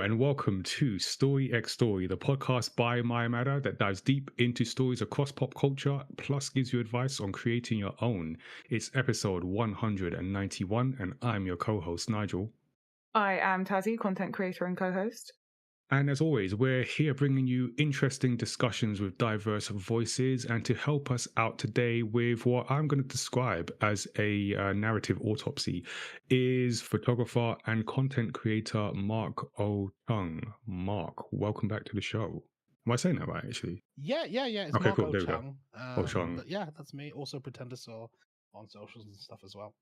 and welcome to Story X Story, the podcast by mayamada that dives deep into stories across pop culture, plus gives you advice on creating your own. It's episode 191, and I'm your co-host, Nigel. I am Tazziii, content creator and co-host. And as always, we're here bringing you interesting discussions with diverse voices. And to help us out today with what I'm going to describe as a narrative autopsy is photographer and content creator Mark O. Chéng. Mark, welcome back to the show. Am I saying that right, actually? Yeah. It's Okay, Mark cool. O. There we go. Chéng. Chéng. But yeah, that's me. Also Pretender Soul on socials and stuff as well.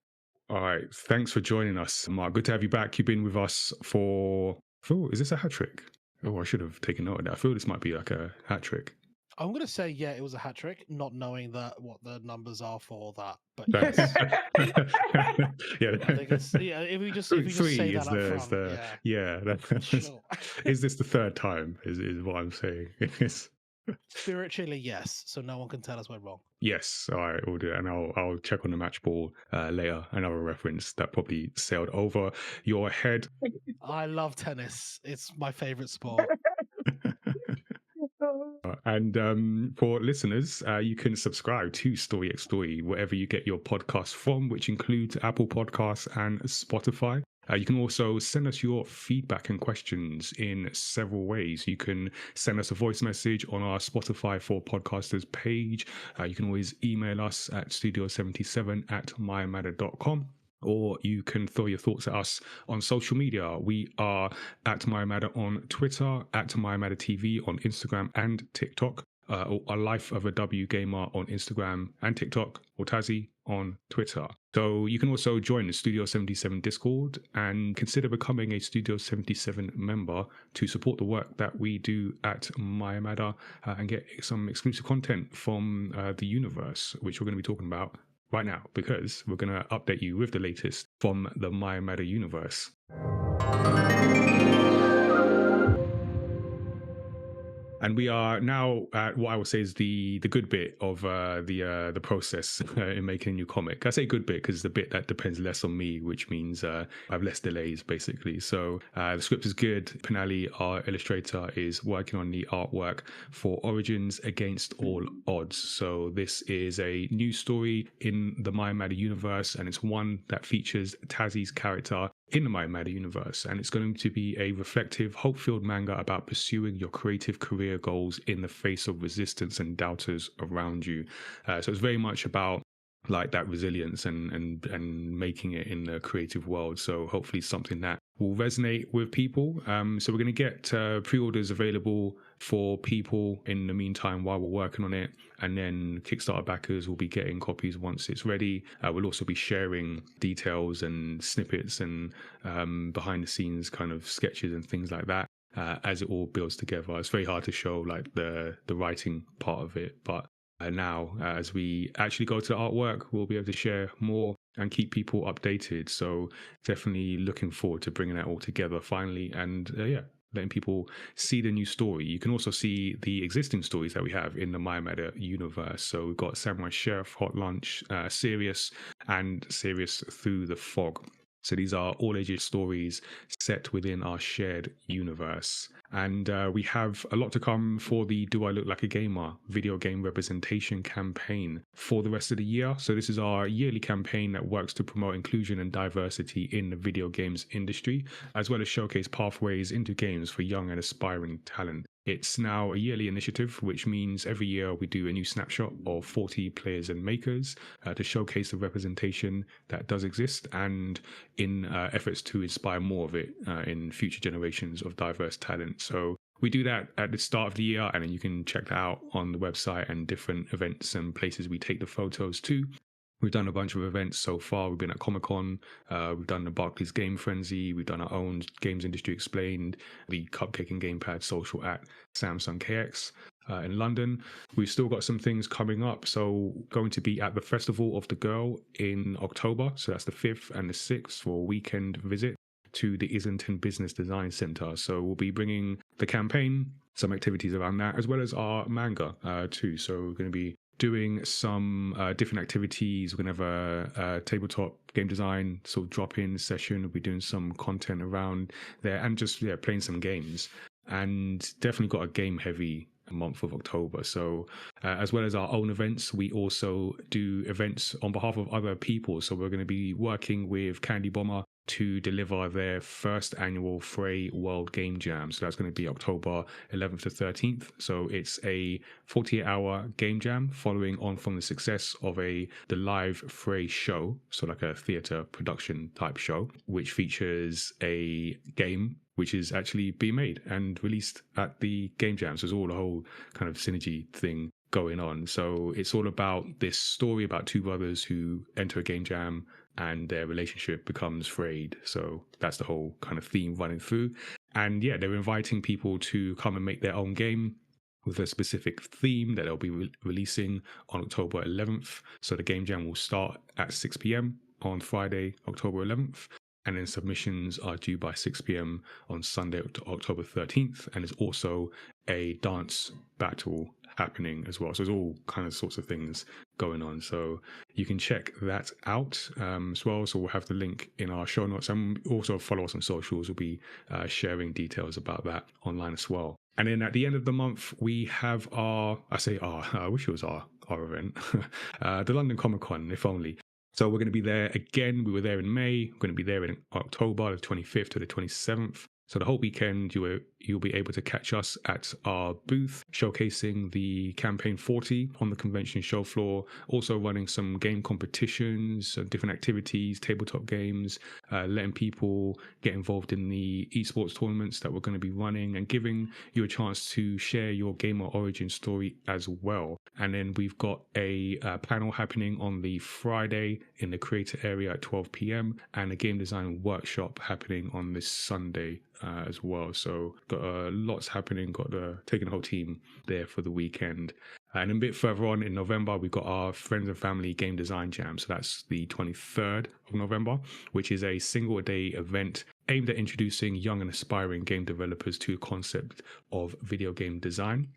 All right. Thanks for joining us, Mark. Good to have you back. You've been with us for... Oh, is this a hat trick? Oh, I should have taken note of that. I feel this might be like a hat trick. I'm going to say, yeah, it was a hat trick, not knowing what the numbers are for that. But Yes. Yeah. I think it's, if we just say that up front. Sure. Is this the third time? Is what I'm saying. Spiritually, yes. So no one can tell us we're wrong. Yes. All right, we'll do it. And I'll check on the match ball later. Another reference that probably sailed over your head. I love tennis. It's my favorite sport. And for listeners, you can subscribe to Story X Story wherever you get your podcasts from, which includes Apple Podcasts and Spotify. You can also send us your feedback and questions in several ways. You can send us a voice message on our Spotify for Podcasters page. You can always email us at studio77@mayamada.com. Or you can throw your thoughts at us on social media. We are at mayamada on Twitter, at mayamada TV on Instagram and TikTok. A Life of a W Gamer on Instagram and TikTok, or Tazziii on Twitter. So you can also join the Studio 77 Discord and consider becoming a Studio 77 member to support the work that we do at mayamada and get some exclusive content from the universe, which we're going to be talking about right now, because we're going to update you with the latest from the mayamada universe. And we are now at what I would say is the good bit of the process in making a new comic. I say good bit because it's the bit that depends less on me, which means I have less delays, basically. So the script is good. Pinali, our illustrator, is working on the artwork for Origins Against All Odds. So this is a new story in the mayamada universe, and it's one that features Tazzii's character in the mayamada universe, and it's going to be a reflective, hope-filled manga about pursuing your creative career goals in the face of resistance and doubters around you. So it's very much about like that resilience and making it in the creative world. So hopefully something that will resonate with people. So we're going to get pre-orders available for people in the meantime while we're working on it, and then Kickstarter backers will be getting copies once it's ready. We'll also be sharing details and snippets and behind the scenes kind of sketches and things like that as it all builds together. It's very hard to show like the writing part of it, but now as we actually go to the artwork, we'll be able to share more and keep people updated. So definitely looking forward to bringing that all together finally, and letting people see the new story. You can also see the existing stories that we have in the mayamada universe. So we've got Samurai Chef, Hot Lunch, Serious, and Serious Through the Fog. So these are all ages stories set within our shared universe. And we have a lot to come for the Do I Look Like a Gamer video game representation campaign for the rest of the year. So this is our yearly campaign that works to promote inclusion and diversity in the video games industry, as well as showcase pathways into games for young and aspiring talent. It's now a yearly initiative, which means every year we do a new snapshot of 40 players and makers to showcase the representation that does exist, and in efforts to inspire more of it in future generations of diverse talent. So we do that at the start of the year, and then you can check that out on the website and different events and places we take the photos to. We've done a bunch of events so far. We've been at Comic-Con, we've done the Barclays Game Frenzy, we've done our own Games Industry Explained, the Cupcake and Gamepad social at Samsung KX in London. We've still got some things coming up. So going to be at the Festival of the Girl in October. So that's the 5th and the 6th for a weekend visit to the Islington Business Design Centre. So we'll be bringing the campaign, some activities around that, as well as our manga too. So we're going to be doing some different activities. We're going to have a tabletop game design sort of drop-in session. We'll be doing some content around there and just playing some games. And definitely got a game-heavy month of October. So as well as our own events, we also do events on behalf of other people. So we're going to be working with Candy Bomber to deliver their first annual Fray World Game Jam. So that's going to be October 11th to 13th. So it's a 48-hour game jam following on from the success of the live Fray show. So like a theatre production type show, which features a game which is actually being made and released at the game jam. So there's all a whole kind of synergy thing going on. So it's all about this story about two brothers who enter a game jam and their relationship becomes frayed. So that's the whole kind of theme running through. And yeah, they're inviting people to come and make their own game with a specific theme that they'll be releasing on October 11th. So the game jam will start at 6 p.m. on Friday, October 11th. And then submissions are due by 6 p.m. on Sunday, October 13th. And there's also a dance battle happening as well. So there's all kind of sorts of things going on. So you can check that out as well. So we'll have the link in our show notes. And also follow us on socials. We'll be sharing details about that online as well. And then at the end of the month, we have I wish it was our event, the London Comic Con, if only. So we're going to be there again. We were there in May. We're going to be there in October, the 25th to the 27th. So the whole weekend, you'll be able to catch us at our booth, showcasing the Campaign 40 on the convention show floor, also running some game competitions, different activities, tabletop games, letting people get involved in the esports tournaments that we're going to be running and giving you a chance to share your gamer origin story as well. And then we've got a panel happening on the Friday in the creator area at 12 p.m. and a game design workshop happening on this Sunday as well. So got lots happening, taking the whole team there for the weekend. And a bit further on in November, we've got our Friends and Family Game Design Jam. So that's the 23rd of November, which is a single-day event aimed at introducing young and aspiring game developers to the concept of video game design.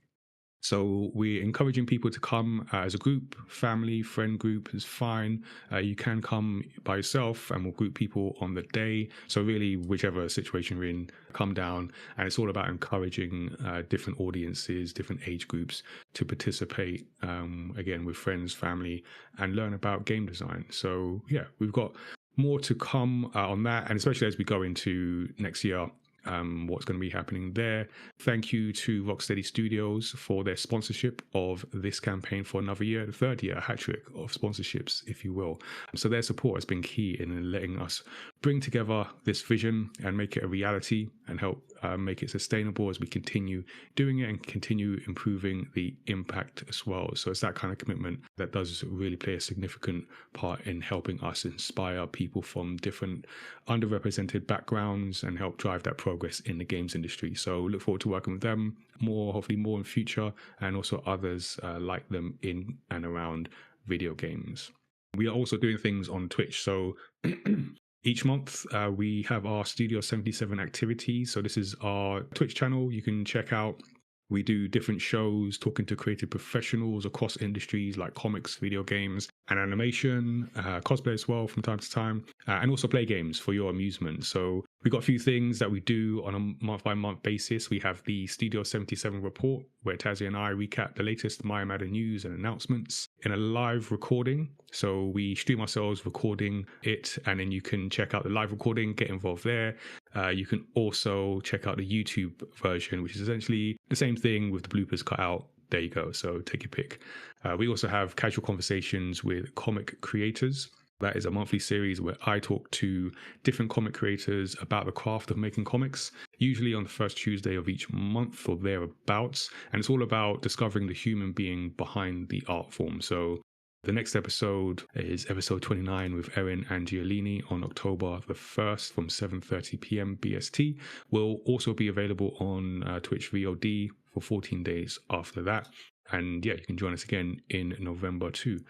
So we're encouraging people to come as a group, family, friend group is fine. You can come by yourself and we'll group people on the day. So really, whichever situation you're in, come down. And it's all about encouraging different audiences, different age groups to participate, again, with friends, family, and learn about game design. So yeah, we've got more to come on that. And especially as we go into next year, what's going to be happening there. Thank you to Rocksteady Studios for their sponsorship of this campaign for another year, the third year, a hat trick of sponsorships, if you will. So their support has been key in letting us bring together this vision and make it a reality and help make it sustainable as we continue doing it and continue improving the impact as well. So it's that kind of commitment that does really play a significant part in helping us inspire people from different underrepresented backgrounds and help drive that progress in the games industry. So look forward to working with them more, hopefully more in future, and also others like them in and around video games. We are also doing things on Twitch. So each month, we have our Studio 77 activities. So this is our Twitch channel you can check out. We do different shows talking to creative professionals across industries like comics, video games, and animation, cosplay as well from time to time, and also play games for your amusement. So we've got a few things that we do on a month-by-month basis. We have the Studio 77 report, where Tazziii and I recap the latest mayamada news and announcements in a live recording. So we stream ourselves recording it, and then you can check out the live recording, get involved there. You can also check out the YouTube version, which is essentially the same thing with the bloopers cut out. There you go. So take your pick. We also have casual conversations with comic creators. That is a monthly series where I talk to different comic creators about the craft of making comics, usually on the first Tuesday of each month or thereabouts. And it's all about discovering the human being behind the art form. So the next episode is episode 29 with Erin Angiolini on October the 1st from 7:30 p.m. BST. Will also be available on Twitch VOD for 14 days after that. And yeah, you can join us again in November too.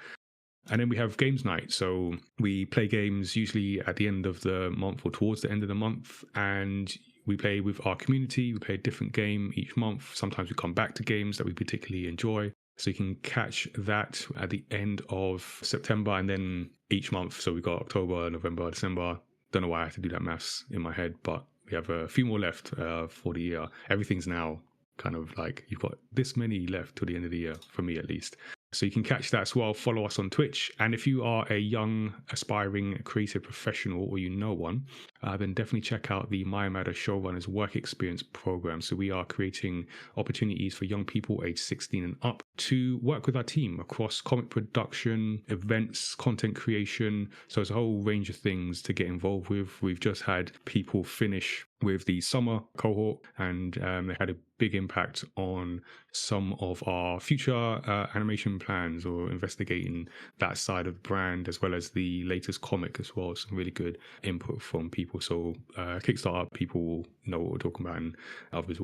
And then we have games night. So we play games usually at the end of the month or towards the end of the month. And we play with our community. We play a different game each month. Sometimes we come back to games that we particularly enjoy. So you can catch that at the end of September, and then each month. So we've got October, November, December. Don't know why I have to do that maths in my head, but we have a few more left for the year. Everything's now kind of like you've got this many left to the end of the year, for me at least. So you can catch that as well. Follow us on Twitch. And if you are a young, aspiring creative professional or you know one, then definitely check out the mayamada Showrunners Work Experience program. So we are creating opportunities for young people aged 16 and up to work with our team across comic production, events, content creation. So it's a whole range of things to get involved with. We've just had people finish with the summer cohort, and they had a big impact on some of our future animation plans, or investigating that side of the brand, as well as the latest comic as well. Some really good input from people. So Kickstarter people will know what we're talking about, and others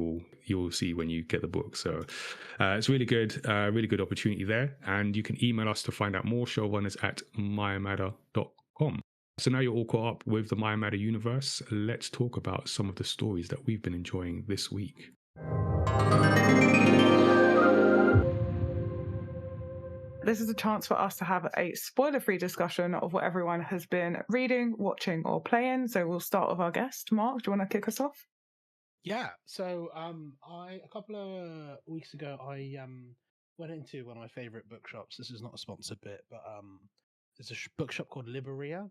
you'll see when you get the book. So it's really good opportunity there. And you can email us to find out more, showrunners@mayamada.com. So now you're all caught up with the mayamada universe. Let's talk about some of the stories that we've been enjoying this week. This is a chance for us to have a spoiler-free discussion of what everyone has been reading, watching, or playing. So we'll start with our guest. Mark, do you want to kick us off? Yeah. So a couple of weeks ago, I went into one of my favorite bookshops. This is not a sponsored bit, but there's a bookshop called Liberia,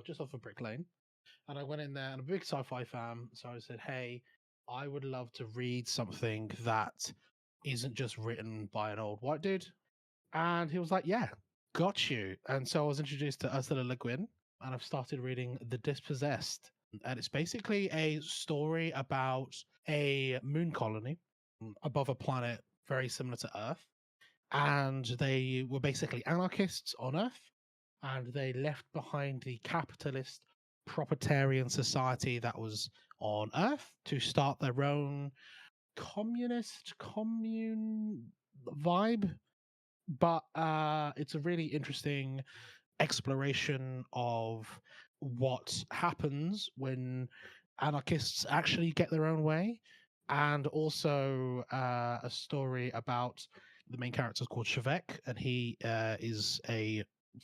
just off of Brick Lane. And I went in there, and I'm a big sci-fi fan, so I said, hey, I would love to read something that isn't just written by an old white dude. And he was like, yeah, got you. And so I was introduced to Ursula Le Guin, and I've started reading The Dispossessed. And it's basically a story about a moon colony above a planet very similar to Earth. And they were basically anarchists on Earth, and they left behind the capitalist proprietarian society that was on Earth to start their own communist commune vibe. But it's a really interesting exploration of what happens when anarchists actually get their own way, and also a story about the main character is called Shavek, and he is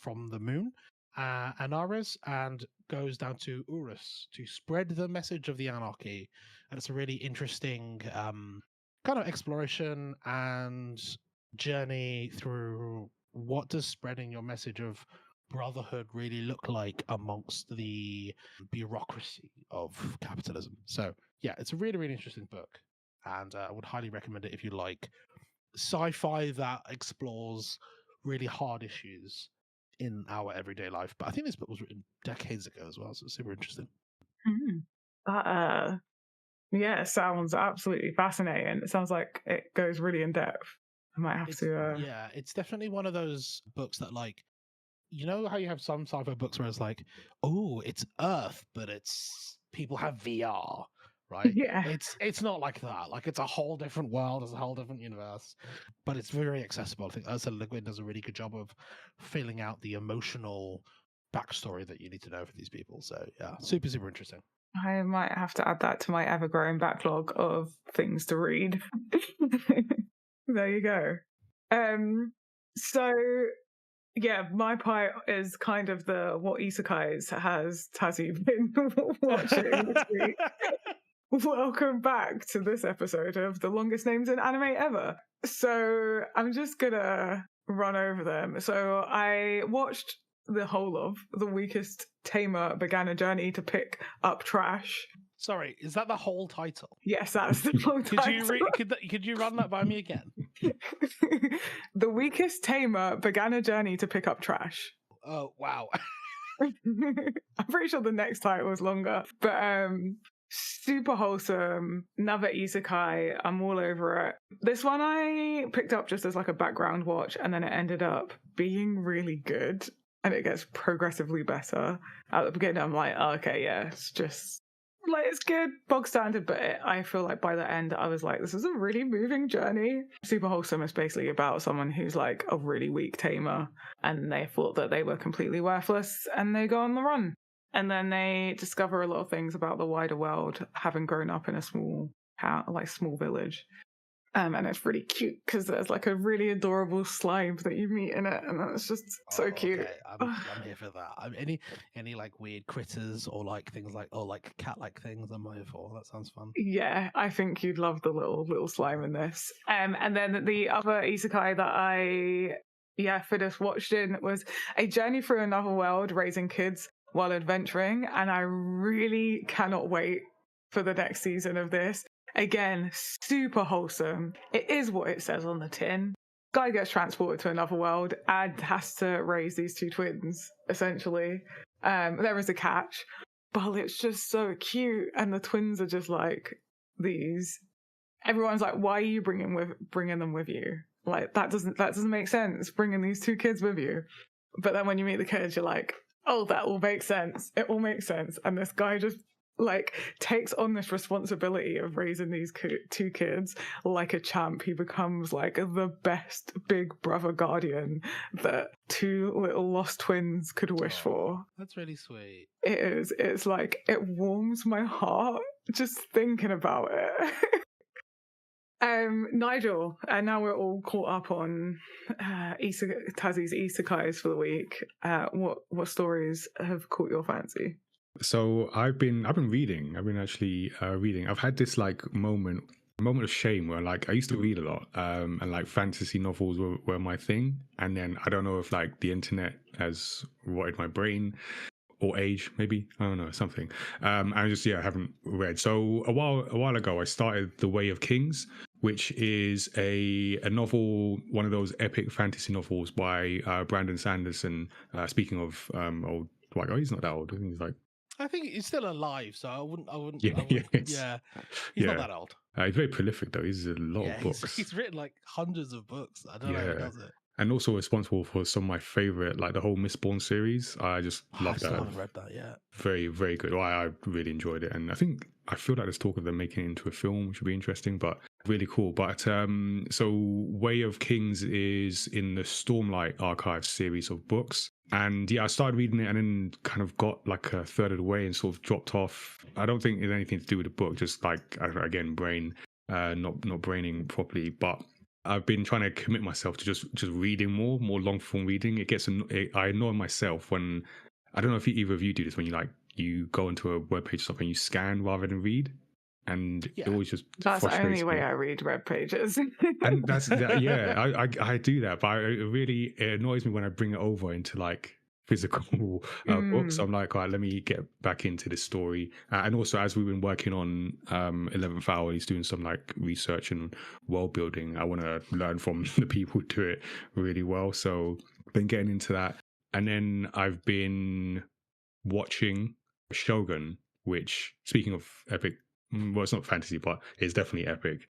from the moon, Anaris, and goes down to Urus to spread the message of the anarchy. And it's a really interesting kind of exploration and journey through what does spreading your message of brotherhood really look like amongst the bureaucracy of capitalism. So yeah, it's a really, really interesting book, and I would highly recommend it if you like sci-fi that explores really hard issues in our everyday life. But I think this book was written decades ago as well, so it's super interesting. That yeah, sounds absolutely fascinating. It sounds like it goes really in depth. I might have to. Yeah, it's definitely one of those books that, like, you know how you have some sci-fi books where it's like, oh, it's Earth, but it's people have VR, right? Yeah. It's not like that. Like, it's a whole different world, it's a whole different universe, but it's very accessible. I think Ursula Le Guin does a really good job of filling out the emotional backstory that you need to know for these people. So yeah, super, super interesting. I might have to add that to my ever-growing backlog of things to read. There you go. So yeah, my part is kind of the what isekais has Tazziii been watching this week. Welcome back to this episode of the longest names in anime ever. So I'm just gonna run over them. So I watched the whole of The Weakest Tamer Began a Journey to Pick Up Trash. Sorry, is that the whole title? Yes, that's the whole title. Could you run that by me again? The Weakest Tamer Began a Journey to Pick Up Trash. Oh, wow. I'm pretty sure the next title was longer. But super wholesome, another isekai. I'm all over it. This one I picked up just as like a background watch, and then it ended up being really good. And it gets progressively better. At the beginning, I'm like, oh, okay, yeah, it's just like, it's good, bog standard, but I feel like by the end, I was like, this is a really moving journey. Super wholesome is basically about someone who's like a really weak tamer, and they thought that they were completely worthless, and they go on the run. And then they discover a lot of things about the wider world, having grown up in a small town, like small village. And it's really cute because there's like a really adorable slime that you meet in it, and that's just so cute. Okay. I'm here for that. Any like weird critters or like things like cat like things, I'm here for. That sounds fun. Yeah, I think you'd love the little slime in this. And then the other isekai that I finished watching was A Journey Through Another World, Raising Kids While Adventuring, and I really cannot wait for the next season of this. Again, super wholesome. It is what it says on the tin. Guy gets transported to another world and has to raise these two twins, essentially. There is a catch, but it's just so cute, and the twins are just like these. Everyone's like, "Why are you bringing them with you? Like that doesn't make sense. Bringing these two kids with you." But then when you meet the kids, you're like, "Oh, that all makes sense. It all makes sense." And this guy just like takes on this responsibility of raising these two kids like a champ. He becomes like the best big brother guardian that two little lost twins could wish for. That's really sweet. It is. It's like, it warms my heart just thinking about it. Nigel, and now we're all caught up on Tazzii's isekais for the week. What stories have caught your fancy? So I've been reading. I've been actually reading. I've had this like moment of shame where like I used to read a lot, and like fantasy novels were my thing. And then I don't know if like the internet has rotted my brain or age, maybe, I don't know, something. I just haven't read. So a while ago, I started The Way of Kings, which is a novel, one of those epic fantasy novels by Brandon Sanderson. Speaking of old, like, oh, he's not that old. I think he's like, I think he's still alive, so I wouldn't. Yeah, He's not that old. He's very prolific though. He's a lot of books. He's written like hundreds of books. I don't know how he does it. And also responsible for some of my favorite, like the whole Mistborn series. I just love that. I haven't read that yet. Very, very good. Well, I really enjoyed it, and I feel like there's talk of them making it into a film, which would be interesting. But really cool. But so Way of Kings is in the Stormlight Archive series of books. And I started reading it and then kind of got like a third of the way and sort of dropped off. I don't think it's anything to do with the book, just like, again, brain, not braining properly. But I've been trying to commit myself to just reading more long form reading. I annoy myself when, I don't know if either of you do this, when you go into a webpage or something and you scan rather than read. And it always just that's the only way I read web pages. And that's I do that, but it annoys me when I bring it over into like physical books. I'm like, all right, let me get back into this story. And also, as we've been working on 11th Hour, he's doing some like research and world building. I want to learn from the people who do it really well. So been getting into that. And then I've been watching Shogun, which, speaking of epic, well, it's not fantasy, but it's definitely epic.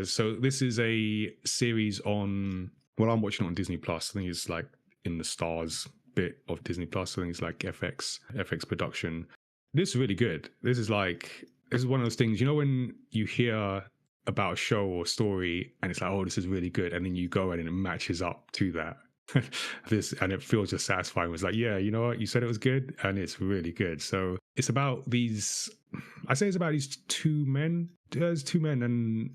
So this is a series on, well, I'm watching it on Disney Plus. I think it's like in the stars bit of Disney Plus. I think it's like FX production. This is really good. This is one of those things, you know, when you hear about a show or story and it's like, oh, this is really good, and then you go and it matches up to that. And it feels just satisfying. It was like, yeah, you know what, you said it was good, and it's really good. So it's about these two men. There's two men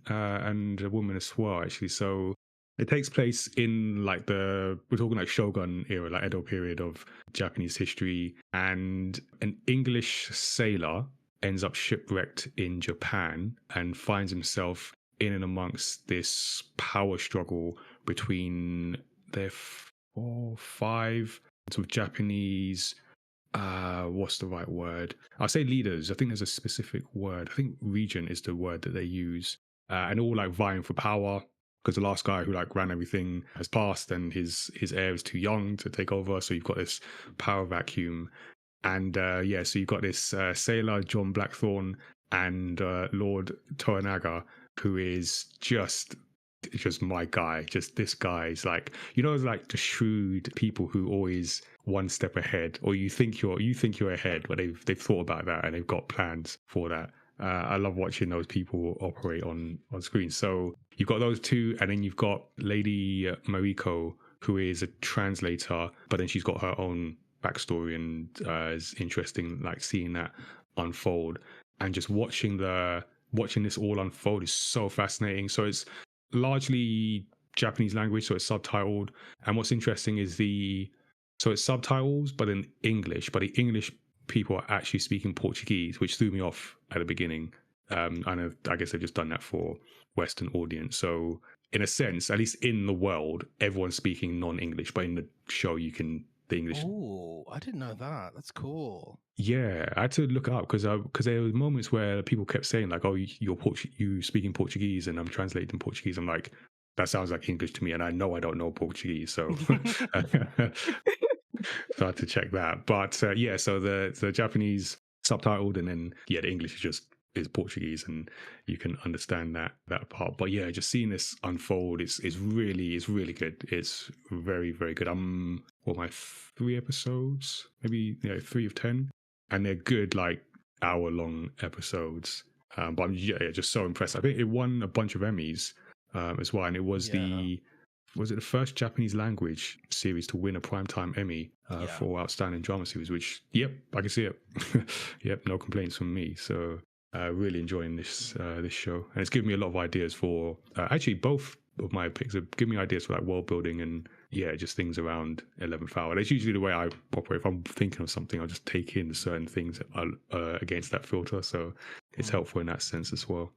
and a woman as well, actually. So it takes place in like we're talking like Shogun era, like Edo period of Japanese history, and an English sailor ends up shipwrecked in Japan and finds himself in and amongst this power struggle between their 4 or 5 sort of Japanese, what's the right word? I'll say leaders. I think there's a specific word. I think region is the word that they use. And all like vying for power, because the last guy who like ran everything has passed and his heir is too young to take over. So you've got this power vacuum. And so you've got this sailor, John Blackthorne, and Lord Toranaga, who is just my guy. Just this guy's like, you know, like the shrewd people who always one step ahead, or you think you're ahead, but they've thought about that and they've got plans for that. I love watching those people operate on screen. So you've got those two, and then you've got Lady Mariko, who is a translator, but then she's got her own backstory, and it's interesting like seeing that unfold, and just watching this all unfold is so fascinating. So largely Japanese language, so it's subtitled. And what's interesting is so it's subtitles, but in English. But the English people are actually speaking Portuguese, which threw me off at the beginning. I guess they've just done that for Western audience. So in a sense, at least in the world, everyone's speaking non-English, but in the show, the English. Oh, I didn't know that. That's cool. Yeah, I had to look it up because there were moments where people kept saying like, "Oh, you speaking Portuguese," and I'm translating Portuguese. I'm like, that sounds like English to me, and I know I don't know Portuguese, so so I had to check that. But yeah, so the Japanese subtitled, and then the English is Portuguese, and you can understand that part. But yeah, just seeing this unfold is really good. It's very, very good. I'm my 3 episodes, maybe 3 of 10, and they're good like hour-long episodes. But I'm just so impressed. I think it won a bunch of Emmys as well, and it was was it the first Japanese language series to win a primetime Emmy for outstanding drama series? Which, yep, I can see it. Yep, no complaints from me. So really enjoying this show, and it's given me a lot of ideas for actually both of my picks have given me ideas for like world building and just things around 11th hour. That's usually the way I operate. If I'm thinking of something, I'll just take in certain things against that filter. So it's helpful in that sense as well.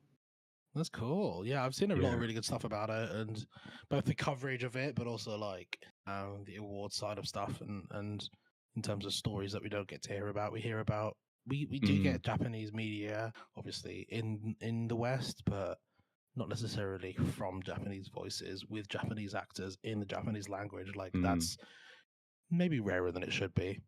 That's cool. Yeah, I've seen a lot of really good stuff about it, and both the coverage of it, but also like the award side of stuff, and in terms of stories that we don't get to hear about, we do get Japanese media, obviously in the West, but not necessarily from Japanese voices with Japanese actors in the Japanese language. Like that's maybe rarer than it should be.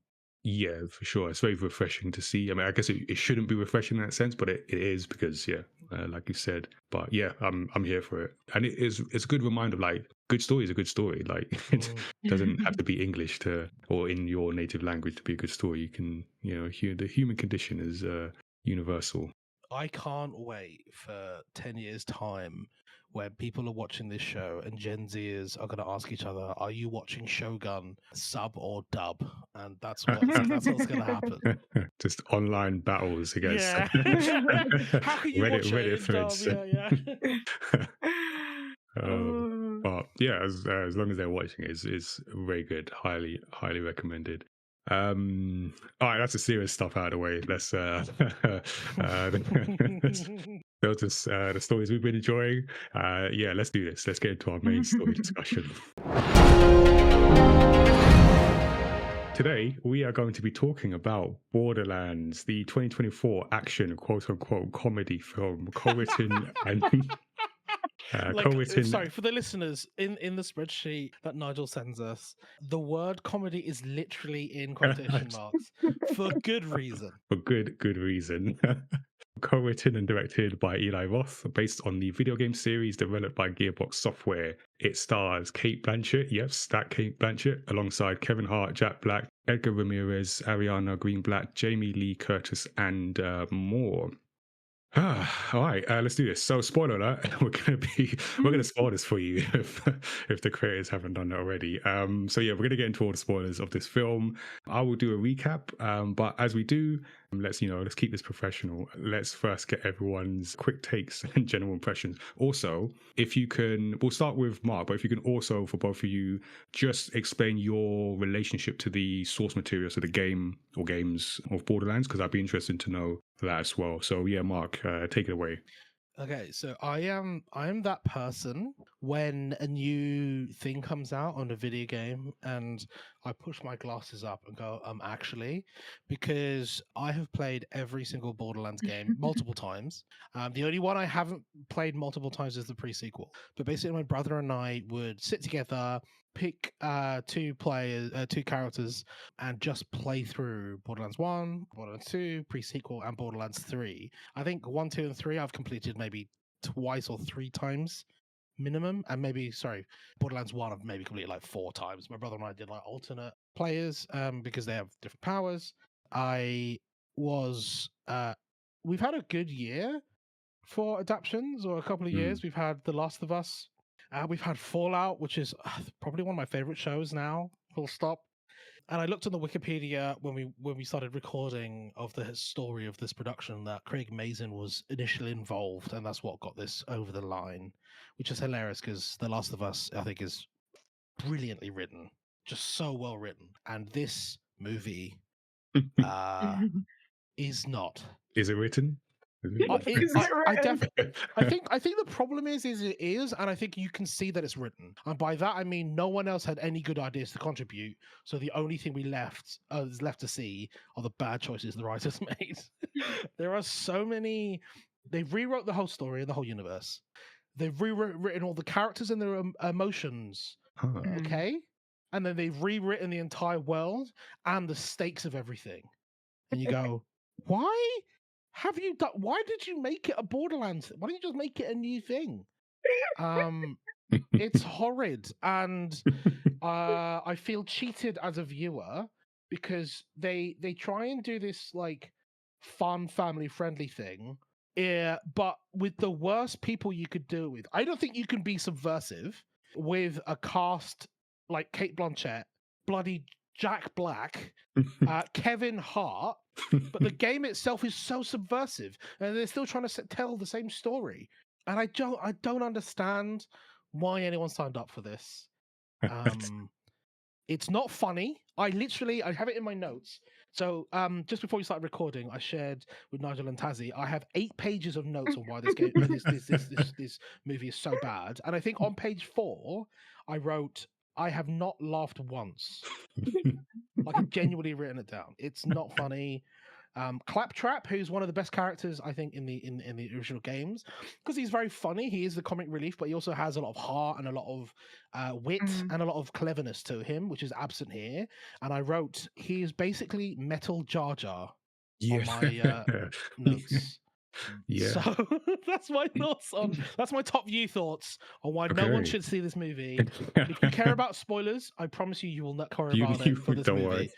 Yeah, for sure. It's very refreshing to see. I mean, I guess it shouldn't be refreshing in that sense, but it is because, like you said. But yeah, I'm here for it, and it's a good reminder of like good story is a good story. Like it doesn't have to be English or in your native language to be a good story. You can, the human condition is universal. I can't wait for 10 years' time when people are watching this show and Gen Zers are going to ask each other, "Are you watching Shogun sub or dub?" And that's what's going to happen. Just online battles against How can you watch Reddit threads? But yeah, as long as they're watching it, it's very good. Highly recommended. All right, that's the serious stuff out of the way. Let's those are the stories we've been enjoying. Let's do this. Let's get into our main story discussion. Today, we are going to be talking about Borderlands, the 2024 action quote-unquote comedy film co-written and sorry, for the listeners, in the spreadsheet that Nigel sends us, the word comedy is literally in quotation marks for good reason. For good reason. Co-written and directed by Eli Roth, based on the video game series developed by Gearbox Software. It stars Cate Blanchett, yes, that Cate Blanchett, alongside Kevin Hart, Jack Black, Edgar Ramirez, Ariana Greenblatt, Jamie Lee Curtis, and more. All right, let's do this. So, spoiler alert: we're gonna spoil this for you if the creators haven't done it already. So yeah, we're gonna get into all the spoilers of this film. I will do a recap, but as we do, let's keep this professional. Let's first get everyone's quick takes and general impressions. Also, if you can, we'll start with Mark, but if you can also, for both of you, just explain your relationship to the source material, so the game or games of Borderlands, because I'd be interested to know that as well. So yeah, Mark, take it away. Okay, so I am that person when a new thing comes out on a video game and I push my glasses up and go, actually, because I have played every single Borderlands game multiple times. The only one I haven't played multiple times is the pre-sequel. But basically, my brother and I would sit together, pick two characters, and just play through Borderlands 1, Borderlands 2, pre-sequel, and Borderlands 3. I think 1, 2, and 3 I've completed maybe twice or 3 times minimum, and Borderlands 1 I've maybe completed like 4 times. My brother and I did like alternate players because they have different powers. We've had a good year for adaptations, or a couple of years. We've had The Last of Us. We've had Fallout, which is probably one of my favorite shows now, full stop. And I looked on the Wikipedia when we started recording of the story of this production that Craig Mazin was initially involved, and that's what got this over the line, which is hilarious because The Last of Us, I think, is brilliantly written, just so well written, and this movie is not. Is it written? I think the problem is it is, and I think you can see that it's written. And by that I mean no one else had any good ideas to contribute. So the only thing is left to see are the bad choices the writers made. There are so many. They rewrote the whole story and the whole universe. They've rewritten all the characters and their emotions. Huh. Okay, and then they've rewritten the entire world and the stakes of everything. And you go, why? Have you done? Why did you make it a Borderlands? Why don't you just make it a new thing? It's horrid, and I feel cheated as a viewer because they try and do this like fun, family friendly thing, but with the worst people you could do it with. I don't think you can be subversive with a cast like Cate Blanchett, bloody Jack Black, Kevin Hart, but the game itself is so subversive, and they're still trying to tell the same story. And I don't understand why anyone signed up for this. It's not funny. I have it in my notes. So just before we started recording, I shared with Nigel and Tazziii. I have 8 pages of notes on why this game, this movie is so bad. And I think on page 4, I wrote, I have not laughed once. Like, I've genuinely written it down. It's not funny. Claptrap, who's one of the best characters, I think, in the original games, because he's very funny. He is the comic relief, but he also has a lot of heart and a lot of wit and a lot of cleverness to him, which is absent here. And I wrote, he is basically Metal Jar Jar on my notes. Yeah. So that's my thoughts on. That's my top view thoughts on why no one should see this movie. If you care about spoilers, I promise you will not care about it for this movie.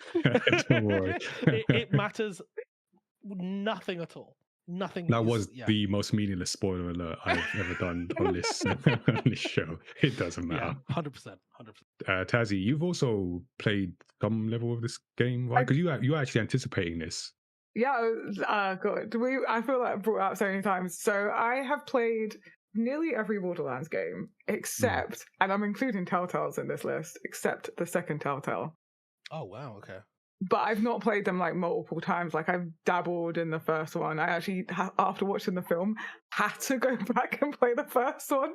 Don't worry. It matters nothing at all. Nothing. That was the most meaningless spoiler alert I've ever done on this on this show. It doesn't matter. 100%. Tazziii, you've also played some level of this game, right? Because you're actually anticipating this. Yeah, God. I feel like I brought up so many times. So I have played nearly every Borderlands game, except, and I'm including Telltales in this list, except the second Telltale. Oh, wow, okay. But I've not played them like multiple times. Like, I've dabbled in the first one. I actually, after watching the film, had to go back and play the first one.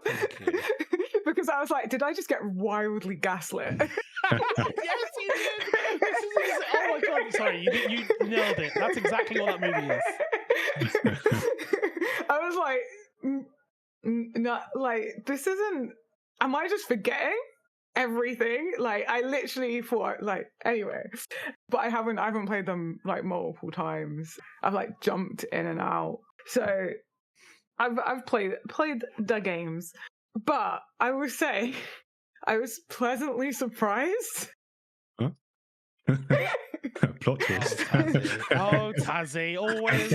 Because I was like, did I just get wildly gaslit? Yes, you did. Oh my God! Sorry, you nailed it. That's exactly what that movie is. I was like, not like, this isn't. Am I just forgetting everything? Like, I literally thought, like, anyway. But I haven't played them like multiple times. I've like jumped in and out. So I've played the games, but I will say I was pleasantly surprised. Huh? Plot twist. Tazziii, always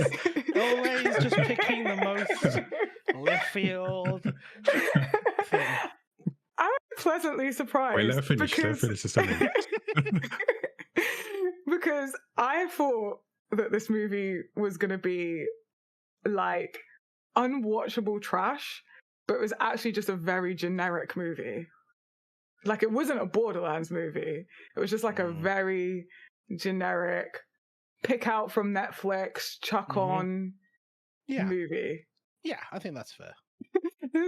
just picking the most left field thing. I'm pleasantly surprised. Wait, let her finish the sentence. Because I thought that this movie was going to be like unwatchable trash, but it was actually just a very generic movie. Like, it wasn't a Borderlands movie. It was just like a very generic pick out from Netflix, chuck on movie. Yeah, I think that's fair.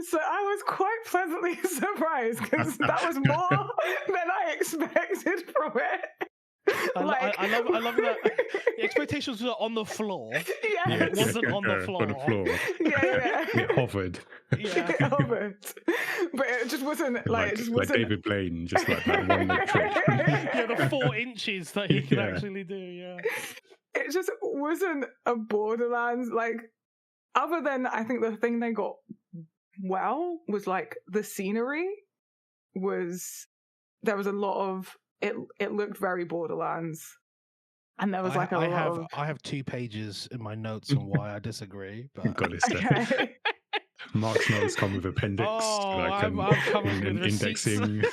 So I was quite pleasantly surprised because that was more than I expected from it. I love that the expectations were on the floor. Yeah, it wasn't on the floor. Yeah. It hovered. Yeah, it hovered. But it just wasn't like David Blaine, just like that one trick. Yeah, the 4 inches that he can actually do. Yeah, it just wasn't a Borderlands. Like, other than, I think the thing they got well was like the scenery was. There was a lot of. It looked very Borderlands, and there was like I have 2 pages in my notes on why I disagree. But okay. Mark's notes come with appendix, I'm coming with indexing.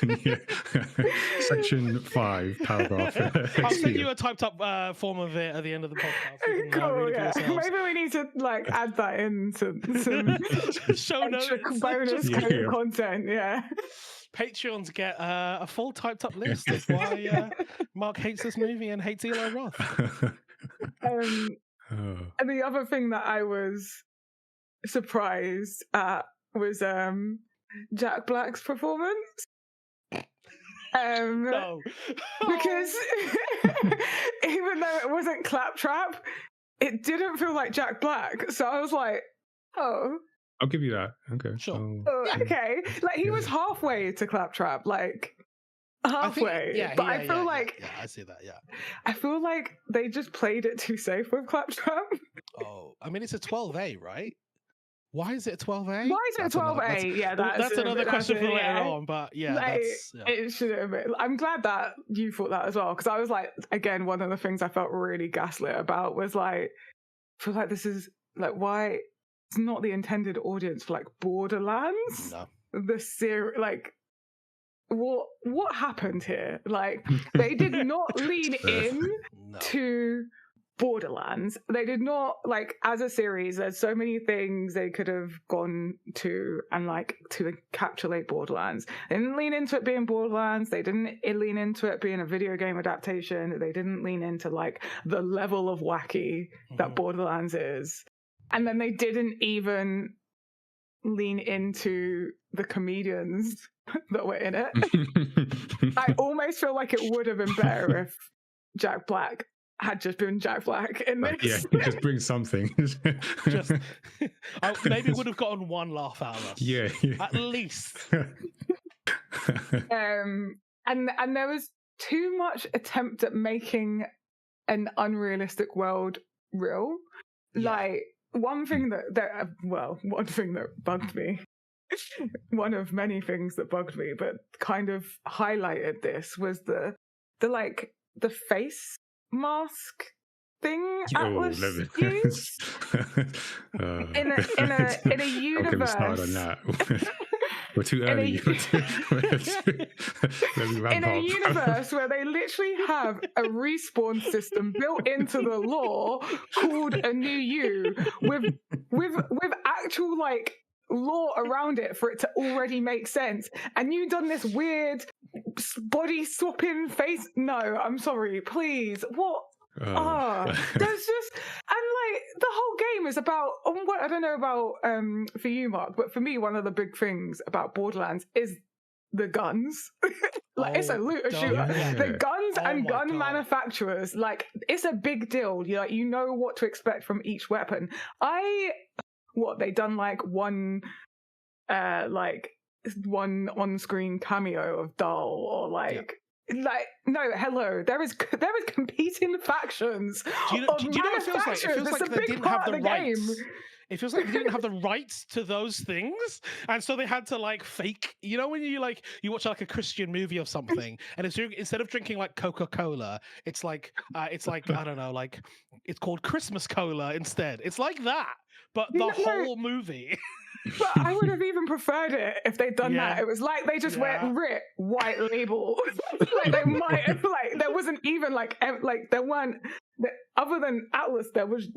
Section 5, paragraph. I'll send you a typed up form of it at the end of the podcast. You can, Cool, read it yeah. for yourselves. Maybe we need to like add that into some Show notes. extra bonus kind of content. Yeah. Patreons get a full typed up list of why Mark hates this movie and hates Eli Roth. And the other thing that I was surprised at was Jack Black's performance. No. Because even though it wasn't Claptrap, it didn't feel like Jack Black. So I was like, oh. I'll give you that. Okay. Sure. Okay. Like he was halfway to Claptrap, like halfway. But I feel like I see that. Yeah. I feel like they just played it too safe with Claptrap. Oh, I mean, it's a 12A, right? Why is it a 12A? Why is it a 12A? That's another question for later on. But like, it should have been. I'm glad that you thought that as well, because I was like, again, one of the things I felt really gaslit about was like, I feel like this is like why it's not the intended audience for like Borderlands. No. The series, like. What happened here? Like they did not lean in to Borderlands. They did not, like, as a series, there's so many things they could have gone to and like to encapsulate Borderlands. They didn't lean into it being Borderlands. They didn't lean into it being a video game adaptation. They didn't lean into like the level of wacky that Borderlands is. And then they didn't even lean into the comedians that were in it. I almost feel like it would have been better if Jack Black had just been Jack Black in this. Yeah, just bring something. Maybe would have gotten one laugh out of us. Yeah. At least. And there was too much attempt at making an unrealistic world real. Yeah. Like one thing that bugged me. One of many things that bugged me, but kind of highlighted this was the face mask thing Atlas used in a universe. Start on that. We're too early. In a universe where they literally have a respawn system built into the lore called a new you with actual like lore around it for it to already make sense, and you've done this weird body swapping face. No, I'm sorry, please. What? There's just, and like the whole game is about, I don't know about for you, Mark, but for me, one of the big things about Borderlands is the guns. It's a looter shooter. Yeah. The guns and gun manufacturers, like it's a big deal. You know what to expect from each weapon. They done like one on-screen cameo of Dahl, or like no, hello. There is competing factions. Do you know what it feels like? It feels like they didn't have the rights. It feels like they didn't have the rights to those things, and so they had to like fake. You know when you watch like a Christian movie or something, and instead of drinking like Coca-Cola, it's like I don't know, like it's called Christmas Cola instead. It's like that, but the whole movie. But I would have even preferred it if they'd done that. It was like they just went RIT white label. Like they might have, like there wasn't even like there weren't, other than Atlas, there was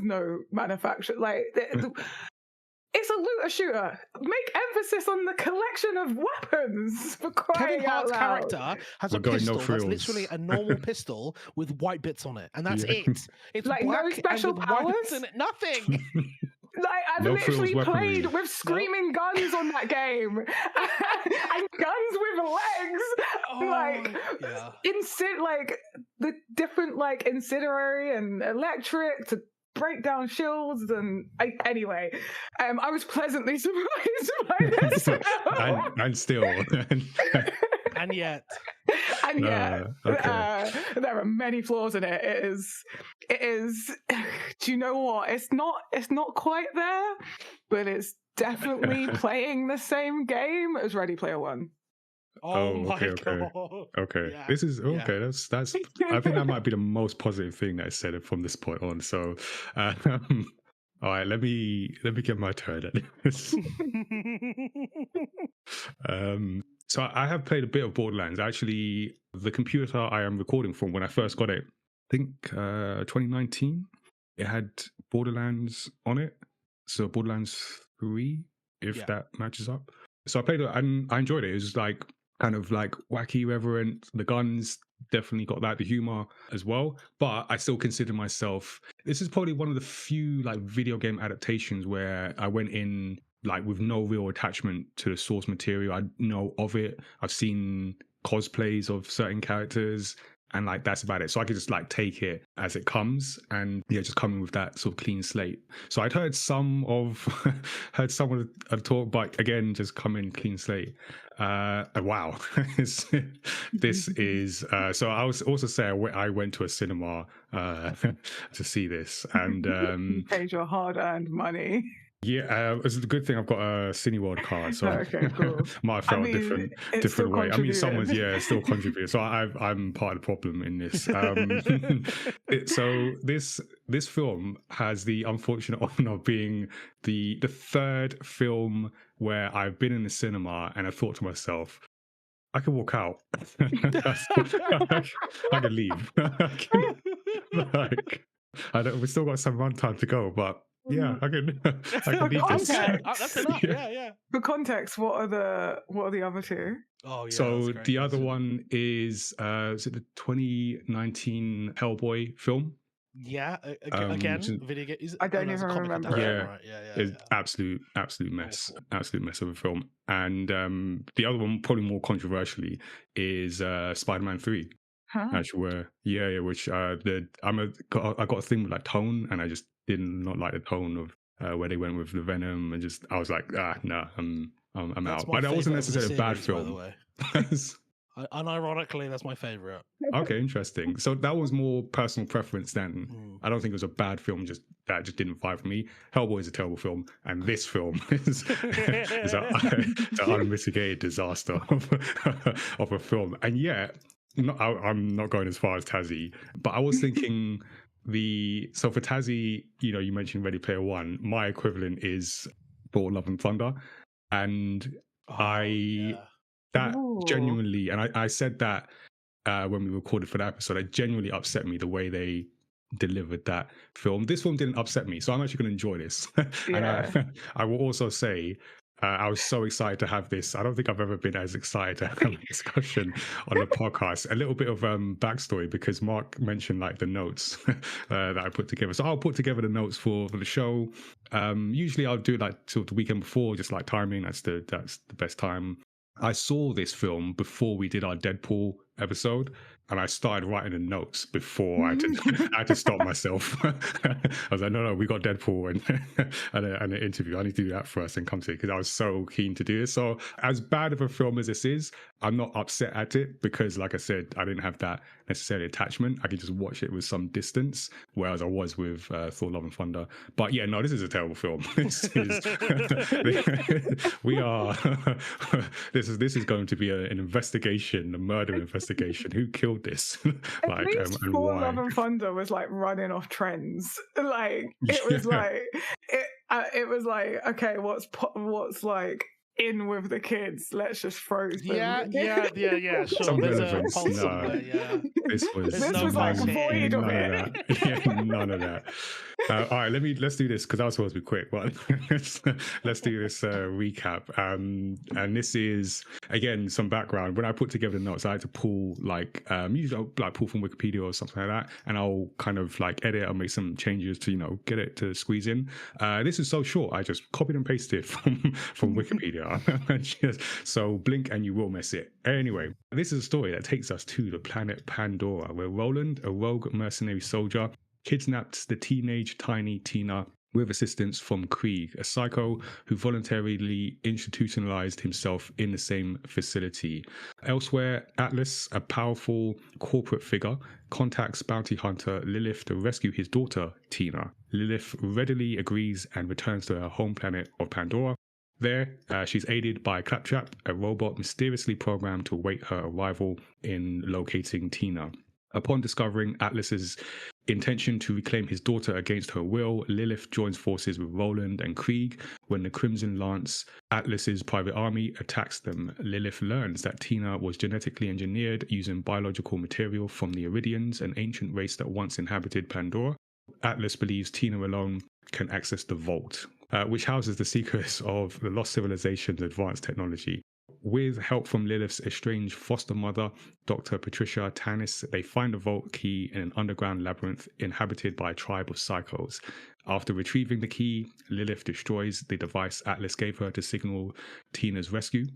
no manufacturer. Like it's a looter shooter. Make emphasis on the collection of weapons. For crying Kevin Hart's out loud. character has a pistol that's literally a normal pistol with white bits on it, and that's it. It's like black no special and with powers. white bits in it. Nothing. Like I've literally played with screaming guns on that game, and guns with legs. Like the different like incendiary and electric to break down shields, and anyway, I was pleasantly surprised by this. and still. And yet, there are many flaws in it. It is. Do you know what? It's not quite there, but it's definitely playing the same game as Ready Player One. Okay. Yeah. This is okay. That's. I think that might be the most positive thing that I said from this point on. So, All right, let me get my turn at this. So I have played a bit of Borderlands. Actually, the computer I am recording from, when I first got it, I think 2019, it had Borderlands on it. So Borderlands 3, if that matches up. So I played it and I enjoyed it. It was like kind of like wacky, irreverent. The guns definitely got that, the humor as well. But I still consider myself, this is probably one of the few like video game adaptations where I went in like with no real attachment to the source material. I know of it. I've seen cosplays of certain characters, and like that's about it. So I could just like take it as it comes, and yeah, just coming with that sort of clean slate. So I'd heard some of the talk, but again, just come in clean slate. Wow, this is so. I was also say I went to a cinema to see this, and You paid your hard-earned money. yeah, it's a good thing I've got a Cineworld card, so Okay, cool. might have felt it's different still way. I mean, someone's contributing. still contributing, so I'm part of the problem in this. So this film has the unfortunate honor of being the third film where I've been in the cinema and I thought to myself, I can walk out. I can leave. We've still got some runtime to go, but yeah, I can leave this. That's enough. Yeah. For context, what are the other two? Oh yeah. So the other one is it the 2019 Hellboy film? Yeah, again, video game. I don't even remember. Yeah, right? It's absolute mess, absolute mess of a film. And the other one, probably more controversially, is Spider-Man 3. Huh? Actually, which I got a thing with like tone, and I just did not like the tone of where they went with the Venom, and just I was like, no, I'm out. But that wasn't necessarily a bad film. By the way. Unironically, that's my favorite. Okay, interesting. So that was more personal preference than I don't think it was a bad film. Just that just didn't vibe for me. Hellboy is a terrible film, and this film is an unmitigated disaster of a film. And yet, I'm not going as far as Tazziii, but I was thinking so for Tazziii, you mentioned Ready Player One. My equivalent is Thor: Love and Thunder, and genuinely, and I said that when we recorded for that episode, it genuinely upset me the way they delivered that film. This film didn't upset me, so I'm actually going to enjoy this. And I will also say, I was so excited to have this. I don't think I've ever been as excited to have a discussion on the podcast. A little bit of backstory, because Mark mentioned like the notes that I put together. So I'll put together the notes for the show. Usually I'll do it like sort of the weekend before, just like timing. That's the best time. I saw this film before we did our Deadpool episode, and I started writing the notes before I had to stop myself. I was like, no, we got Deadpool and an interview. I need to do that first and come to it, because I was so keen to do it. So as bad of a film as this is, I'm not upset at it, because like I said, I didn't have that necessarily attachment. I could just watch it with some distance, whereas I was with Thor: Love and Thunder. But yeah, no, this is a terrible film. This is going to be an investigation, a murder investigation. Who killed this? At least Thor: Love and Thunder was like running off trends. Like it was it was like, okay, what's like in with the kids? Let's just throw them. Yeah. Sure. Some There's relevance. This was like void of it. None of that. All right, let's do this, because I was supposed to be quick, but let's do this recap. And this is, again, some background. When I put together the notes, I had to pull usually I'll like pull from Wikipedia or something like that, and I'll kind of like edit or make some changes to get it to squeeze in. This is so short, I just copied and pasted from Wikipedia. So blink and you will miss it. Anyway, this is a story that takes us to the planet Pandora, where Roland, a rogue mercenary soldier, kidnapped the teenage tiny Tina with assistance from Krieg, a psycho who voluntarily institutionalized himself in the same facility. Elsewhere, Atlas, a powerful corporate figure, contacts bounty hunter Lilith to rescue his daughter, Tina. Lilith readily agrees and returns to her home planet of Pandora. There, she's aided by Claptrap, a robot mysteriously programmed to await her arrival in locating Tina. Upon discovering Atlas's intention to reclaim his daughter against her will, Lilith joins forces with Roland and Krieg when the Crimson Lance, Atlas's private army, attacks them. Lilith learns that Tina was genetically engineered using biological material from the Iridians, an ancient race that once inhabited Pandora. Atlas believes Tina alone can access the Vault, which houses the secrets of the lost civilization's advanced technology. With help from Lilith's estranged foster mother, Dr. Patricia Tannis, they find the vault key in an underground labyrinth inhabited by a tribe of psychos. After retrieving the key, Lilith destroys the device Atlas gave her to signal Tina's rescue.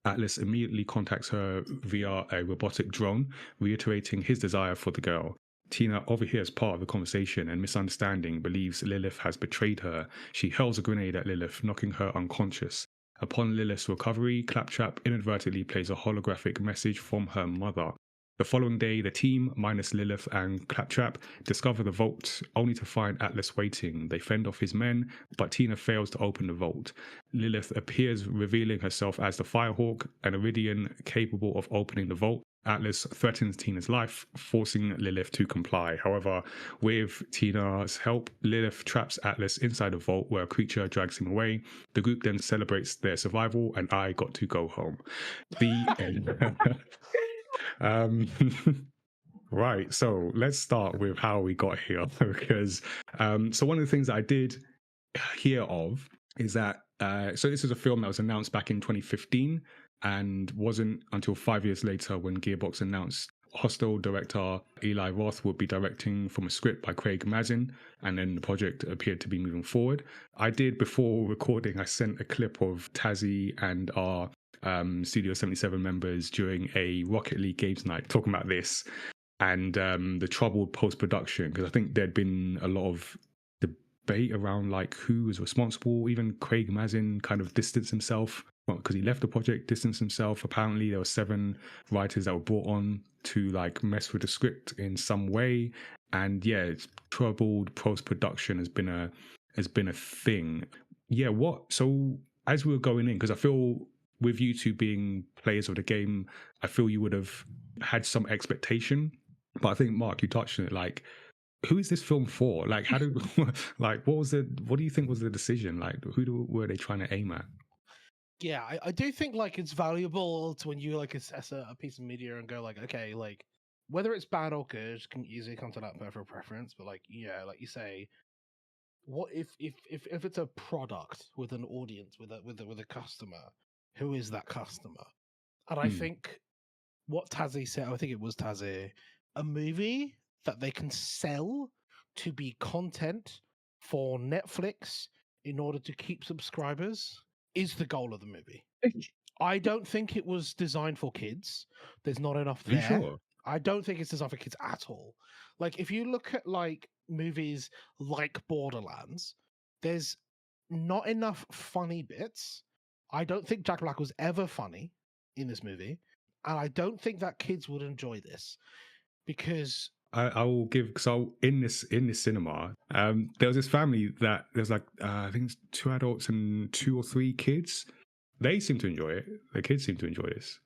Atlas immediately contacts her via a robotic drone, reiterating his desire for the girl. Tina overhears part of the conversation and, misunderstanding, believes Lilith has betrayed her. She hurls a grenade at Lilith, knocking her unconscious. Upon Lilith's recovery, Claptrap inadvertently plays a holographic message from her mother. The following day, the team, minus Lilith and Claptrap, discover the vault, only to find Atlas waiting. They fend off his men, but Tina fails to open the vault. Lilith appears, revealing herself as the Firehawk, an Iridian capable of opening the vault. Atlas threatens Tina's life, forcing Lilith to comply. However, with Tina's help, Lilith traps Atlas inside the vault where a creature drags him away. The group then celebrates their survival, and I got to go home. The end. Right, so let's start with how we got here, because so one of the things that I did hear of is that so this is a film that was announced back in 2015 and wasn't until 5 years later when Gearbox announced Hostel director Eli Roth would be directing from a script by Craig Mazin, and then the project appeared to be moving forward. I did, before recording, I sent a clip of Tazziii and our Studio 77 members during a Rocket League games night talking about this and the troubled post-production, because I think there'd been a lot of debate around like who was responsible. Even Craig Mazin kind of distanced himself because he left the project, distanced himself. Apparently there were 7 writers that were brought on to like mess with the script in some way, and yeah, it's troubled post-production has been a thing. Yeah, so as we were going in, because I feel with you two being players of the game, I feel you would have had some expectation, but I think, Mark, you touched on it, like, who is this film for? Like, how do like what do you think was the decision? Like, were they trying to aim at? Yeah, I do think like it's valuable to when you like assess a piece of media and go like, okay, like whether it's bad or good can easily come to that personal preference, but like yeah, like you say, what if it's a product with an audience, with a customer, who is that customer? And I think what Tazziii said, I think it was Tazziii, a movie that they can sell to be content for Netflix in order to keep subscribers is the goal of the movie. I don't think it was designed for kids. There's not enough there. Are you sure? I don't think it's designed for kids at all. Like if you look at like movies like Borderlands, there's not enough funny bits. I don't think Jack Black was ever funny in this movie, and I don't think that kids would enjoy this because I will give, so in this cinema, there was this family that there's like I think it's 2 adults and 2 or 3 kids. They seem to enjoy it. The kids seem to enjoy this.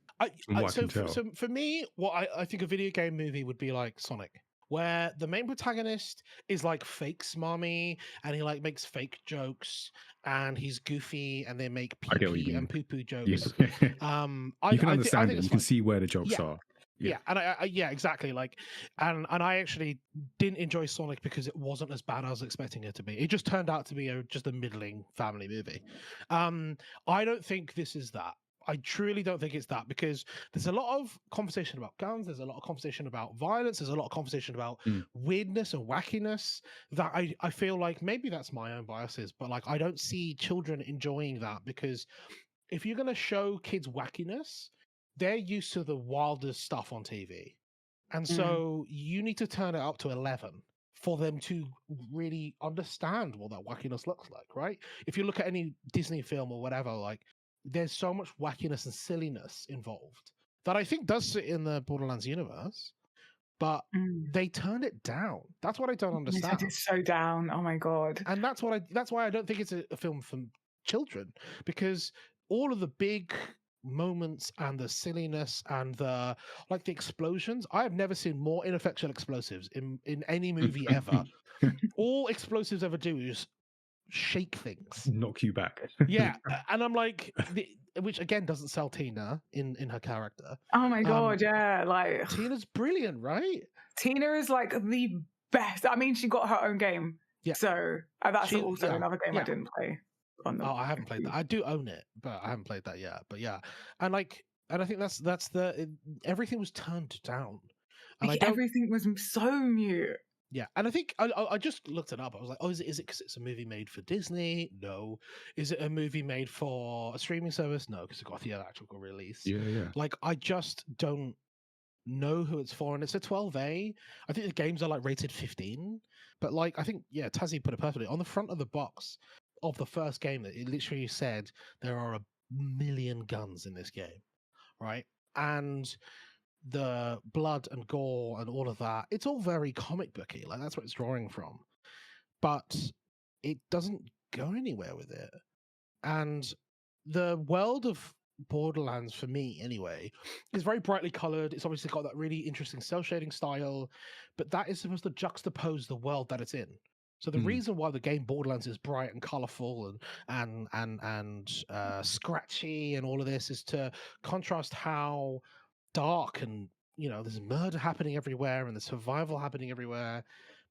So for me, what I think a video game movie would be like Sonic, where the main protagonist is like fake smarmy and he like makes fake jokes and he's goofy and they make pee and poo poo jokes. Yeah. You can understand it. You can see where the jokes are. Yeah, and I exactly, like, and I actually didn't enjoy Sonic because it wasn't as bad as I was expecting it to be. It just turned out to be just a middling family movie. I don't think this is that. I truly don't think it's that, because there's a lot of conversation about guns, there's a lot of conversation about violence, there's a lot of conversation about weirdness and wackiness that I feel like maybe that's my own biases, but like I don't see children enjoying that, because if you're going to show kids wackiness, they're used to the wildest stuff on TV. And so you need to turn it up to 11 for them to really understand what that wackiness looks like, right? If you look at any Disney film or whatever, like there's so much wackiness and silliness involved that I think does sit in the Borderlands universe, but they turned it down. That's what I don't understand. It's so down. Oh my God. And that's why I don't think it's a film for children, because all of the big moments and the silliness and the explosions. I have never seen more ineffectual explosives in any movie ever. All explosives ever do is shake things. Knock you back. Yeah, and I'm like, which again doesn't sell Tina in her character. Oh my god, yeah, like Tina's brilliant, right? Tina is like the best. I mean, she got her own game. Yeah. So that's also another game I didn't play. I haven't played that. I do own it, but I haven't played that yet. But yeah, and I think that's everything was turned down, and everything was so mute. Yeah, and I think I just looked it up. I was like, oh, is it because it's a movie made for Disney? No. Is it a movie made for a streaming service? No, because it got a theatrical release. Yeah. Like, I just don't know who it's for, and it's a 12A. I think the games are like rated 15, but like I think Tazziii put it perfectly on the front of the box of the first game. That it literally said there are 1 million guns in this game, right? And the blood and gore and all of that, it's all very comic booky, like that's what it's drawing from, but it doesn't go anywhere with it. And the world of Borderlands, for me anyway, is very brightly colored. It's obviously got that really interesting cell shading style, but that is supposed to juxtapose the world that it's in. So the reason why the game Borderlands is bright and colorful and scratchy and all of this is to contrast how dark and there's murder happening everywhere and there's survival happening everywhere.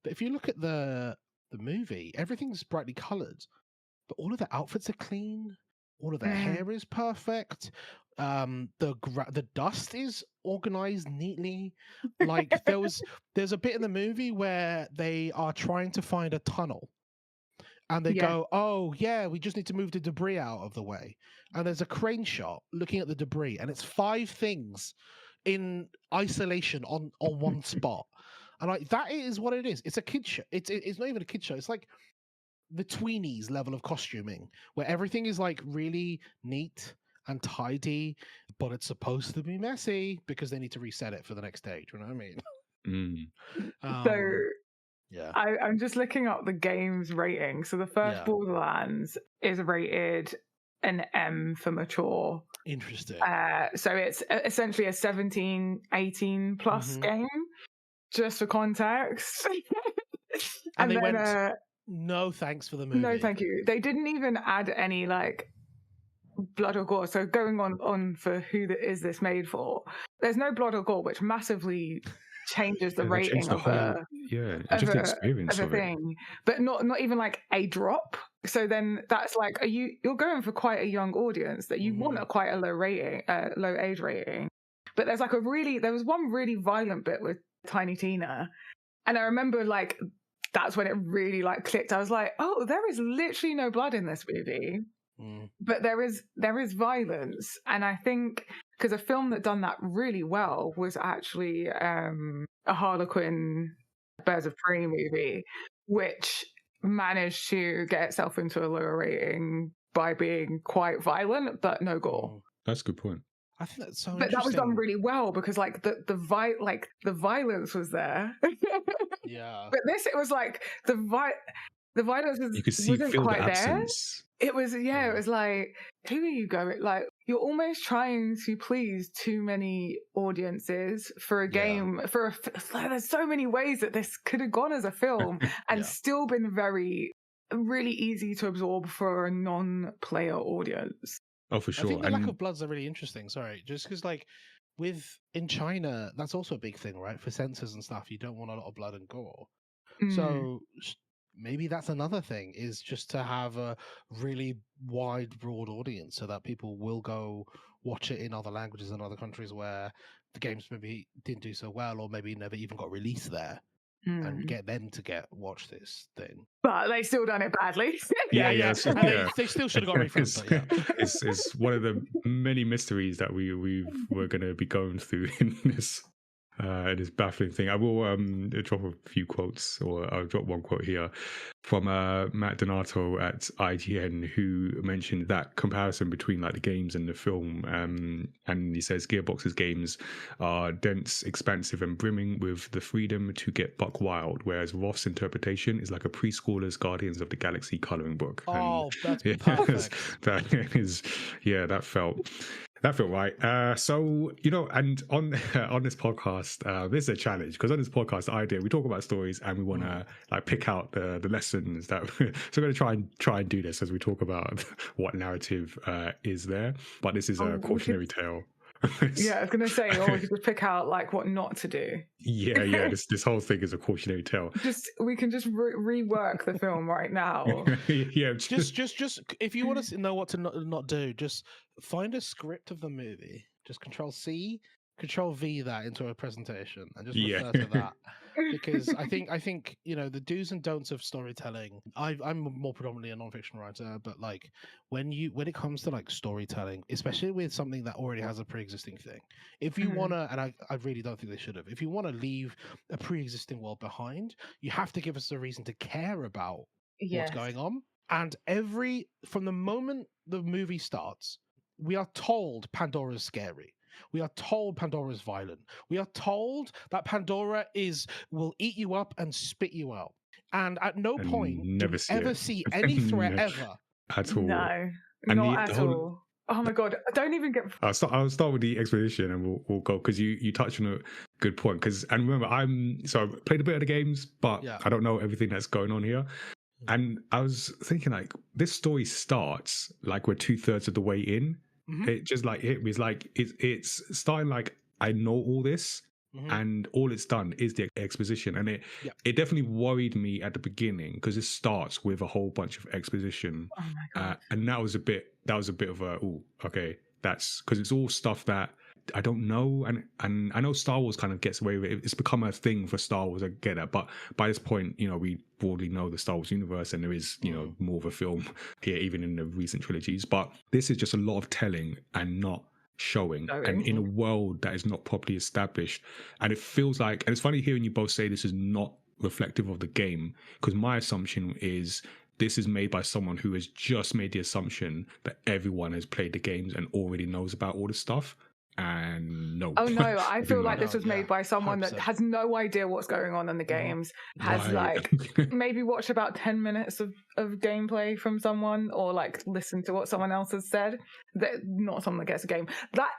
But if you look at the movie, everything's brightly colored, but all of the outfits are clean, all of their hair is perfect, the dust is organized neatly. Like there's a bit in the movie where they are trying to find a tunnel and they go, oh yeah, we just need to move the debris out of the way, and there's a crane shot looking at the debris and it's 5 things in isolation on one spot. And like that is what it is. It's a kid show. It's not even a kid show. It's like the tweenies level of costuming where everything is like really neat and tidy, but it's supposed to be messy because they need to reset it for the next stage. You know what I mean? So yeah, I'm just looking up the game's rating. So the first Borderlands is rated an M for mature. Interesting. So it's essentially a 17, 18 plus game, just for context. and they went, no thanks for the movie. No, thank you. They didn't even add any like blood or gore. So going on for who is this made for, there's no blood or gore, which massively changes the rating of the experience of a thing. But not even like a drop. So then that's like, you're going for quite a young audience that you want quite a low rating, low age rating. But there was one really violent bit with Tiny Tina, and I remember like that's when it really like clicked. I was like, oh, there is literally no blood in this movie, but there is violence. And I think because a film that done that really well was actually a Harlequin Birds of Prey movie, which managed to get itself into a lower rating by being quite violent but no gore. That's a good point. I think that's so but that was done really well because like the violence was there. Yeah. But this, it was like the violence wasn't quite there. It was it was like, who are you going? Like, you're almost trying to please too many audiences for a game. There's so many ways that this could have gone as a film and still been really easy to absorb for a non-player audience. Oh, for sure. I think the lack of bloods are really interesting. Sorry, just because like in China, that's also a big thing, right? For censors and stuff, you don't want a lot of blood and gore. So maybe that's another thing, is just to have a really wide, broad audience so that people will go watch it in other languages and other countries where the games maybe didn't do so well or maybe never even got released there. And get them to watch this thing, but they still done it badly. They still should have got refunded. It's one of the many mysteries that we're going to be going through in this baffling thing. I will drop a few quotes, or I'll drop one quote here from Matt Donato at IGN, who mentioned that comparison between like the games and the film, and he says Gearbox's games are dense, expansive, and brimming with the freedom to get buck wild, whereas Roth's interpretation is like a preschooler's Guardians of the Galaxy coloring book. Oh, that's perfect. That felt. That felt right. So and on on this podcast, this is a challenge because on this podcast, the idea we talk about stories and we want to like pick out the lessons that. So we're going to try and do this as we talk about what narrative is there. But this is a cautionary tale. Yeah, I was gonna say, or we could just pick out like what not to do. Yeah. This whole thing is a cautionary tale. We can just rework the film right now. Yeah, just if you want to know what to not do, just find a script of the movie. Just Control C, Control V that into a presentation, and just refer to that. Because I think the do's and don'ts of storytelling. I'm more predominantly a non-fiction writer, but like when it comes to like storytelling, especially with something that already has a pre-existing thing, if you wanna, and I really don't think they should have, if you want to leave a pre-existing world behind, you have to give us a reason to care about what's going on. And from the moment the movie starts, we are told Pandora's scary. We are told Pandora's violent. We are told that Pandora will eat you up and spit you out. And at no point do we ever see any threat ever. At all. No, not at all. Oh my God, I don't even get... I'll start with the exposition and we'll go, because you touched on a good point. And remember, I played a bit of the games, but I don't know everything that's going on here. And I was thinking, like, this story starts like we're 2/3 of the way in. It just like hit me. It's like it's starting like I know all this, and all it's done is the exposition, and it definitely worried me at the beginning because it starts with a whole bunch of exposition. Oh my God. And that was a bit of a okay, that's because it's all stuff that I don't know, and I know Star Wars kind of gets away with it. It's become a thing for Star Wars. I get that, but by this point, we broadly know the Star Wars universe, and there is more of a film here, even in the recent trilogies. But this is just a lot of telling and not showing, and in a world that is not properly established. And it feels like, and it's funny hearing you both say this is not reflective of the game, because my assumption is this is made by someone who has just made the assumption that everyone has played the games and already knows about all this stuff. And no. Oh no, I feel like this was made by someone 100%. That has no idea what's going on in the games, has like maybe watched about 10 minutes of gameplay from someone, or like listened to what someone else has said. That not someone that gets a game. That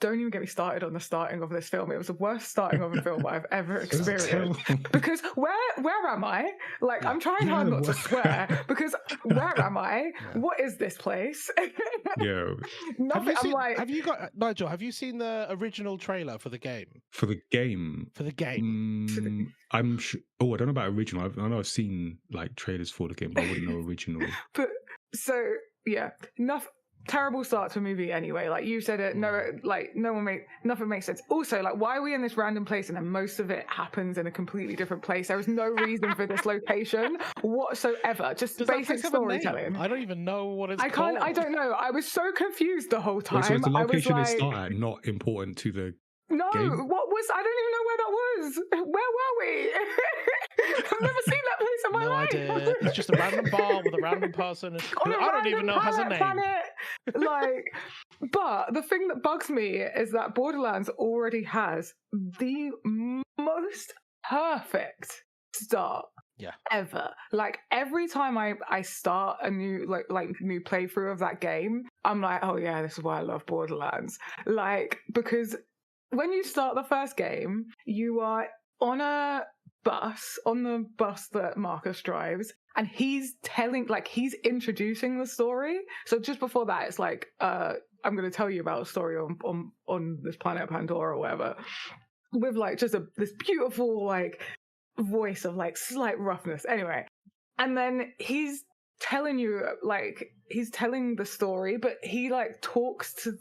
don't even get me started on the starting of this film. It was the worst starting of a film I've ever experienced. Because where am I? Like I'm trying hard not to swear, because where am I? What is this place? Nothing. Have you got Nigel? Have you seen the original trailer for the game? For the game. I'm sure. Oh, I don't know about original. I know I've seen like trailers for the game, but I wouldn't know original. But so enough. Terrible start to a movie anyway. Like you said it, nothing makes sense. Also, like, why are we in this random place and then most of it happens in a completely different place? There is no reason for this location whatsoever. Just basic storytelling. I don't even know what it's called. I don't know. I was so confused the whole time. Wait, so is the location they start at not important to the game? I don't even know where that was. Where were we? I've never seen that place in my life. No idea. It's just a random bar with a random person who I don't even know has a name. But the thing that bugs me is that Borderlands already has the most perfect start ever. Like every time I start a new new playthrough of that game, I'm like, oh yeah, this is why I love Borderlands. Like, because when you start the first game, you are on the bus that Marcus drives, and he's introducing the story. So just before that, it's like, I'm going to tell you about a story on this planet Pandora or whatever, with like just this beautiful like voice of like slight roughness. Anyway, and then he's telling the story, but he like talks to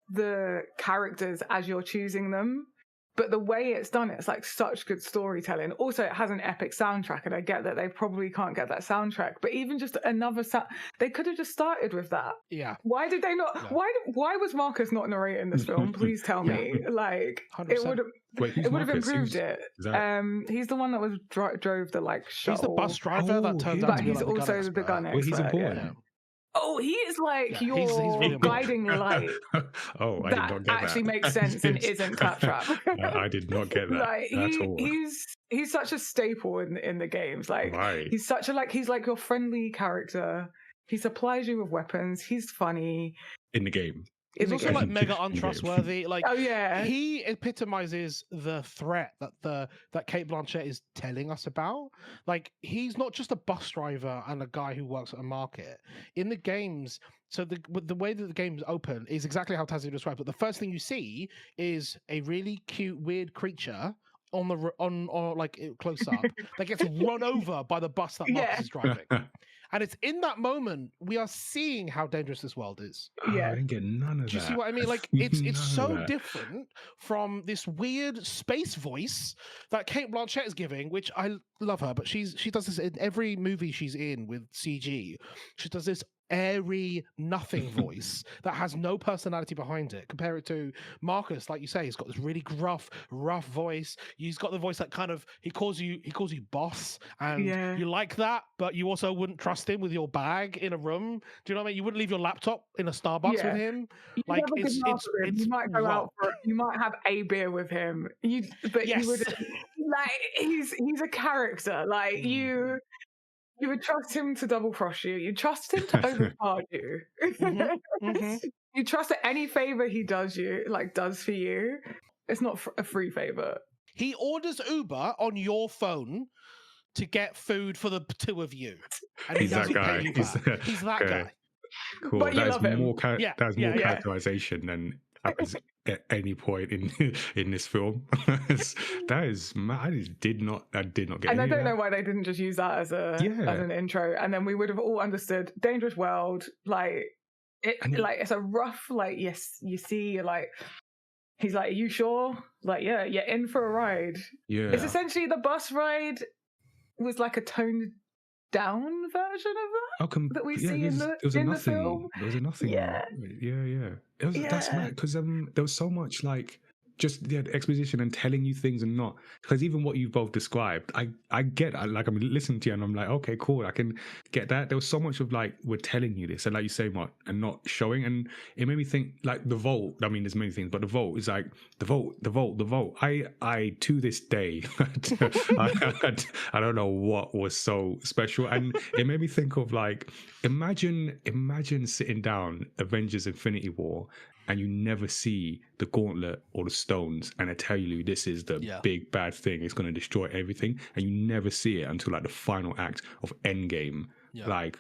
the characters as you're choosing them. But the way it's done, it's like such good storytelling. Also, it has an epic soundtrack, and I get that they probably can't get that soundtrack. But even just another they could have just started with that. Yeah. Why did they not? Yeah. Why was Marcus not narrating this film? Please tell me. Like 100%. It would have improved it. He's the one that was drove the like shuttle. He's the bus driver that turns out to be he's like also the gun expert. Well, he's important. Yeah. Oh, he is like your really guiding light. Oh, I did not get that. Actually makes sense and isn't claptrap. I did not get that at all. He's such a staple in the games. Like he's such a he's like your friendly character. He supplies you with weapons. He's funny. in the game. He's also like mega In the game. untrustworthy. Like, Oh yeah. he epitomizes the threat that Cate Blanchett is telling us about. Like, he's not just a bus driver and a guy who works at a market. In the games, so the way that the games open is exactly how Tazziii described it. The first thing you see is a really cute, weird creature on like close up that gets run over by the bus that Marcus is driving. And it's in that moment we are seeing how dangerous this world is. Yeah. I didn't get none of that. Do you see what I mean? Like, it's so different from this weird space voice that Cate Blanchett is giving, which I love her, but she does this in every movie she's in with CG. She does this airy nothing voice that has no personality behind it. Compare it to Marcus, like you say, he's got this really gruff, rough voice. He's got the voice that kind of he calls you boss, and you like that, but you also wouldn't trust him with your bag in a room. Do you know what I mean? You wouldn't leave your laptop in a Starbucks with him. Like, it's you might go out for you might have a beer with him. You would like he's a character. Like you would trust him to double cross you. You trust him to overpower you. You trust that any favor he does for you, it's not a free favor. He orders Uber on your phone to get food for the two of you, and he's that guy. He's that guy. Cool. But that is more characterization than happens at any point in this film. That is mad. I did not get. And I don't know why they didn't just use that as an intro, and then we would have all understood dangerous world. Like it's a rough. Like, yes, you see, like he's like, "Are you sure?" Like, yeah, you're in for a ride. Yeah, it's essentially the bus ride was like a toned down version of that that we see in the film. There was a nothing. Yeah. That's mad, because there was so much like just exposition and telling you things, and not because even what you both described, I get. Like, I'm listening to you and I'm like, okay, cool, I can get that. There was so much of like, we're telling you this, and like you say, Mark, and not showing, and it made me think like the vault. I mean, there's many things, but the vault is like the vault. I to this day, I don't know what was so special, and it made me think of like, imagine sitting down Avengers Infinity War, and you never see the gauntlet or the stones, and I tell you this is the big bad thing, it's going to destroy everything, and you never see it until like the final act of Endgame. Like,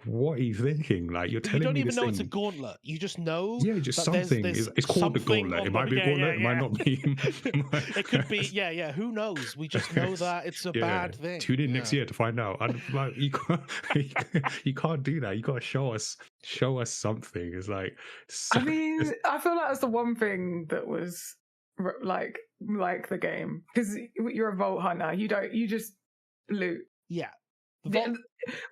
what are you thinking? Like, you're telling me this thing. You don't even know it's a gauntlet. You just know. Yeah, just something. It's called the gauntlet. It might be a gauntlet. It might not be. It could be. Yeah. Who knows? We just know that it's a bad thing. Tune in next year to find out. Like, you can't do that. You got to show us something. It's like. I mean, I feel like that's the one thing that was like the game, because you're a vault hunter. You just loot. Yeah.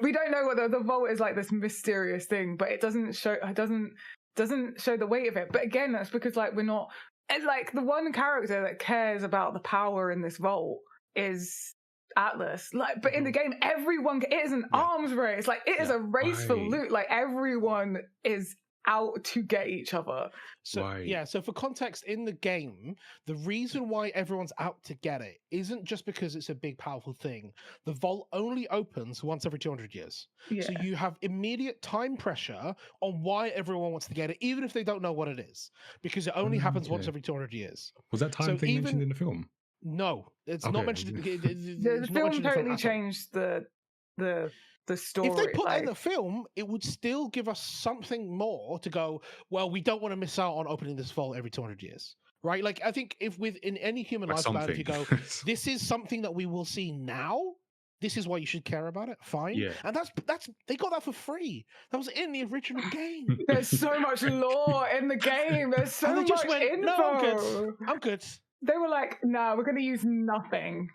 We don't know whether the vault is like this mysterious thing, but it doesn't show the weight of it. But again, that's because like we're not. It's like the one character that cares about the power in this vault is Atlas. Like, but in the game, everyone, it is an arms race. Like, it is a race for loot. Like, everyone is out to get each other. So so for context, in the game, the reason why everyone's out to get it isn't just because it's a big powerful thing. The vault only opens once every 200 years. So you have immediate time pressure on why everyone wants to get it, even if they don't know what it is, because it only happens once every 200 years. Was that time thing mentioned in the film? No, it's not mentioned. The film totally changed the story. If they put that in the film, it would still give us something more to go, well, we don't want to miss out on opening this vault every 200 years, right? Like, I think if in any human lifespan, if you go, this is something that we will see now, this is why you should care about it, fine. Yeah. And that's they got that for free. That was in the original game. There's so much lore in the game. There's so much info. No, I'm good. They were like, no, we're going to use nothing.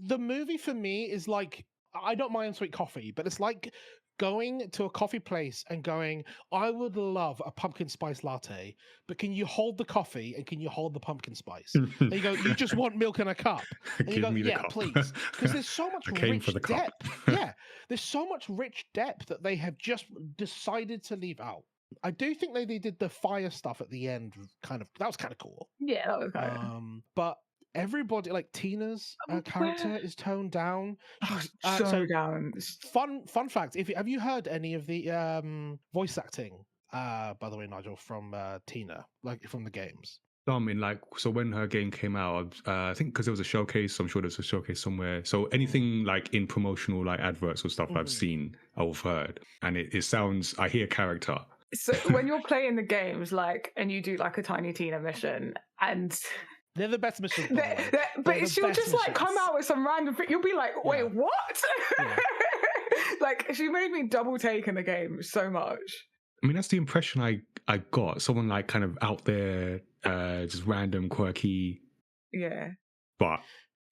The movie for me is like, I don't mind sweet coffee, but it's like going to a coffee place and going, I would love a pumpkin spice latte, but can you hold the coffee and can you hold the pumpkin spice? And you go, you just want milk in a cup. And you go, yeah, please. Because there's so much rich depth. Yeah, there's so much rich depth that they have just decided to leave out. I do think they did the fire stuff at the end. That was kind of cool. Yeah, that was kind of. But everybody, like Tina's character is toned down. She's so down. Fun fact: have you heard any of the voice acting by the way, Nigel, from Tina, like from the games. In like, so when her game came out, I think because there was a showcase, so I'm sure there's a showcase somewhere. So anything like in promotional like adverts or stuff I've seen or heard, and it sounds, I hear character. So when you're playing the games, like, and you do like a Tiny Tina mission, and they're the best missions, by the way. but she'll just like come out with some random thing. You'll be like, wait, what? Yeah. Like, she made me double take in the game so much. I mean, that's the impression I got. Someone like kind of out there, just random, quirky. Yeah. But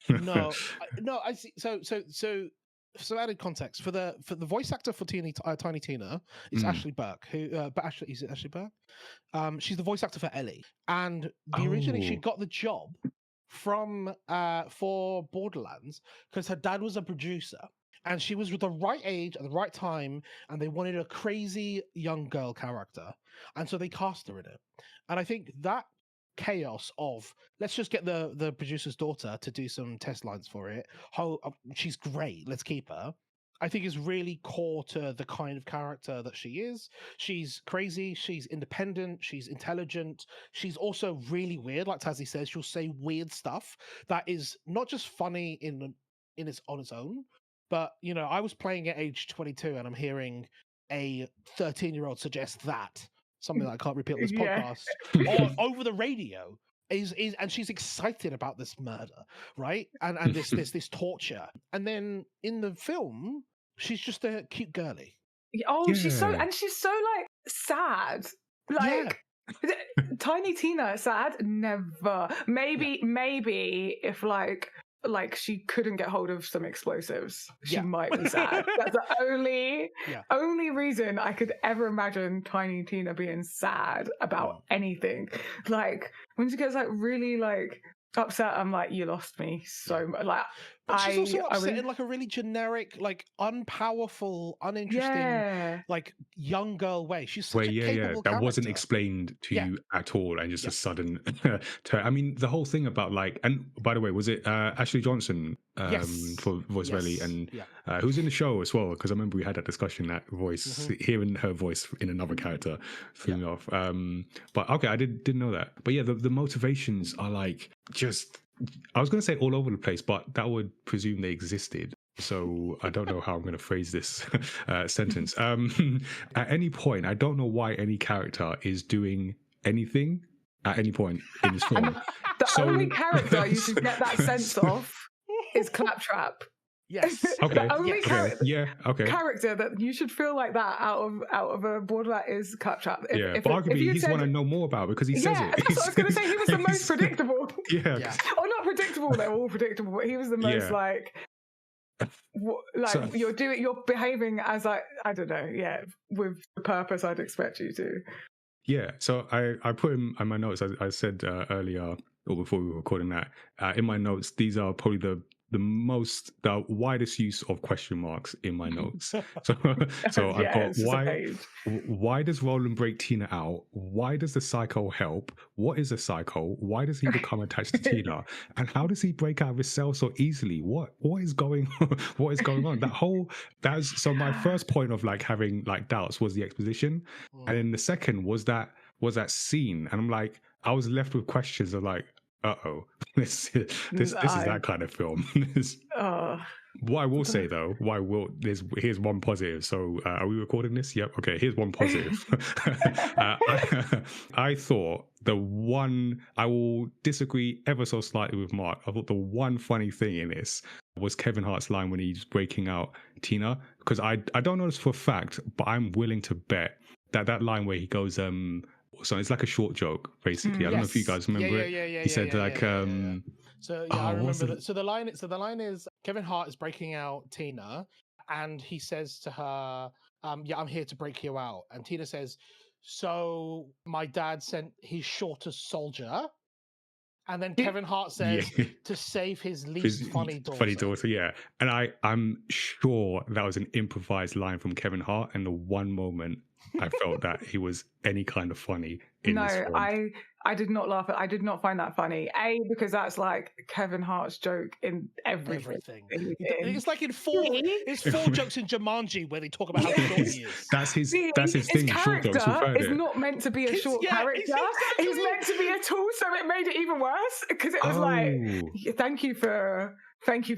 no, I see. So added context for the voice actor for Tiny Tina, it's Ashley Burke. Who? But Ashley, is it Ashley Burke? She's the voice actor for Ellie, and originally she got the job from for Borderlands because her dad was a producer. And she was with the right age at the right time, and they wanted a crazy young girl character. And so they cast her in it. And I think that chaos of, let's just get the producer's daughter to do some test lines for it. She's great, let's keep her. I think is really core to the kind of character that she is. She's crazy, she's independent, she's intelligent. She's also really weird, like Tazziii says. She'll say weird stuff that is not just funny on its own. But, you know, I was playing at age 22 and I'm hearing a 13-year-old suggest something that I can't repeat on this podcast, or over the radio, and she's excited about this murder, right? And this torture. And then in the film, she's just a cute girlie. Oh, she's so like sad. Like, Tiny Tina sad? Never. Maybe if like she couldn't get hold of some explosives, she might be sad. That's the only reason I could ever imagine Tiny Tina being sad about anything. Like, when she gets like really like upset, I'm like, you lost me so much. Like, but she's also upset in like a really generic, like unpowerful, uninteresting, like young girl way. She's such a capable that character. Wasn't explained to you at all, and just a sudden turn. I mean, the whole thing about like, and by the way, was it Ashley Johnson for voice of Ellie, and who's in the show as well? Because I remember we had that discussion. That voice, hearing her voice in another character, threw me off. But okay, I didn't know that. But yeah, the motivations are like just. I was going to say all over the place, but that would presume they existed. So I don't know how I'm going to phrase this sentence. At any point, I don't know why any character is doing anything at any point in this film. The only character you should get that sense of is Claptrap. Yes. Okay. The only character that you should feel like that out of a Borderlands is Claptrap. But arguably he's one I know more about because he says it. That's what I was going to say. He was the most predictable. Yeah. Or not predictable. They're all predictable, but he was the most you're behaving as I don't know. Yeah, with the purpose I'd expect you to. Yeah. So I put in my notes. I said earlier or before we were recording that in my notes. These are probably the widest use of question marks in my notes. So I've got why does Roland break Tina out? Why does the psycho help? What is a psycho? Why does he become attached to Tina? And how does he break out of his cell so easily? What is going what is going on? So my first point of like having like doubts was the exposition. And then the second was that scene. And I'm like, I was left with questions of like, this is that kind of film. What I will say though, here's one positive. So are we recording this? Yep. Okay, here's one positive. I thought I will disagree ever so slightly with Mark. I thought the one funny thing in this was Kevin Hart's line when he's breaking out Tina, because I don't know this for a fact, but I'm willing to bet that line where he goes, so it's like a short joke, basically. I don't know if you guys remember it. He said I remember that. So the line is Kevin Hart is breaking out Tina, and he says to her, I'm here to break you out. And Tina says, so my dad sent his shortest soldier. And then Kevin Hart says to save his least funny daughter. Funny daughter, yeah. And I'm sure that was an improvised line from Kevin Hart, and the one moment I felt that he was any kind of funny in this film. I did not laugh at. I did not find that funny. Because that's like Kevin Hart's joke in everything. It's like in it's 4 jokes in Jumanji where they talk about how short he is. That's his thing. Short jokes. It's not meant to be a short character. It's meant to be a tool, so it made it even worse because it was like, thank you for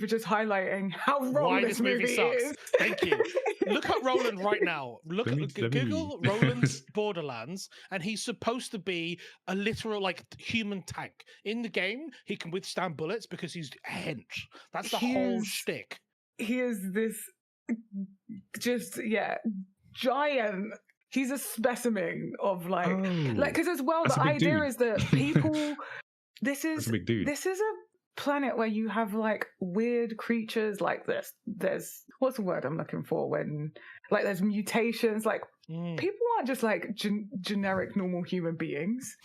just highlighting how wrong this movie sucks. is. Thank you. Look at Roland right now. Google Roland's Borderlands, and he's supposed to be a literal like human tank. In the game, he can withstand bullets because he's a hench. That's the whole shtick. He is this giant. He's a specimen of like because as well the idea is that people. This is a big dude. This is a planet where you have like weird creatures like this. There's what's the word I'm looking for when like there's mutations. Like people aren't just like generic normal human beings.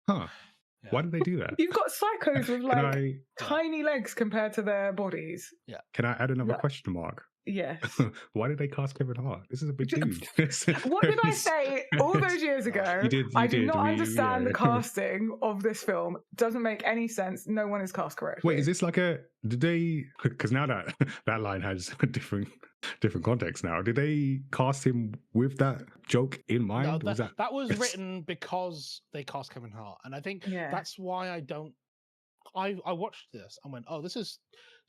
Huh? Why did they do that? You've got psychos with like tiny legs compared to their bodies. Yeah. Can I add another question mark? Yes. Why did they cast Kevin Hart? This is a big dude. What did I say all those years ago? I did not understand the casting of this film. Doesn't make any sense. No one is cast correctly. Wait, is this like did they, because now that line has a different context now. Did they cast him with that joke in mind? No, that was written because they cast Kevin Hart. And I think that's why I watched this and went, oh, this is...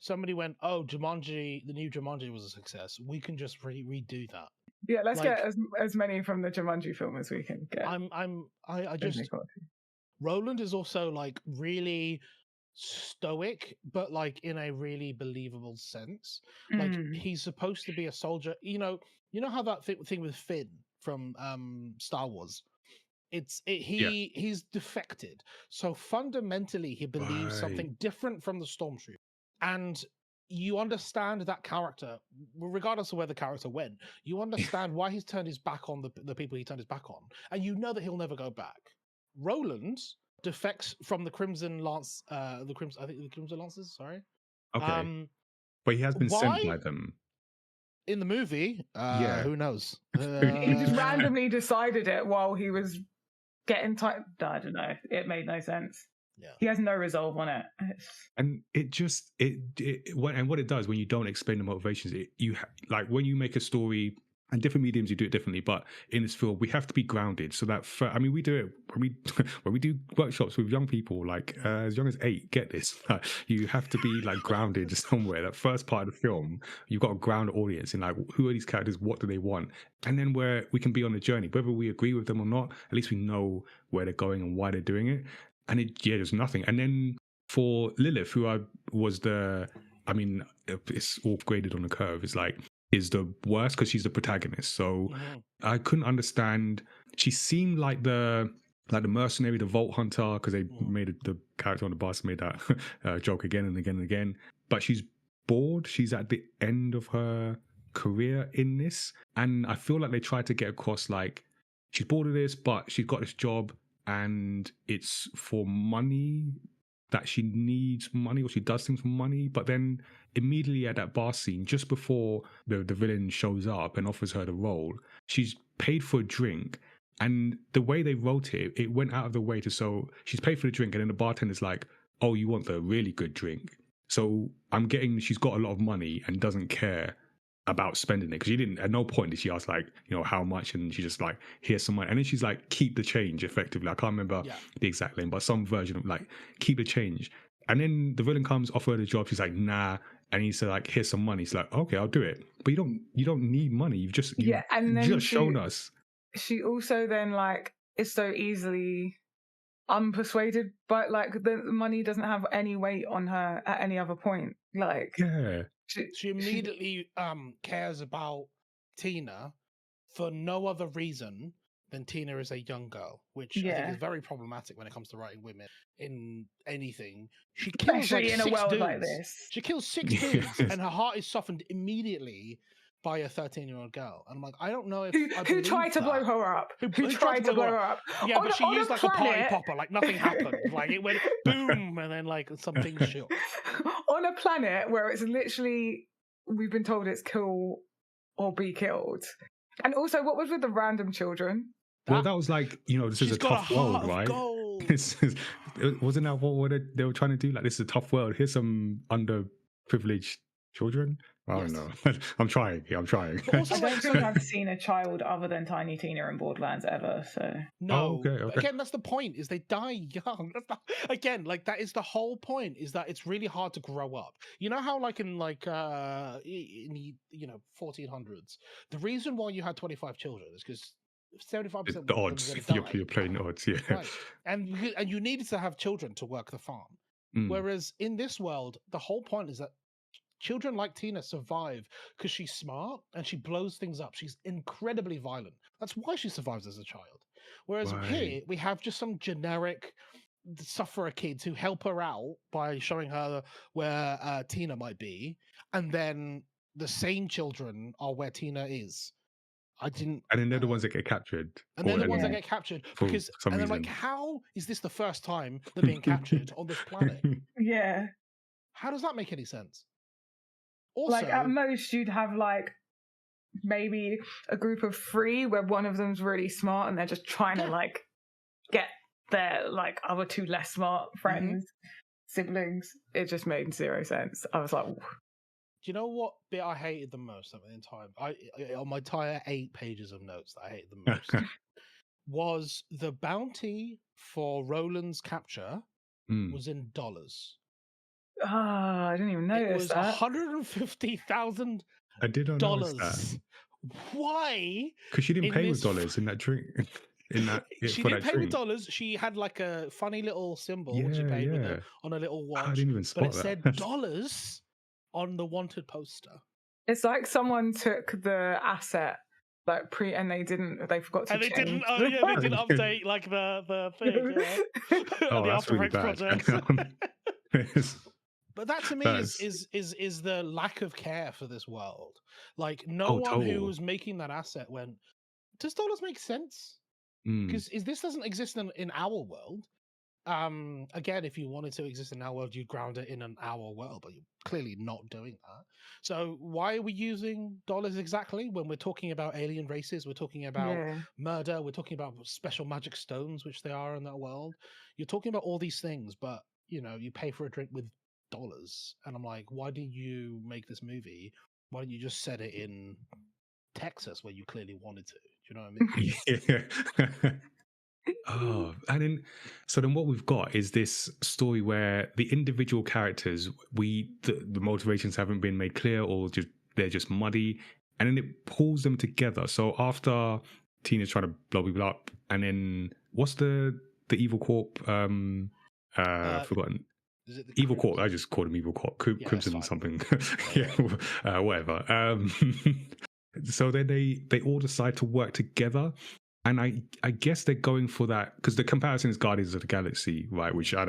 Somebody went, oh, Jumanji, the new Jumanji was a success. We can just redo that. Yeah, let's get as many from the Jumanji film as we can get. I just... Roland is also like really stoic, but like in a really believable sense. Like he's supposed to be a soldier. You know how that thing with Finn from Star Wars? He's defected. So fundamentally, he believes something different from the Stormtrooper. And you understand that character, regardless of where the character went, you understand why he's turned his back on the people he turned his back on. And you know that he'll never go back. Roland defects from the Crimson Lance, the Crimson Lancers, sorry. Okay. But he has been sent by them. In the movie, who knows? He just randomly decided it while he was getting time. I don't know. It made no sense. Yeah. He has no resolve on it. And what it does when you don't explain the motivations, like when you make a story, and different mediums you do it differently, but in this field we have to be grounded. So that we do it when we do workshops with young people, like as young as 8. Get this, you have to be like grounded somewhere. That first part of the film, you've got to ground the audience in like, who are these characters, what do they want, and then where we can be on the journey, whether we agree with them or not. At least we know where they're going and why they're doing it. And there's nothing. And then for Lilith, who it's all graded on the curve, is the worst because she's the protagonist. So I couldn't understand. She seemed like the mercenary, the Vault Hunter, because they made the character on the bus made that joke again and again and again. But she's bored. She's at the end of her career in this. And I feel like they tried to get across like, she's bored of this, but she's got this job. And it's for money, that she needs money, or she does things for money. But then immediately at that bar scene, just before the villain shows up and offers her the role, she's paid for a drink. And the way they wrote it went out of the way so she's paid for the drink, and then the bartender's like, oh, you want the really good drink? So I'm getting she's got a lot of money and doesn't care about spending it, because she didn't, at no point did she ask like, how much, and she just like, here's some money, and then she's like, keep the change, effectively. I can't remember the exact line, but some version of like, keep the change. And then the villain comes, offer her the job, she's like, nah, and he said like, here's some money. He's like, okay, I'll do it, but you don't need money, you've just shown us. She also then like is so easily unpersuaded, but like the money doesn't have any weight on her at any other point. Like she immediately cares about Tina for no other reason than Tina is a young girl, which I think is very problematic when it comes to writing women in anything. She kills especially like in 6 a world dudes. like this. She kills 6 dudes, and her heart is softened immediately by a 13-year-old girl. And I'm like, I don't know if who tried to blow her up. Who tried to blow her up. Yeah, but she used like a party popper, like nothing happened. Like it went boom, and then like something shook. On a planet where it's literally, we've been told it's kill or be killed. And also, what was with the random children? Well, that was like, this is a tough world, right? Wasn't that what they were trying to do? Like, this is a tough world. Here's some underprivileged children. I don't know. I'm trying. Yeah, I'm trying. Also, I don't think I've seen a child other than Tiny Tina in Borderlands ever. So no. Okay. Again, that's the point. Is they die young. Again, like that is the whole point. Is that it's really hard to grow up. You know how like in the 1400s, the reason why you had 25 children is because 75% of the odds. You're playing the odds, yeah. Right. And you needed to have children to work the farm. Whereas in this world, the whole point is that children like Tina survive because she's smart and she blows things up. She's incredibly violent. That's why she survives as a child. Whereas here, we have just some generic sufferer kids who help her out by showing her where Tina might be. And then the same children are where Tina is. And then they're the ones that get captured. And they're the ones that get captured because, and they're like, how is this the first time they're being captured on this planet? Yeah. How does that make any sense? Also, like at most you'd have like maybe a group of 3 where one of them's really smart and they're just trying to like get their like other 2 less smart friends, siblings. It just made 0 sense. I was like, ooh. Do you know what bit I hated the most of the entire? On my entire 8 pages of notes that I hated the most was the bounty for Roland's capture was in dollars. I didn't even notice that. $150,000. I did not notice that. Why? Because she didn't pay with dollars in that drink. She didn't pay with dollars. She had like a funny little symbol which she paid with on a little watch. I didn't even spot but it that. said dollars on the wanted poster. It's like someone took the asset like and they forgot to change. They didn't update like the thing. Oh, the that's After really Effects bad. project. But that to me is the lack of care for this world. Like one who was making that asset went, does dollars make sense? Because this doesn't exist in our world. Again, if you wanted to exist in our world, you'd ground it in our world, but you're clearly not doing that. So why are we using dollars exactly when we're talking about alien races? We're talking about murder. We're talking about special magic stones, which they are in that world. You're talking about all these things, but you pay for a drink with dollars. And I'm like, why did you make this movie? Why don't you just set it in Texas where you clearly wanted to? Do you know what I mean? Oh, and then what we've got is this story where the individual characters, the motivations haven't been made clear, or they're just muddy, and then it pulls them together. So after Tina's trying to blow people up, and then what's the evil corp? Forgotten. Is it Evil Corp? I just called him Evil Corp. Crimson something. Whatever. So then they all decide to work together. And I guess they're going for that because the comparison is Guardians of the Galaxy, right? Which I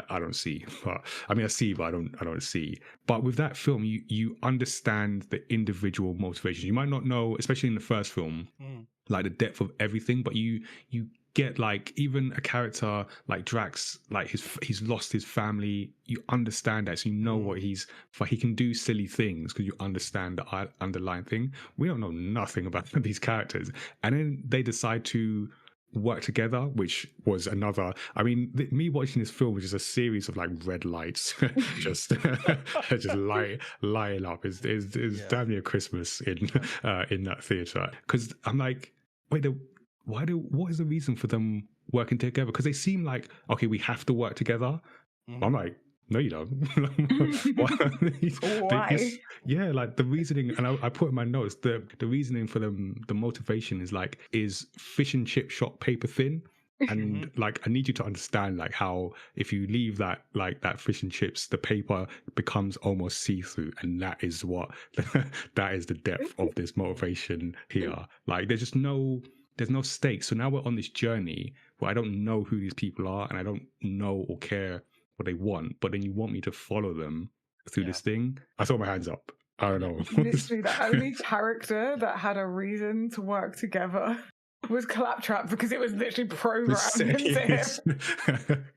don't see, but I mean I see, but I don't see. But with that film, you understand the individual motivations. You might not know, especially in the first film, like the depth of everything, but you get like even a character like Drax, like he's lost his family. You understand that, so you know what he can do silly things because you understand the underlying thing. We don't know nothing about these characters, and then they decide to work together, which was another. I mean, me watching this film was just a series of like red lights, just lighting up. It's damn near Christmas in that theater because I'm like, wait, what is the reason for them working together? Because they seem like, okay, we have to work together. I'm like, no, you don't. Why? Yeah, like the reasoning, and I put in my notes, the reasoning for them, the motivation is fish and chip shot paper thin. And like, I need you to understand like how if you leave that fish and chips, the paper becomes almost see-through, and that is that is the depth of this motivation here. Like there's no stakes. So now we're on this journey where I don't know who these people are and I don't know or care what they want, but then you want me to follow them through this thing. I throw my hands up. I don't know. Literally, the only character that had a reason to work together was Claptrap because it was literally programmed into him.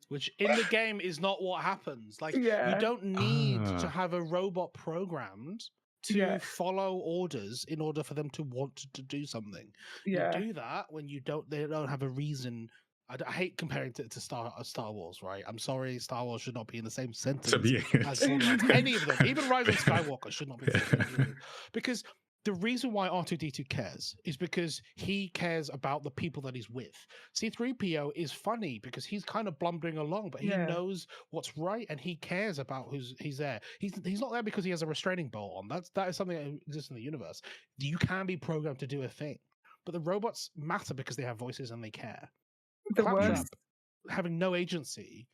Which in the game is not what happens. Like you don't need to have a robot programmed to follow orders in order for them to want to do something. Yeah. You do that when they don't have a reason. I hate comparing it to Star Wars, right? I'm sorry, Star Wars should not be in the same sentence as Borderlands. Any of them, even Rise of Skywalker, should not be in the same sentence. Because the reason why R2-D2 cares is because he cares about the people that he's with. C-3PO is funny because he's kind of blundering along, but he knows what's right and he cares about he's there. He's not there because he has a restraining bolt on. That is something that exists in the universe. You can be programmed to do a thing, but the robots matter because they have voices and they care. The worst, having no agency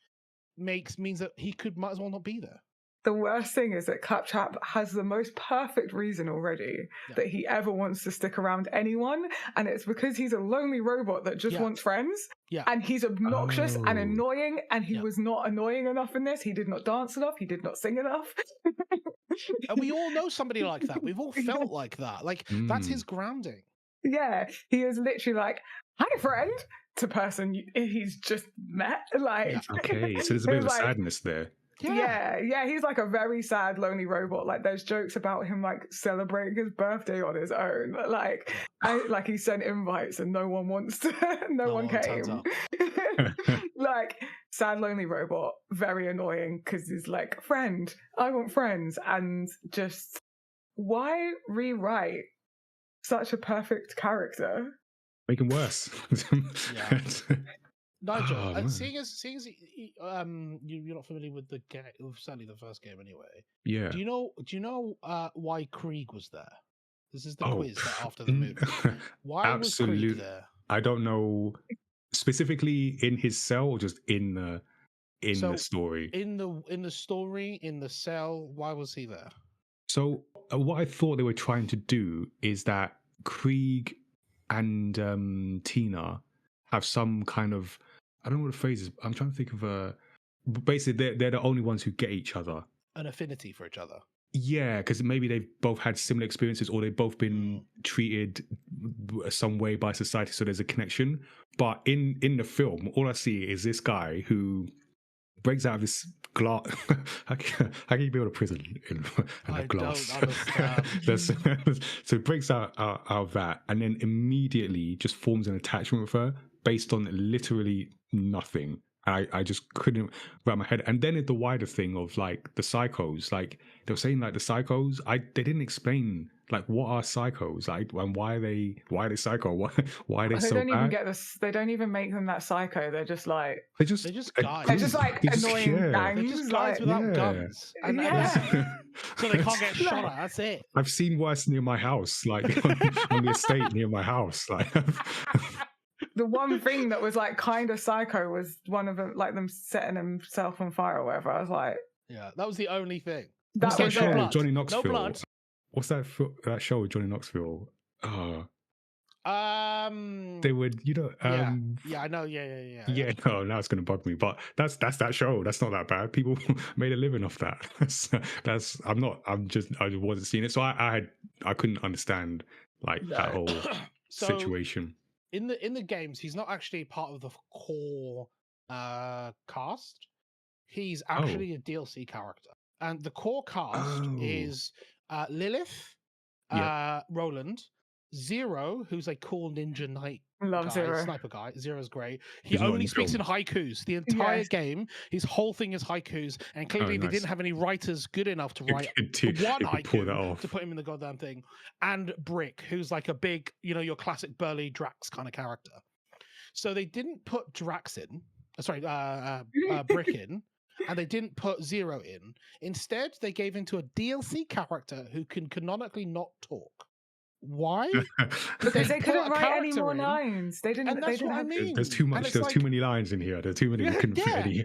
means that he might as well not be there. The worst thing is that Claptrap has the most perfect reason already that he ever wants to stick around anyone, and it's because he's a lonely robot that just wants friends. Yeah. And he's obnoxious and annoying, and he was not annoying enough in this. He did not dance enough. He did not sing enough. And we all know somebody like that. We've all felt like that. Like that's his grounding. Yeah, he is literally like, "Hi, friend," to person he's just met. Like, okay, so there's a bit of a sadness there. Yeah, he's like a very sad, lonely robot. Like, there's jokes about him like celebrating his birthday on his own. Like he sent invites and no one wants to. no one came. Like, sad, lonely robot, very annoying because he's like, friend, I want friends, and just why rewrite such a perfect character? Make him worse. Nigel, seeing as you're not familiar with the game, certainly the first game anyway. Yeah. Do you know why Krieg was there? This is the quiz after the movie. Why was Krieg there? I don't know specifically in his cell or just in the story. In the story, in the cell, why was he there? So what I thought they were trying to do is that Krieg and Tina have some kind of, I don't know what the phrase is. I'm trying to think of basically they're the only ones who get each other. An affinity for each other. Yeah, because maybe they've both had similar experiences or they've both been treated some way by society, so there's a connection. But in the film, all I see is this guy who breaks out of this glass. How can you build a prison in a glass? Don't understand. So it breaks out of that and then immediately just forms an attachment with her based on literally nothing. I just couldn't wrap my head. And then the wider thing of like the psychos, like they were saying like the psychos, they didn't explain like what are psychos, like and why are they psycho? Why are they so don't bad? Even get this. They don't even make them that psycho. They're just like they're just guys. They're just like annoying gangs. They're just guys without guns. And so they can't get shot at. That's it. I've seen worse near my house, like on the estate near my house, like. The one thing that was like kind of psycho was one of them, like them setting himself on fire or whatever. I was like, yeah, that was the only thing. What's that show with Johnny Knoxville? No blood. What's that show with Johnny Knoxville? They would, yeah, I know, yeah. Oh, now it's gonna bug me, but that's that show. That's not that bad. People made a living off that. I wasn't seeing it, so I couldn't understand like that whole situation. In the games, he's not actually part of the core cast. He's actually a DLC character, and the core cast is Lilith, Roland, Zero, who's a cool ninja knight sniper guy. Zero's great. He only speaks in haikus the entire game. His whole thing is haikus, and clearly they didn't have any writers good enough to write one haiku to put him in the goddamn thing. And Brick, who's like a big, your classic burly Drax kind of character. So they didn't put Drax in. Brick in. And they didn't put Zero in. Instead, they gave him to a DLC character who can canonically not talk. Why? Because they couldn't write any more lines. They didn't. And that's what I mean. There's too much. There's too many lines in here. There's too many. We couldn't fit any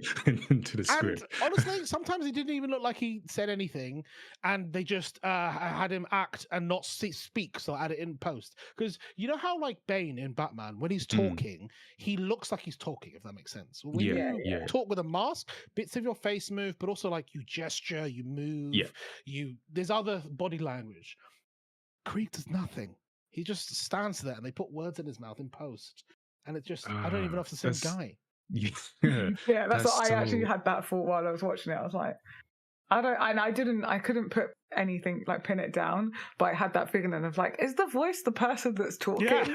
into the script. And honestly, sometimes it didn't even look like he said anything, and they just had him act and not speak, so add it in post. Because you know how like Bane in Batman, when he's talking, he looks like he's talking. If that makes sense. When you talk with a mask, bits of your face move, but also like you gesture, you move. Yeah. There's other body language. Krieg does nothing. He just stands there and they put words in his mouth in post. And it just, I don't even know if it's the same guy. Yeah, that's what I actually had that thought while I was watching it. I was like, I couldn't put anything like pin it down, but I had that feeling of like, is the voice the person that's talking? Yeah.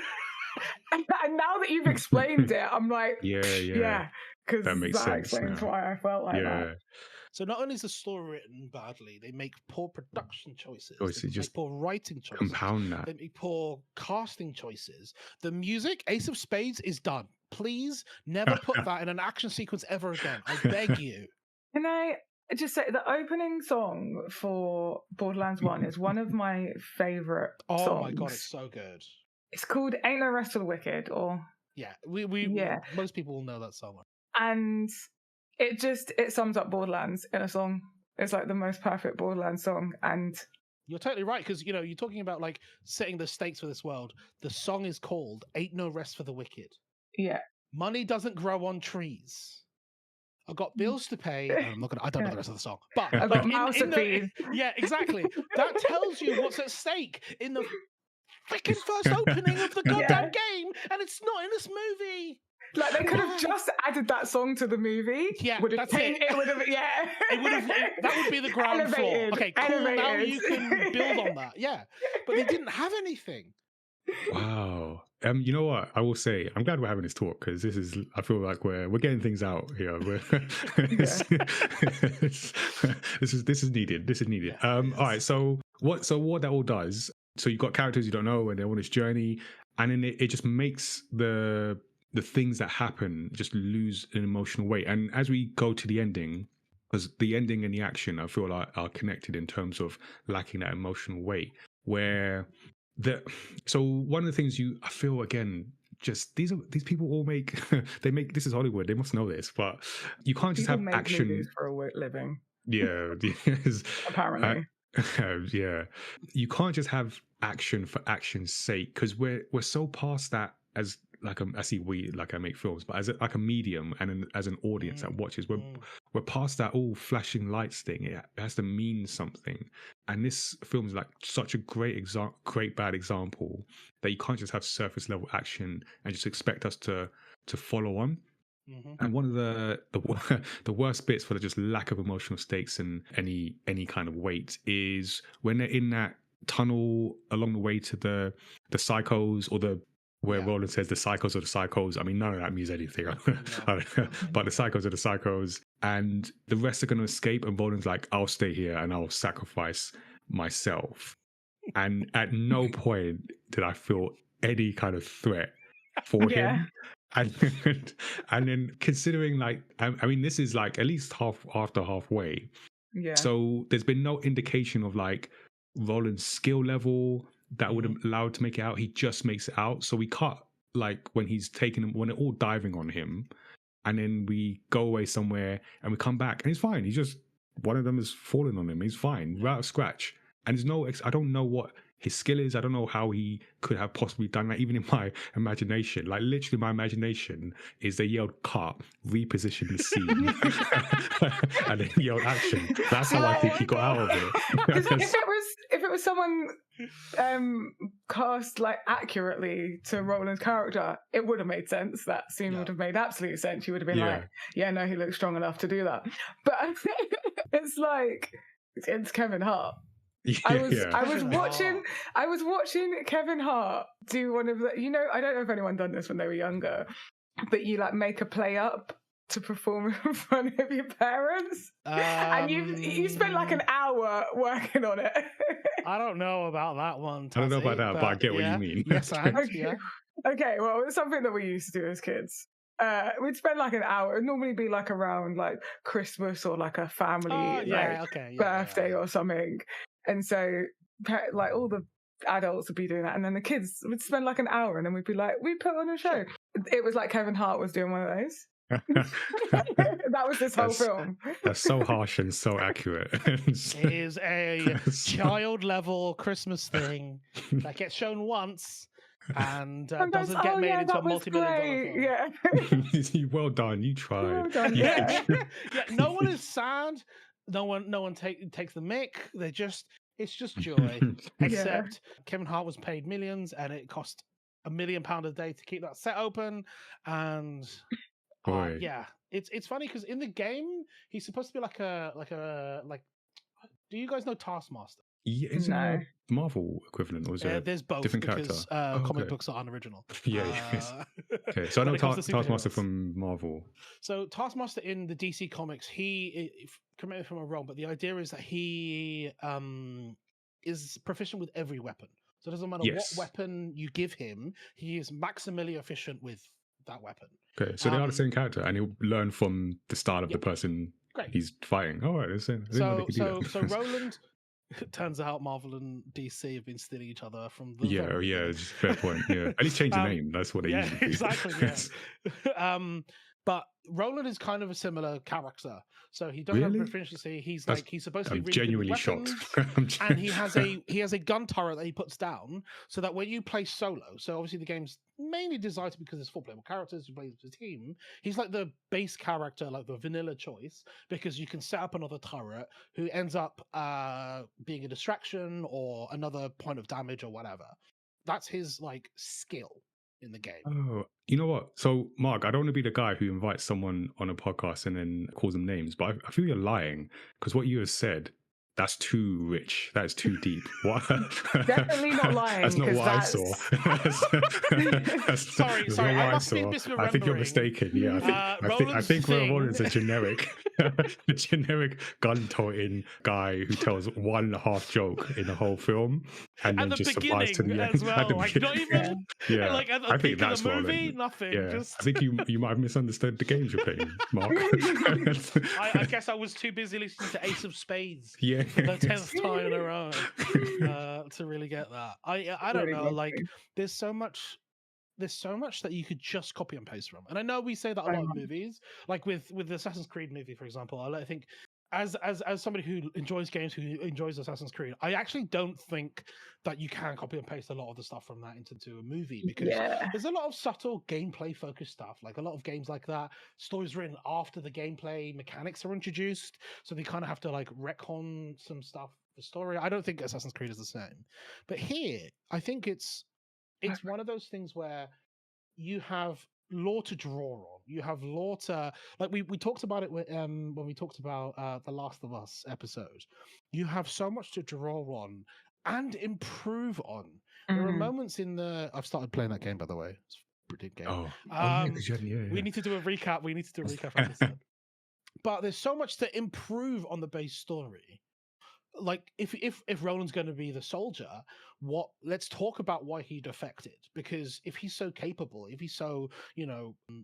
And now that you've explained it, I'm like, yeah, because that makes sense explains now. why I felt like that. So not only is the story written badly, they make poor production choices. Choices, They just make poor writing choices. Compound that. They make poor casting choices. The music, Ace of Spades, is done. Please never put that in an action sequence ever again. I beg you. Can I just say the opening song for Borderlands 1 is one of my favorite songs. Oh my god, it's so good. It's called Ain't No Rest for the Wicked, or Yeah, most people will know that song. And it sums up Borderlands in a song. It's like the most perfect Borderlands song. And you're totally right, because you're talking about like setting the stakes for this world. The song is called Ain't No Rest for the Wicked. Yeah. Money doesn't grow on trees. I've got bills to pay. I don't know the rest of the song. But I've got mouse to feed. Yeah, exactly. That tells you what's at stake in the freaking first opening of the goddamn game, and it's not in this movie. Like they could have just added that song to the movie. Yeah, that's it. It would have, that would be the ground floor. Okay, cool. Now you can build on that. Yeah, but they didn't have anything. Wow. You know what? I will say, I'm glad we're having this talk because I feel like we're getting things out here. This is needed. This is needed. All right. So what that all does? So you've got characters you don't know and they're on this journey, and then it just makes the things that happen just lose an emotional weight. And as we go to the ending, because the ending and the action, I feel like are connected in terms of lacking that emotional weight, where so one of the things I feel again, just these people all make this is Hollywood, they must know this, but you can't just people have make action movies for a living. Yeah, apparently. Yeah, you can't just have action for action's sake, because we're so past that as like I make films, but as a medium and as an audience that watches, we're past that all flashing lights thing. It has to mean something, and this film is like such a great bad example that you can't just have surface level action and just expect us to follow on. And one of the worst bits for the just lack of emotional stakes and any kind of weight is when they're in that tunnel along the way to the psychos, or where Roland says the psychos are the psychos. I mean, none of that means anything. But the psychos are the psychos, and the rest are going to escape. And Roland's like, I'll stay here and I'll sacrifice myself. And at no point did I feel any kind of threat for him. And then considering, like, I mean, this is like at least halfway. Yeah. So there's been no indication of like Roland's skill level that would have allowed to make it out. He just makes it out. So we cut like when they're all diving on him, and then we go away somewhere and we come back and he's fine. He's just, one of them has fallen on him. He's fine, right out of scratch. And there's I don't know what his skill is. I don't know how he could have possibly done that, even in my imagination. Like, literally, my imagination is they yelled cut, reposition the scene, and then yelled action. That's how I think he got out of it. If it was someone cast like accurately to Roland's character, it would have made sense. That scene would have made absolute sense. You would have been like, yeah, no, he looks strong enough to do that. But it's like, it's Kevin Hart. I was watching Kevin Hart do one of the, I don't know if anyone done this when they were younger, but you like make a play up to perform in front of your parents, and you spent like an hour working on it. I don't know about that one, Tazziii, I don't know about that, but I get what you mean. Yes, I have. Yeah. Okay, well, it's something that we used to do as kids. We'd spend like an hour. It'd normally be like around like Christmas or like a family birthday or something. And so like all the adults would be doing that, and then the kids would spend like an hour, and then we'd be like, we put on a show. It was like Kevin Hart was doing one of those. That was this whole film. That's so harsh and so accurate. It is a child level Christmas thing that gets shown once and doesn't get made into a multi-million-dollar film. Yeah. Well done, you tried. Well done, yeah. No one is sad. No one takes the mick. It's just joy. Except Kevin Hart was paid millions, and it cost £1 million a day to keep that set open. And it's funny because in the game he's supposed to be like Do you guys know Taskmaster? Yeah, isn't No. there a Marvel equivalent, or is there There's both different because character? comic Okay. books are unoriginal. Yeah, yes. Okay, so I when know it comes to Taskmaster superheroes. from Marvel. So Taskmaster in the DC comics, correct me if I'm wrong, but the idea is that he is proficient with every weapon. So it doesn't matter Yes. what weapon you give him, he is maximally efficient with that weapon. Okay, so they are the same character, and he'll learn from the style of the person Great. he's fighting. All right, I didn't know they could do that. So Roland. It turns out Marvel and DC have been stealing each other from the yeah, very beginning. just fair point. Yeah, at least change the name. That's what they usually do. Exactly. Yeah. But Roland is kind of a similar character. So he doesn't have proficiency. He's supposed to be I'm really genuinely good with shocked. and he has a gun turret that he puts down so that when you play solo, so obviously the game's mainly designed because there's 4 playable characters who play with the team. He's like the base character, like the vanilla choice, because you can set up another turret who ends up being a distraction or another point of damage or whatever. That's his like skill in the game. Oh, you know what? So, Mark, I don't want to be the guy who invites someone on a podcast and then calls them names, but I feel you're lying because what you have said, that's too rich. That is too deep. What? Definitely not lying. That's not what I saw. Sorry, I must be misremembering. I think you're mistaken. Yeah, I think Roland's a generic gun-toting guy who tells one half joke in the whole film, and then just survives to the end as well. Like not even like at the I think peak that's of the movie, Roland. nothing. Yeah, Just... I think you might have misunderstood the games you're playing, Mark. I guess I was too busy listening to Ace of Spades. Yeah. For the 10th time in a row to really get that. I don't know. Like there's so much that you could just copy and paste from. And I know we say that a lot of movies, like with the Assassin's Creed movie, for example. I think as somebody who enjoys games, who enjoys Assassin's Creed, I actually don't think that you can copy and paste a lot of the stuff from that into a movie because there's a lot of subtle gameplay focused stuff. Like a lot of games like that, stories written after the gameplay mechanics are introduced, so they kind of have to like retcon some stuff for story. I don't think Assassin's Creed is the same, but here I think it's one of those things where you have lore to draw on. You have lore to, like we talked about it when we talked about the Last of Us episode. You have so much to draw on and improve on. There are moments in I've started playing that game, by the way. It's a pretty good game. We need to do a recap. We need to do a recap episode. But there's so much to improve on the base story. Like if Roland's going to be the soldier, let's talk about why he defected, because if he's so capable, if he's so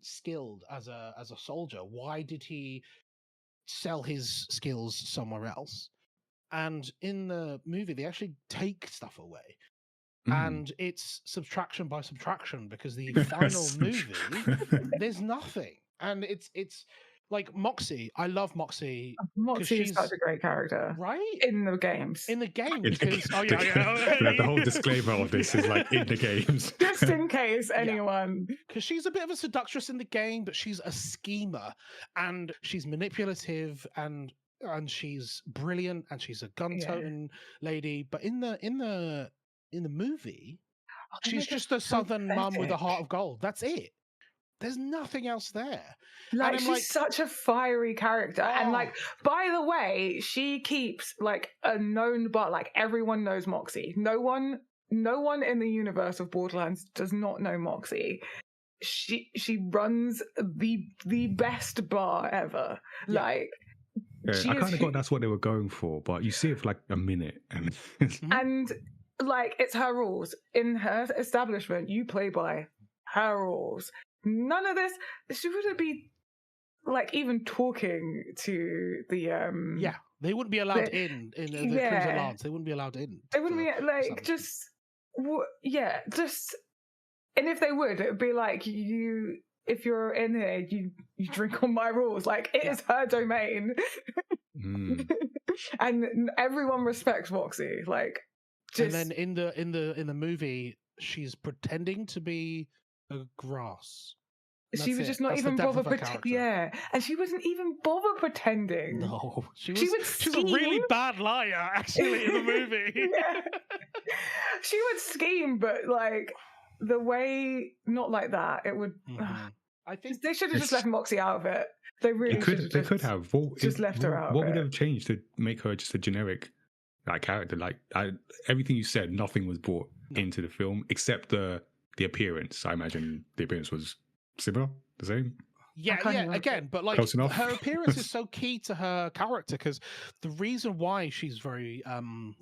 skilled as a soldier, why did he sell his skills somewhere else? And in the movie they actually take stuff away, and it's subtraction by subtraction, because the final movie there's nothing, and it's like Moxie. I love Moxie. Moxie is such a great character, right? In the games. Because the whole disclaimer of this is like in the games, just in case anyone. Because she's a bit of a seductress in the game, but she's a schemer, and she's manipulative, and she's brilliant, and she's a gun-toting lady. But in the movie, she's just a southern mum with a heart of gold. That's it. There's nothing else there. Like she's such a fiery character. And like, by the way, she keeps like a known, but like everyone knows Moxie. No one in the universe of Borderlands does not know Moxie. She runs the best bar ever. Yeah. Like I kind of got that's what they were going for, but you see it for like a minute and like it's her rules. In her establishment, you play by her rules. None of this. She wouldn't be like even talking to the they wouldn't be allowed in the Crimson Lance. They wouldn't be allowed in. They wouldn't be like just. And if they would, it would be like if you're in here, you drink on my rules. Like it is her domain, and everyone respects Moxie. Like, just... and then in the movie, she's pretending to be a grass. She was just not even bother pretending. Yeah, and she wasn't even bother pretending. No, she's a really bad liar, actually, in the movie. She would scheme, but like the way, not like that. It would. I think they should have just left Moxie out of it. They really could have. Just left her out. What would have changed to make her just a generic that character. Like everything you said, nothing was brought into the film except the appearance. I imagine the appearance was similar, the same. Yeah, again, but like Close enough. her appearance is so key to her character because the reason why she's very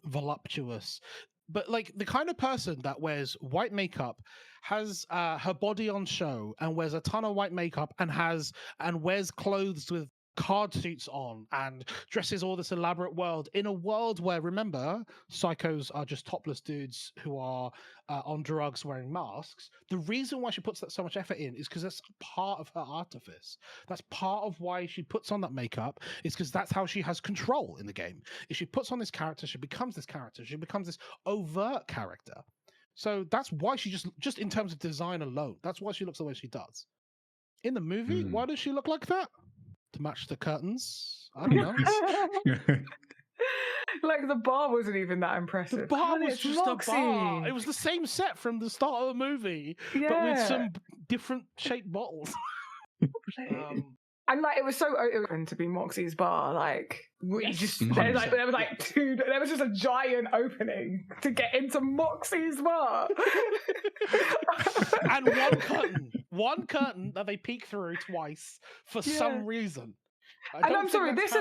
voluptuous, but like the kind of person that wears white makeup, has her body on show, and wears a ton of white makeup, and wears clothes with card suits on, and dresses all this elaborate world in a world where, remember, psychos are just topless dudes who are on drugs wearing masks. The reason why she puts that so much effort in is because that's part of her artifice. That's part of why she puts on that makeup, is because that's how she has control in the game. If she puts on this character, she becomes this character. She becomes this overt character. So that's why she just in terms of design alone, that's why she looks the way she does. In the movie, why does she look like that? To match the curtains? I don't know. Like the bar wasn't even that impressive. The bar was it's just Moxie. a bar. It was the same set from the start of the movie, but with some different shaped bottles. And like it was so open to be Moxie's bar. Like we just there was just a giant opening to get into Moxie's bar. And one curtain that they peek through twice for some reason. And I'm sorry, this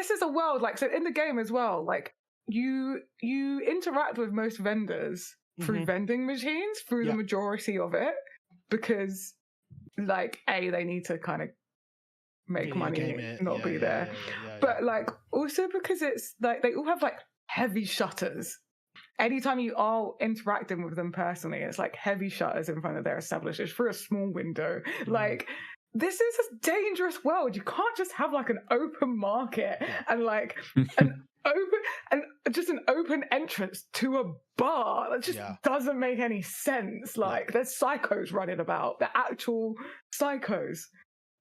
is a world, like, so in the game as well, like you interact with most vendors through vending machines through the majority of it, because like they need to kind of make money, not be there. But like also because it's like they all have like heavy shutters. Anytime you are interacting with them personally, it's like heavy shutters in front of their establishments through a small window. Like this is a dangerous world. You can't just have like an open market and like an open entrance to a bar. That just doesn't make any sense. Like there's psychos running about. They're actual psychos.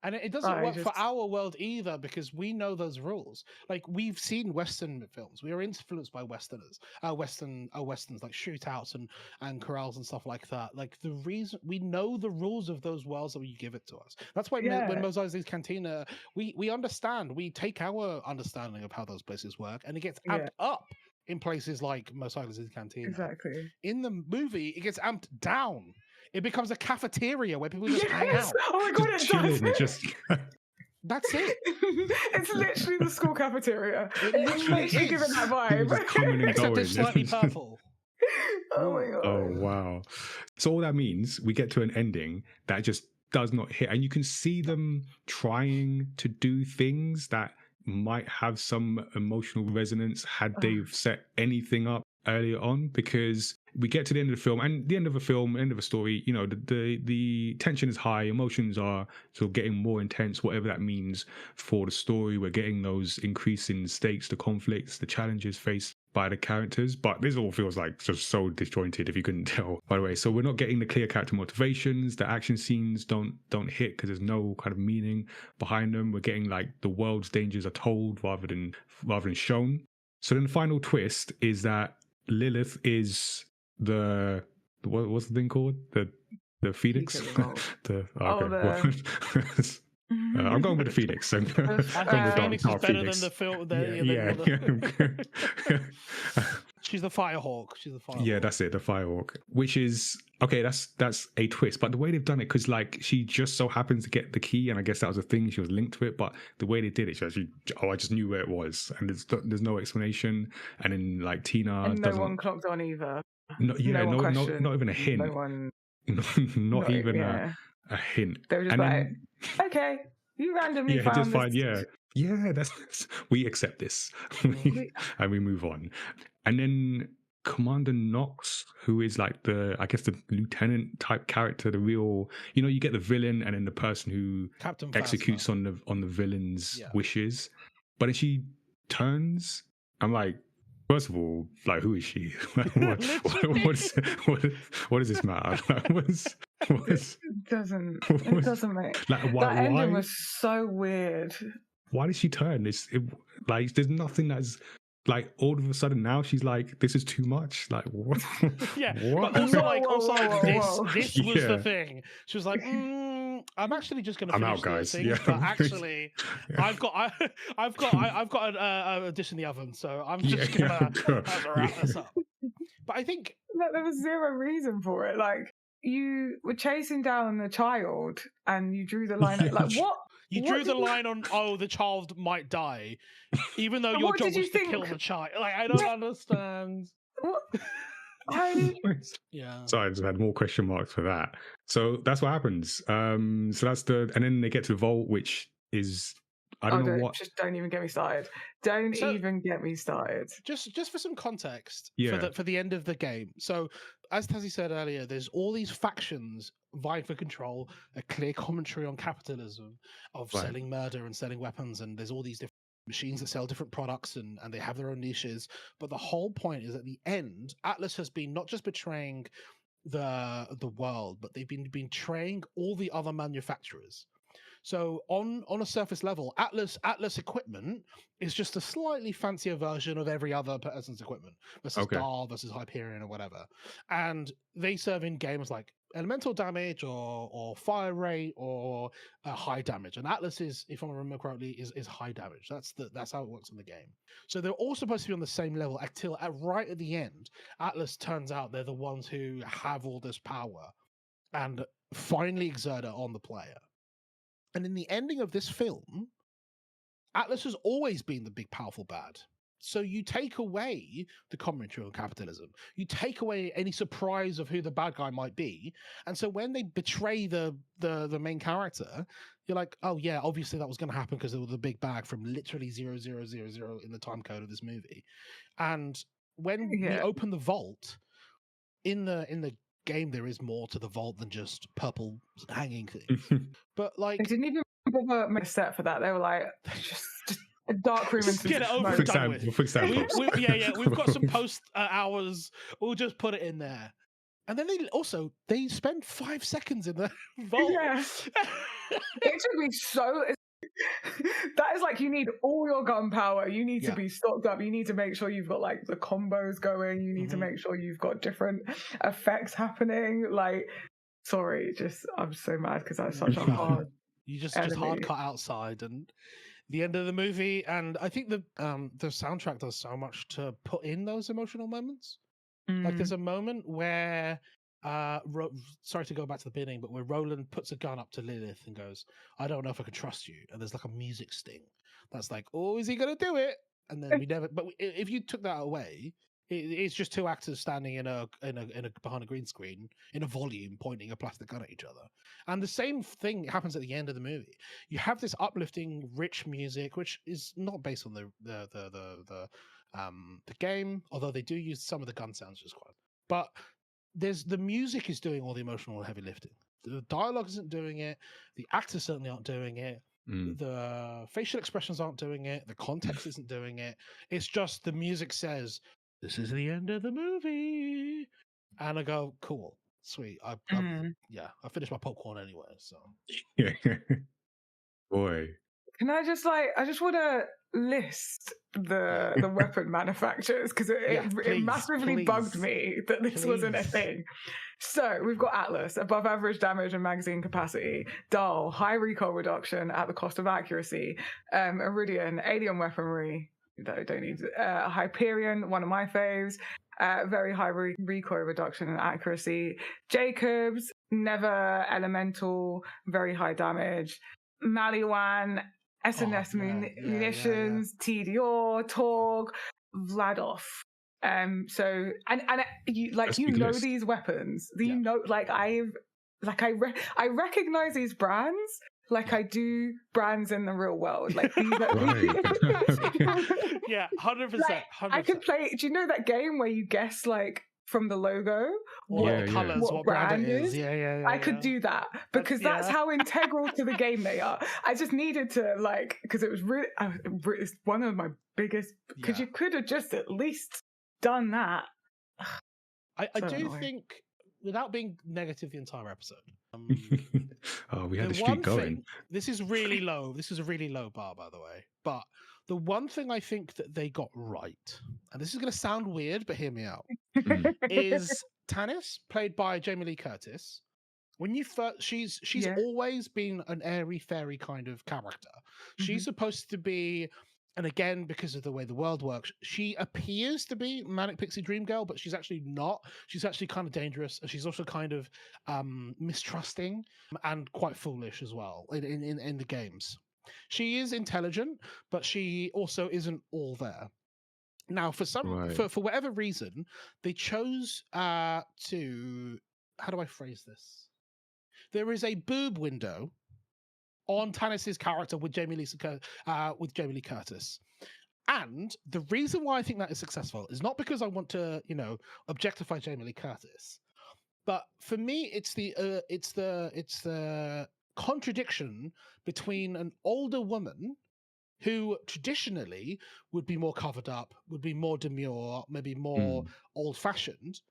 And it doesn't work for our world either, because we know those rules. Like we've seen Western films. We are influenced by Westerners. Westerns like shootouts and corrals and stuff like that. Like the reason we know the rules of those worlds that you give it to us. That's why when Mos Eisley's Cantina, we understand. We take our understanding of how those places work, and it gets amped up in places like Mos Eisley's Cantina. Exactly. In the movie, it gets amped down. It becomes a cafeteria where people just hang out. Oh my god, it does. That's it. It's literally the school cafeteria. It's literally giving that vibe. Except it's slightly purple. Oh my god. Oh wow. So all that means we get to an ending that just does not hit, and you can see them trying to do things that might have some emotional resonance had they set anything up earlier on, because we get to the end of the film, and the end of a film, end of a story, you know, the tension is high, emotions are sort of getting more intense, whatever that means for the story. We're getting those increasing stakes, the conflicts, the challenges faced by the characters, but this all feels like just so disjointed, if you couldn't tell, by the way. So we're not getting the clear character motivations. The action scenes don't hit because there's no kind of meaning behind them. We're getting like the world's dangers are told rather than shown. So then the final twist is that Lilith is what's the thing called? The Phoenix? I'm going with the Phoenix. I'm going with Phoenix is better Phoenix. than the film. She's the Firehawk. Yeah, that's it, the Firehawk. Which is okay. That's a twist, but the way they've done it, because like she just so happens to get the key, and I guess that was a thing. She was linked to it, but the way they did it, I just knew where it was, and there's no explanation. And then like Tina, and no one clocked on either. Not even a hint. No one. not even a hint. They were just okay, you randomly found just this. fine. Yeah, that's we accept this, and we move on. And then Commander Knox, who is like the lieutenant type character, the real, you know, you get the villain and then the person who executes on the villain's wishes, but then she turns. I'm like, first of all, like, who is she? what does this matter? It doesn't make like, that ending was so weird. Why did she turn? Like, there's nothing that's like all of a sudden now she's like, this is too much. Like, what? Yeah, what? but also this was the thing. She was like, I'm actually just going to I'm finish out, guys. the thing, Yeah. but actually, Yeah. I've got a dish in the oven, so I'm Yeah, just gonna go. wrap this up. But I think Like, there was zero reason for it. Like, you were chasing down the child and you drew the line. Like, what? you what drew did the you- line on, oh, the child might die, even though But your what job did you was to kill think? the child. Like, I don't Yeah. understand. What? I Yeah. So I just had more question marks for that. So that's what happens. So that's and then they get to the vault, which is, I don't know what. just don't even get me started. Don't So- even get me started. Just for some context Yeah. for the end of the game. So as Tazziii said earlier, there's all these factions vying for control, a clear commentary on capitalism of Right. selling murder and selling weapons, and there's all these different machines that sell different products and they have their own niches. But the whole point is at the end, Atlas has been not just betraying the world, but they've been betraying all the other manufacturers. So on a surface level, Atlas equipment is just a slightly fancier version of every other person's equipment versus Okay. Dahl versus Hyperion or whatever. And they serve in games like elemental damage or fire rate or high damage. And Atlas is, if I remember correctly, is high damage. That's how it works in the game. So they're all supposed to be on the same level until right at the end, Atlas turns out they're the ones who have all this power and finally exert it on the player. And in the ending of this film, Atlas has always been the big, powerful bad. So you take away the commentary on capitalism. You take away any surprise of who the bad guy might be. And so when they betray the main character, you're like, oh yeah, obviously that was going to happen because there was the big bag from literally 0000 in the time code of this movie. And when we open the vault, in the game there is more to the vault than just purple hanging things. But like, They didn't even bother make a set for that. They were like, just a dark room and just get it over smoke. and done with. We'll fix that. We've got some post hours. We'll just put it in there. And then they spend 5 seconds in the vault. Yeah. It should be so. That is like, you need all your gunpowder. You need to be stocked up. You need to make sure you've got like the combos going. You need to make sure you've got different effects happening. Like, sorry, I'm so mad because that's such a hard. You just enemy. hard cut outside and the end of the movie. And I think the soundtrack does so much to put in those emotional moments. Like there's a moment where sorry to go back to the beginning, but where Roland puts a gun up to Lilith and goes, I don't know if I can trust you. And there's like a music sting that's like, oh, is he gonna do it? And then we never. But if you took that away, it's just two actors standing in a behind a green screen in a volume, pointing a plastic gun at each other. And the same thing happens at the end of the movie. You have this uplifting, rich music, which is not based on the game, although they do use some of the gun sounds just quite. But the music is doing all the emotional heavy lifting. The dialogue isn't doing it. The actors certainly aren't doing it. The facial expressions aren't doing it. The context isn't doing it. It's just the music says, this is the end of the movie. And I go, cool, sweet. I finished my popcorn anyway, so. Yeah. Boy. Can I just want to list the weapon manufacturers, because it massively bugged me that this wasn't a thing. So we've got Atlas, above average damage and magazine capacity. Dahl, high recoil reduction at the cost of accuracy. Iridian, alien weaponry. Don't need Hyperion, one of my faves. Very high recoil reduction and accuracy. Jacobs, never elemental, very high damage. Maliwan, SNS munitions, TDR, Torg, Vladov. So you know list. these weapons. You know, like I recognize these brands. Like I do brands in the real world. Like these are, yeah, 100%. Like, I could play. Do you know that game where you guess like from the logo what colors, what brand it is? Yeah. I could do that because that's how integral to the game they are. I just needed to because it was really it's one of my biggest. Because you could have just at least done that. I do think, without being negative the entire episode. We had the streak going. Thing, this is really low. This is a really low bar, by the way. But the one thing I think that they got right, and this is going to sound weird, but hear me out, is Tanis, played by Jamie Lee Curtis, When you first, she's Yeah. always been an airy fairy kind of character. She's supposed to be, and again, because of the way the world works, she appears to be manic pixie dream girl, but she's actually not. She's actually kind of dangerous, and she's also kind of mistrusting and quite foolish as well in the games. She is intelligent, but she also isn't all there. Now, for whatever reason, they chose to, how do I phrase this? There is a boob window on Tannis's character with Jamie Lee Curtis. And the reason why I think that is successful is not because I want to, objectify Jamie Lee Curtis, but for me, it's the contradiction between an older woman who traditionally would be more covered up, would be more demure, maybe more old-fashioned,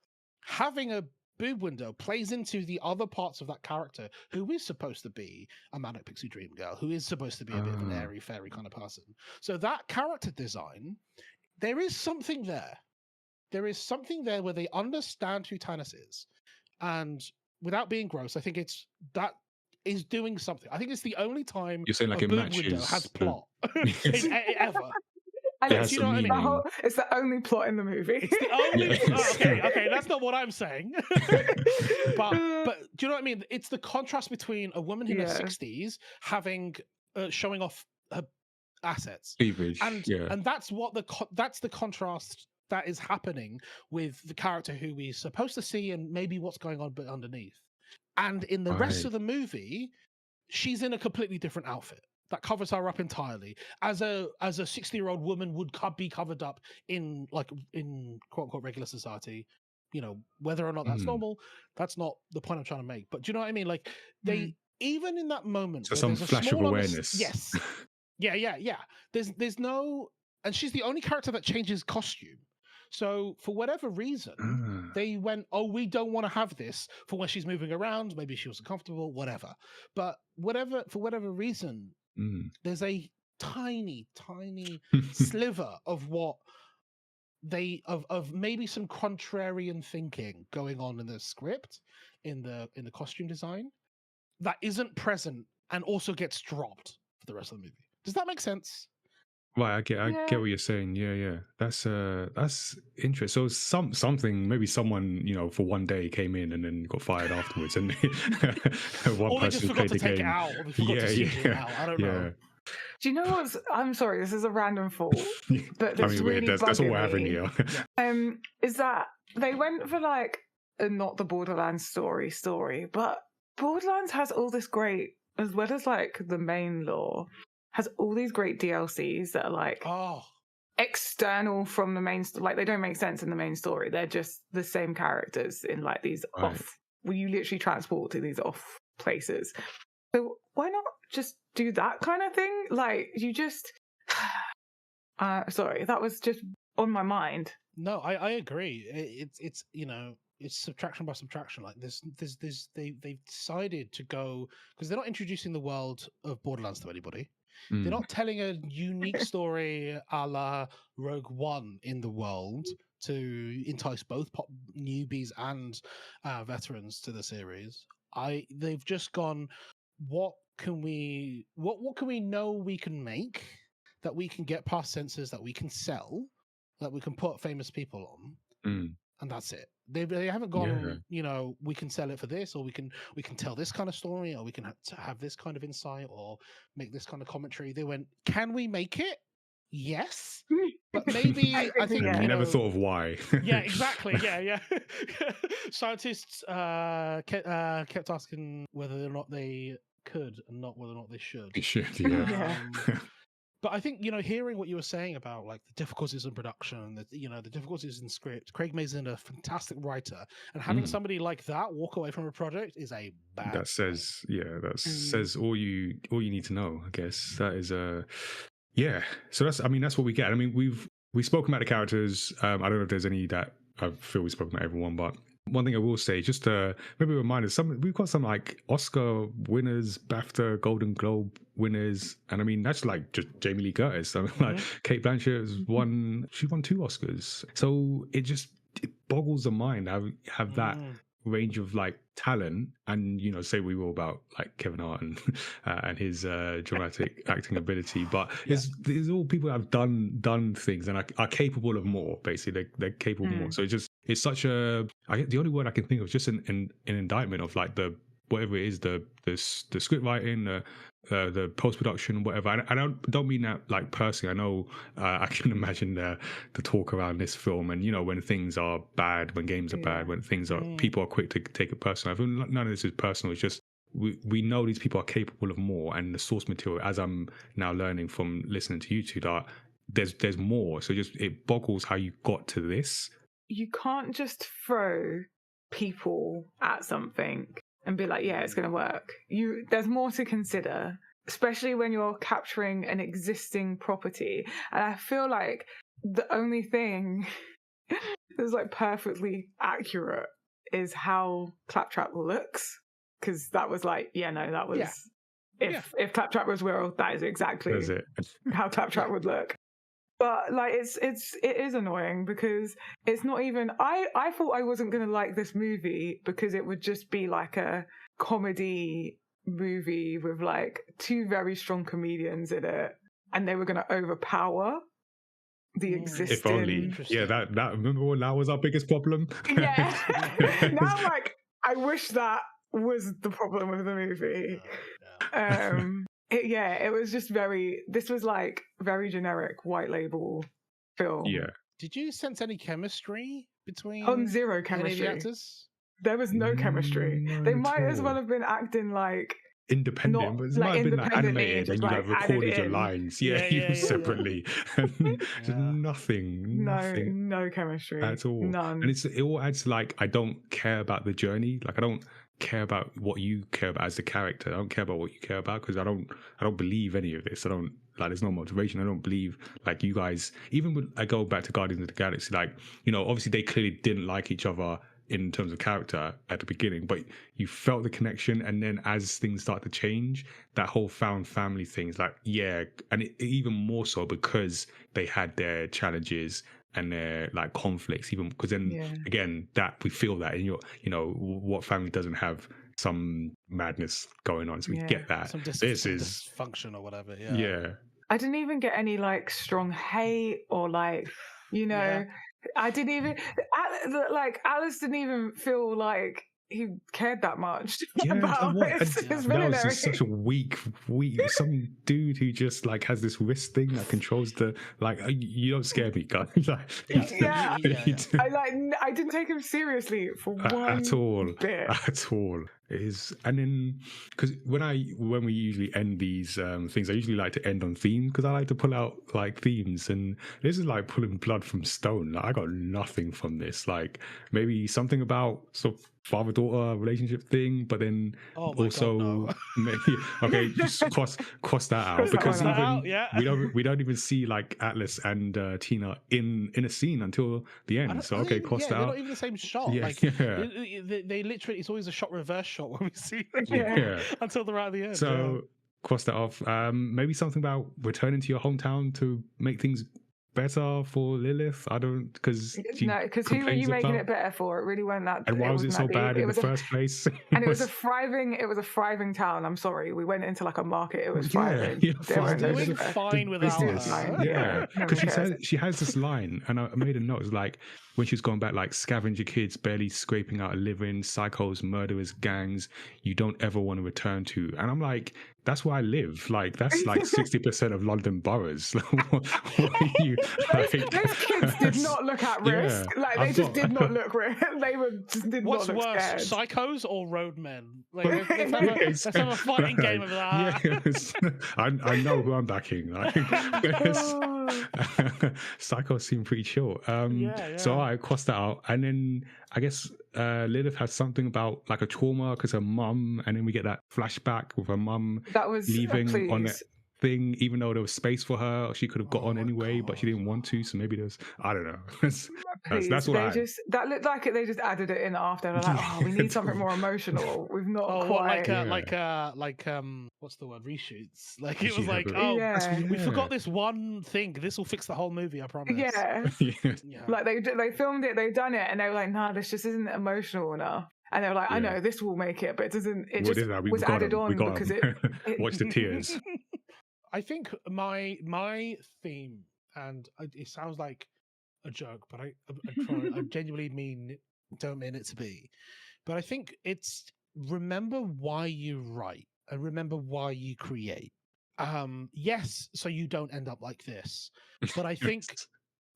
having a boob window plays into the other parts of that character who is supposed to be a manic pixie dream girl, who is supposed to be a bit of an airy fairy kind of person. So that character design, there is something there. There is something there where they understand who Tannis is. And without being gross, I think that is doing something. I think it's the only time you're saying like a it boob matches window has plot ever. And It you know what I mean? It's the only plot in the movie. It's the only. Okay, that's not what I'm saying. but do you know what I mean? It's the contrast between a woman in her 60s having showing off her assets, cleavage, and that's the contrast that is happening with the character who we're supposed to see and maybe what's going on but underneath. And in the rest of the movie, she's in a completely different outfit that covers her up entirely, as a 60-year-old woman would be covered up in quote unquote regular society. Whether or not that's normal, that's not the point I'm trying to make. But do you know what I mean? Like they even in that moment, so some flash of awareness. Yes, yeah. There's no, and she's the only character that changes costume. So for whatever reason, they went, oh, we don't want to have this for when she's moving around. Maybe she wasn't comfortable, whatever. But for whatever reason, there's a tiny sliver of what of maybe some contrarian thinking going on in the script, in the costume design, that isn't present and also gets dropped for the rest of the movie. Does that make sense? Right, I get what you're saying. Yeah. That's interesting. So something, maybe someone, for one day came in and then got fired afterwards, and one person just played the take game. It out, or it out. I don't know. Do you know what's? I'm sorry, this is a random thought, but that's all we're having here. Is that they went for like not the Borderlands story, but Borderlands has all this great, as well as like the main lore, has all these great DLCs that are like external from the main story. Like they don't make sense in the main story. They're just the same characters in like these off, where you literally transport to these off places. So why not just do that kind of thing? Like you just sorry, that was just on my mind. No, I agree. It's it's subtraction by subtraction. Like they've decided to go, because they're not introducing the world of Borderlands to anybody. They're not telling a unique story a la Rogue One in the world to entice both newbies and veterans to the series. They've just gone, what can we know we can make, that we can get past censors, that we can sell, that we can put famous people on, and that's it. They haven't gone, we can sell it for this, or we can tell this kind of story, or we can have this kind of insight, or make this kind of commentary. They went, can we make it? Yes, but maybe I think you never thought of why. Yeah, exactly. Yeah. Scientists kept asking whether or not they could, and not whether or not they should. They should, yeah. But I think, hearing what you were saying about like the difficulties in production, the difficulties in script, Craig Mazin, a fantastic writer, and having somebody like that walk away from a project is a bad. That says, says all you need to know. I guess that is So that's what we get. I mean, we've spoken about the characters. I don't know if there's any that I feel we've spoken about everyone, but one thing I will say, just to maybe remind us, we've got some like Oscar winners, BAFTA, Golden Globe winners, and I mean that's like just Jamie Lee Curtis. I mean, like Cate Blanchett she won 2 Oscars. So it boggles the mind. Have that range of like talent, and say we were about like Kevin Hart and his dramatic acting ability, but there's all people that have done things and are capable of more. Basically, they're capable of more. So it's such the only word I can think of is just an indictment of like the whatever it is, the script writing, the post production, whatever. I don't mean that like personally. I know I can imagine the talk around this film, and when things are bad, when games are bad, when things are people are quick to take it personal. I feel none of this is personal. It's just we know these people are capable of more, and the source material, as I'm now learning from listening to you two, that there's more. So just it boggles how you got to this. You can't just throw people at something and be like, yeah, it's going to work. There's more to consider, especially when you're capturing an existing property. And I feel like the only thing that's like perfectly accurate is how Claptrap looks, because that was like, that was if Claptrap was real, that is exactly how Claptrap would look. But like it is annoying because it's not even I thought I wasn't gonna like this movie because it would just be like a comedy movie with like two very strong comedians in it, and they were gonna overpower the existing. If only. Yeah, that remember when that was our biggest problem? Yeah. Now I'm like, I wish that was the problem with the movie. It was just this was like very generic white label film. Yeah. Did you sense any chemistry between zero chemistry. Any of the actors? There was no chemistry. They might as well have been acting like independent, but it might have been like animated and you like recorded your lines separately. Just nothing. No chemistry at all. None. And it all adds like, I don't care about the journey. Like I don't care about what you care about as the character. I don't care about what you care about because I don't believe any of this. I don't like, there's no motivation. I don't believe like you guys, even when I go back to Guardians of the Galaxy, like, obviously they clearly didn't like each other in terms of character at the beginning, but you felt the connection. And then as things start to change, that whole found family thing is like, and even more so because they had their challenges and their like conflicts, even because then again, that we feel that in what family doesn't have some madness going on, so we get that some dysfunction or whatever. I didn't even get any like strong hate or like I didn't even like Alice didn't even feel like he cared that much about his villainy. That was just such a weak some dude who just like has this wrist thing that controls the like you don't scare me, guys. I didn't take him seriously for one bit at all. And then because when we usually end these things, I usually like to end on theme because I like to pull out like themes, and this is like pulling blood from stone. Like, I got nothing from this. Like maybe something about sort of father-daughter relationship thing, but then also just cross that out because we don't even see like Atlas and Tina in a scene until the end. So cross that out. They're not even the same shot. They literally, it's always a shot reverse shot when we see them until they're at the end. So cross that off. Maybe something about returning to your hometown to make things better for Lilith. I don't because who were you making it better for? It really weren't that. And why was it so bad in the first place? And it was a thriving town. I'm sorry, we went into like a market. It was thriving. It was fine without her. Because she has this line, and I made a note. It's like when she's going back, like scavenger kids barely scraping out a living, psychos, murderers, gangs you don't ever want to return to. And I'm like, that's where I live. Like that's like 60% of London boroughs. What are you? Those kids did not look at risk. Like they just did not look risk. They were just did not look scared. What's worse, psychos or roadmen? Like let's have a fighting game of that. Yes. I know who I'm backing. Like, psychos seem pretty chill. So I crossed that out, and then I guess Lilith had something about like a trauma because her mum, and then we get that flashback with her mum leaving on that thing, even though there was space for her, or she could have got on anyway, but she didn't want to. So maybe there's, I don't know. That's what that looked like it. They just added it in after. They're like, we need something more emotional. We've not quite like what's the word? Reshoots. Like it was like, we forgot this one thing. This will fix the whole movie. I promise. Yeah. Like they filmed it, they've done it, and they were like, nah, this just isn't emotional enough. And they were like, I Yeah. know this will make it, but it doesn't. It Well, just this is how we was got added 'em. We on got because 'em. it Watch the tears. I think my theme, and it sounds like a joke, but I genuinely don't mean it to be. But I think it's remember why you write and remember why you create. Yes, so you don't end up like this. But I think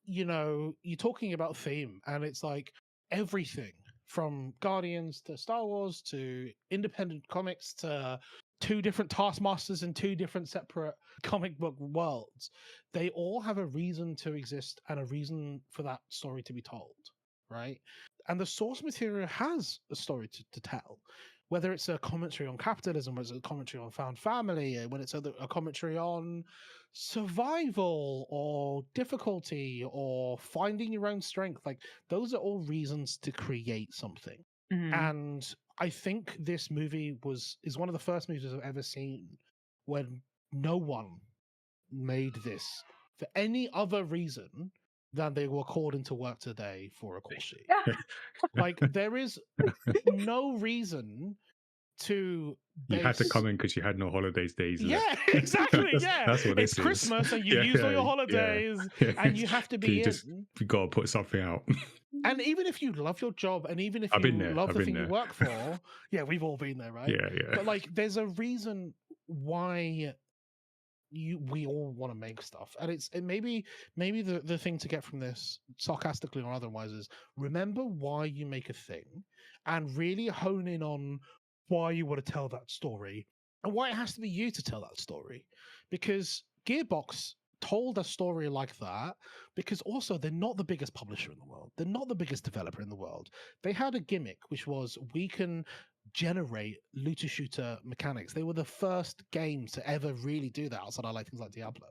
you're talking about theme, and it's like everything from Guardians to Star Wars to independent comics to two different Taskmasters and two different separate comic book worlds. They all have a reason to exist and a reason for that story to be told, right? And the source material has a story to tell. Whether it's a commentary on capitalism, whether it's a commentary on found family, when it's a commentary on survival or difficulty or finding your own strength, like those are all reasons to create something. And I think this movie is one of the first movies I've ever seen when no one made this for any other reason than they were called into work today for a call sheet. Like there is no reason to You had to come in because you had no holidays days left. Yeah, exactly. That's what this it's is. Christmas and you've used all your holidays and you have to be You got to put something out. And even if you love your job and even if I've you been there. love I've the been thing there. you work for, yeah, we've all been there, right? Yeah, yeah. But like there's a reason why we all want to make stuff. And maybe the thing to get from this, sarcastically or otherwise, is remember why you make a thing and really hone in on why you want to tell that story and why it has to be you to tell that story. Because Gearbox told a story like that because also they're not the biggest publisher in the world. They're not the biggest developer in the world. They had a gimmick, which was we can generate looter shooter mechanics. They were the first games to ever really do that outside of like things like Diablo.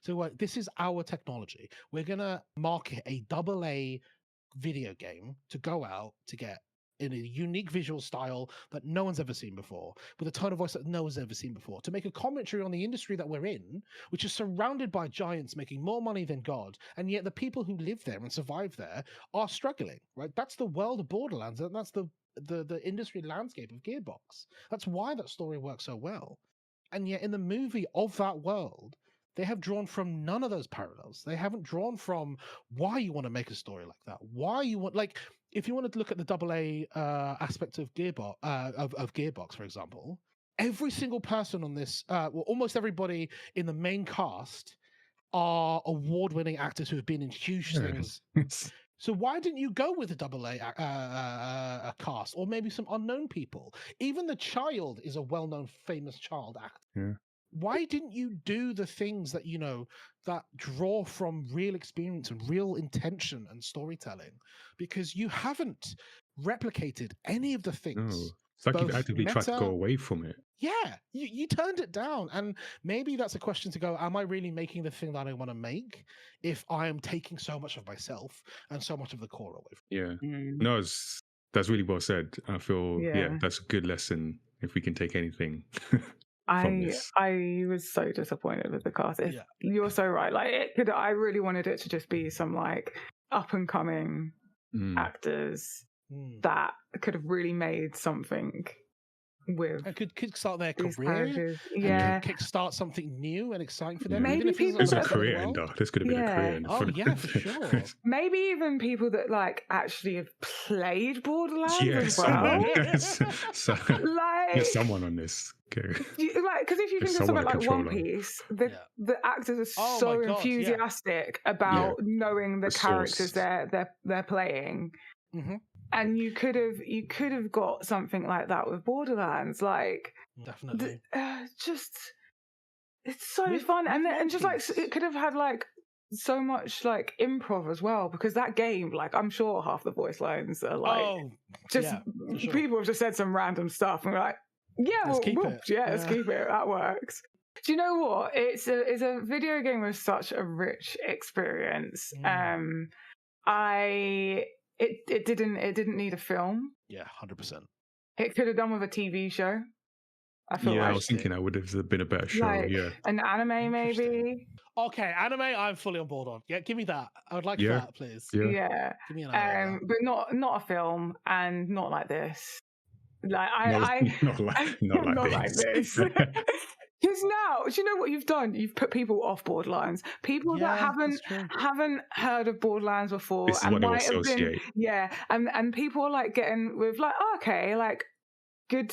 So this is our technology. We're going to market a AA video game to go out to get in a unique visual style that no one's ever seen before, with a tone of voice that no one's ever seen before, to make a commentary on the industry that we're in, which is surrounded by giants making more money than God, and yet the people who live there and survive there are struggling, right? That's the world of Borderlands, and that's the industry landscape of Gearbox. That's why that story works so well. And yet in the movie of that world, they have drawn from none of those parallels. They haven't drawn from why you want to make a story like that. Why you want, like, if you wanted to look at the AA aspect of Gearbox, of Gearbox, for example, every single person on this, well, almost everybody in the main cast are award-winning actors who have been in huge things. So why didn't you go with a AA cast, or maybe some unknown people? Even the child is a well-known, famous child actor. Yeah. Why didn't you do the things that that draw from real experience and real intention and storytelling? Because you haven't replicated any of the things. No. It's like you've actively tried to go away from it. Yeah, you turned it down. And maybe that's a question to go, am I really making the thing that I want to make if I am taking so much of myself and so much of the core away from Yeah. No, that's really well said. I feel, that's a good lesson if we can take anything from this. I was so disappointed with the cast. You're so right. Like I really wanted it to just be some like up and coming actors that could have really made something with. And could start their career. Yeah. And kick start something new and exciting for them. Maybe even if people There's a career ender. This could have been a career ender. Oh, yeah, for sure. Maybe even people that like actually have played Borderlands as well. Get someone on this. Okay. Like, because if you think of something like One Piece, the actors are so enthusiastic about knowing the characters they're playing. Mm-hmm. And you could have got something like that with Borderlands, like definitely. Just it's so fun, and just like it could have had like so much like improv as well, because that game, like I'm sure half the voice lines are like people have just said some random stuff, and we're like, let's keep it. That works. Do you know what? It's a video game with such a rich experience. It didn't need a film. Yeah, 100%. It could have done with a TV show. I feel Yeah, I like was thinking that would have been a better show. like Yeah, an anime Interesting. maybe. Okay, anime, I'm fully on board on. Yeah, give me that. I would like Yeah. that, please. yeah. Yeah, Give me an anime. but not a film and not like this. Like Not like not like this. this. Because now, do you know what you've done? You've put people off Borderlands. People that Yeah, that's true. haven't heard of Borderlands before This is and what they will might have been, associate. and people are like getting with like, oh, okay, like good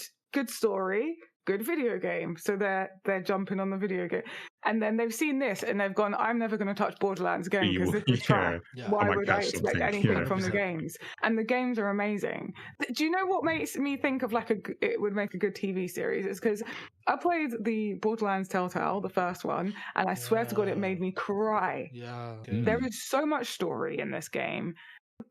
story, good video game. So they're jumping on the video game, and then they've seen this and they've gone, I'm never going to touch Borderlands again because this is trash. Yeah. Why I might would I catch expect something. anything Yeah. from the 100%. games? And the games are amazing. Do you know what makes me think of like it would make a good TV series? It's because I played the Borderlands Telltale, the first one, and I swear to God, it made me cry. Yeah. There is so much story in this game.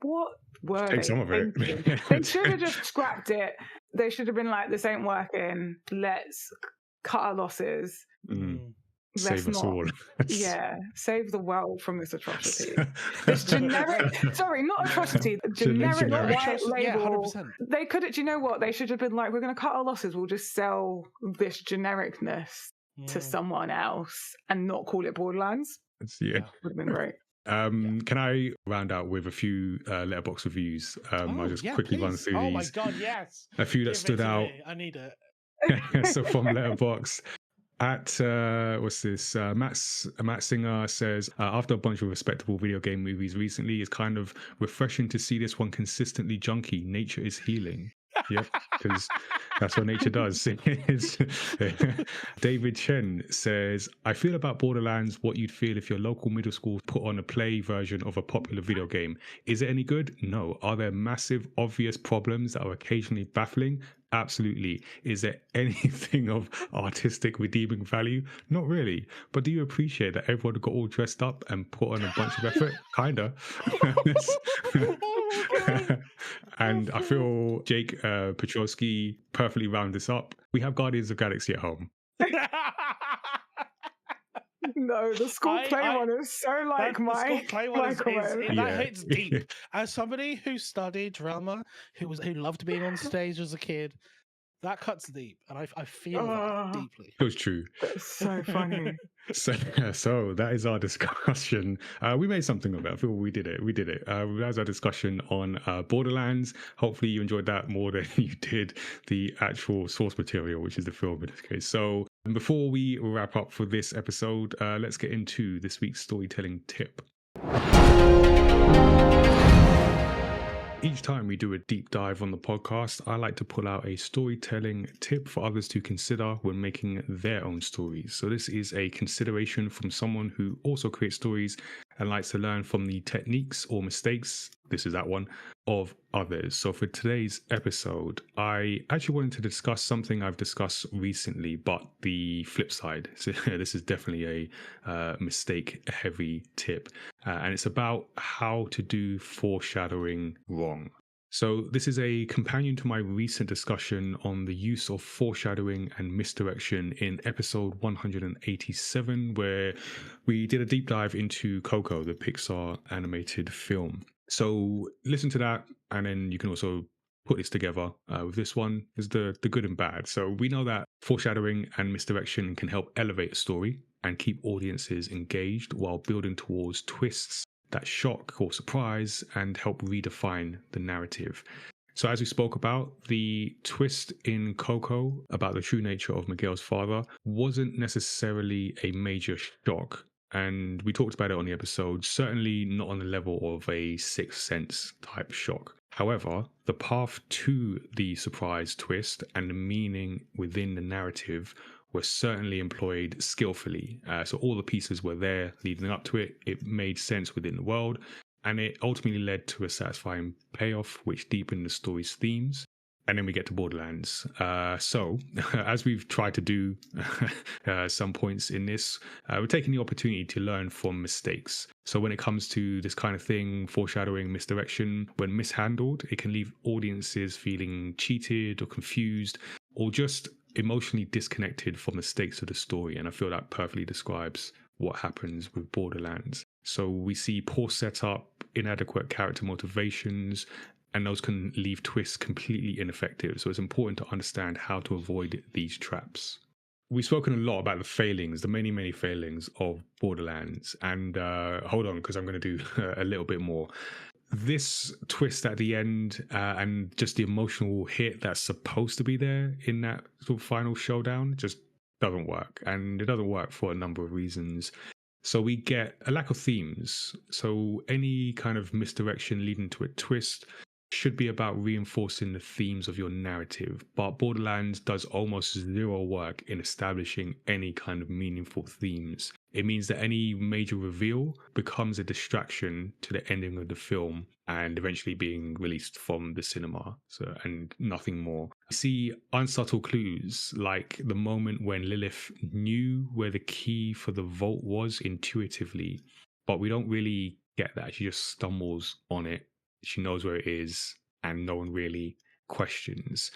What were Take they some of it. thinking? They should have just scrapped it. They should have been like, this ain't working. Let's cut our losses. Mm. Let's Save us not. all. Yeah, save the world from this atrocity. This generic, sorry, not atrocity, generic Generic. white Yeah, label. 100%. They could have, do you know what? They should have been like, we're going to cut our losses. We'll just sell this genericness to someone else and not call it Borderlands. Yeah. Would have been great. Can I round out with a few Letterboxd reviews? I'll just quickly run through Oh these. my god, yes. A few that Give it stood to out. me. I need it. So from Letterboxd, at what's this? Matt Singer says, after a bunch of respectable video game movies recently, it's kind of refreshing to see this one consistently junky. Nature is healing. Yep, because that's what nature does. David Chen says, I feel about Borderlands what you'd feel if your local middle school put on a play version of a popular video game. Is it any good? No. Are there massive, obvious problems that are occasionally baffling? Absolutely. Is there anything of artistic redeeming value? Not really. But do you appreciate that everyone got all dressed up and put on a bunch of effort? Kinda. And I feel Jake Petrosky perfectly round this up. We have Guardians of the Galaxy at home. No, the school play one is so like the my school play one comment. that hits deep. As somebody who studied drama, who loved being on stage as a kid, that cuts deep, and I feel that deeply. It was true. That's so funny. So that is our discussion. We made something of it. I feel we did it. That was our discussion on Borderlands. Hopefully you enjoyed that more than you did the actual source material, which is the film in this case. So before we wrap up for this episode, let's get into this week's storytelling tip. Each time we do a deep dive on the podcast, I like to pull out a storytelling tip for others to consider when making their own stories. So this is a consideration from someone who also creates stories and likes to learn from the techniques or mistakes, this is that one, of others. So for today's episode, I actually wanted to discuss something I've discussed recently, but the flip side. So this is definitely a mistake-heavy tip. And it's about how to do foreshadowing wrong. So this is a companion to my recent discussion on the use of foreshadowing and misdirection in episode 187, where we did a deep dive into Coco, the Pixar animated film. So listen to that, and then you can also put this together with this one. Is the good and bad. So we know that foreshadowing and misdirection can help elevate a story and keep audiences engaged while building towards twists that shock or surprise and help redefine the narrative. So as we spoke about, the twist in Coco about the true nature of Miguel's father wasn't necessarily a major shock. And we talked about it on the episode, certainly not on the level of a Sixth Sense type shock. However, the path to the surprise twist and the meaning within the narrative were certainly employed skillfully. So all the pieces were there leading up to it. It made sense within the world, and it ultimately led to a satisfying payoff, which deepened the story's themes. And then we get to Borderlands. So as we've tried to do some points in this, we're taking the opportunity to learn from mistakes. So when it comes to this kind of thing, foreshadowing, misdirection, when mishandled, it can leave audiences feeling cheated or confused or just emotionally disconnected from the stakes of the story. And I feel that perfectly describes what happens with Borderlands. So we see poor setup, inadequate character motivations, and those can leave twists completely ineffective. So it's important to understand how to avoid these traps. We've spoken a lot about the failings, the many, many failings of Borderlands. And hold on, because I'm going to do a little bit more. This twist at the end and just the emotional hit that's supposed to be there in that sort of final showdown just doesn't work. And it doesn't work for a number of reasons. So we get a lack of themes. So any kind of misdirection leading to a twist should be about reinforcing the themes of your narrative. But Borderlands does almost zero work in establishing any kind of meaningful themes. It means that any major reveal becomes a distraction to the ending of the film and eventually being released from the cinema. And nothing more. We see unsubtle clues like the moment when Lilith knew where the key for the vault was intuitively, but we don't really get that. She just stumbles on it. She knows where it is, and no one really questions.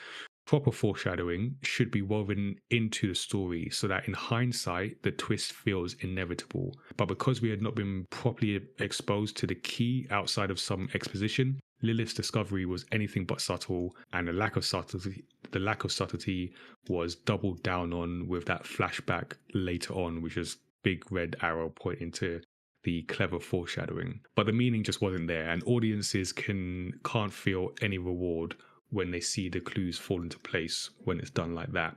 Proper foreshadowing should be woven into the story so that in hindsight, the twist feels inevitable. But because we had not been properly exposed to the key outside of some exposition, Lilith's discovery was anything but subtle, and the lack of subtlety was doubled down on with that flashback later on, which is big red arrow pointing to the clever foreshadowing. But the meaning just wasn't there, and audiences can't feel any reward when they see the clues fall into place when it's done like that.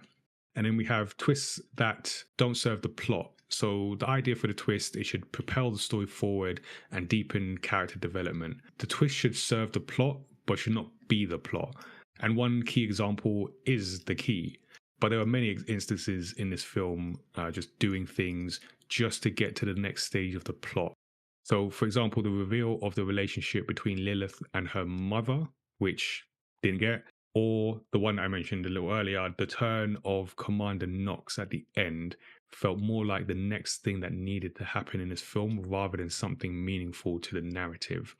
And then we have twists that don't serve the plot. So the idea for the twist, it should propel the story forward and deepen character development. The twist should serve the plot, but should not be the plot. And one key example is the key. But there are many instances in this film just doing things just to get to the next stage of the plot. So, for example, the reveal of the relationship between Lilith and her mother, which didn't get, or the one I mentioned a little earlier, the turn of Commander Knox at the end felt more like the next thing that needed to happen in this film rather than something meaningful to the narrative.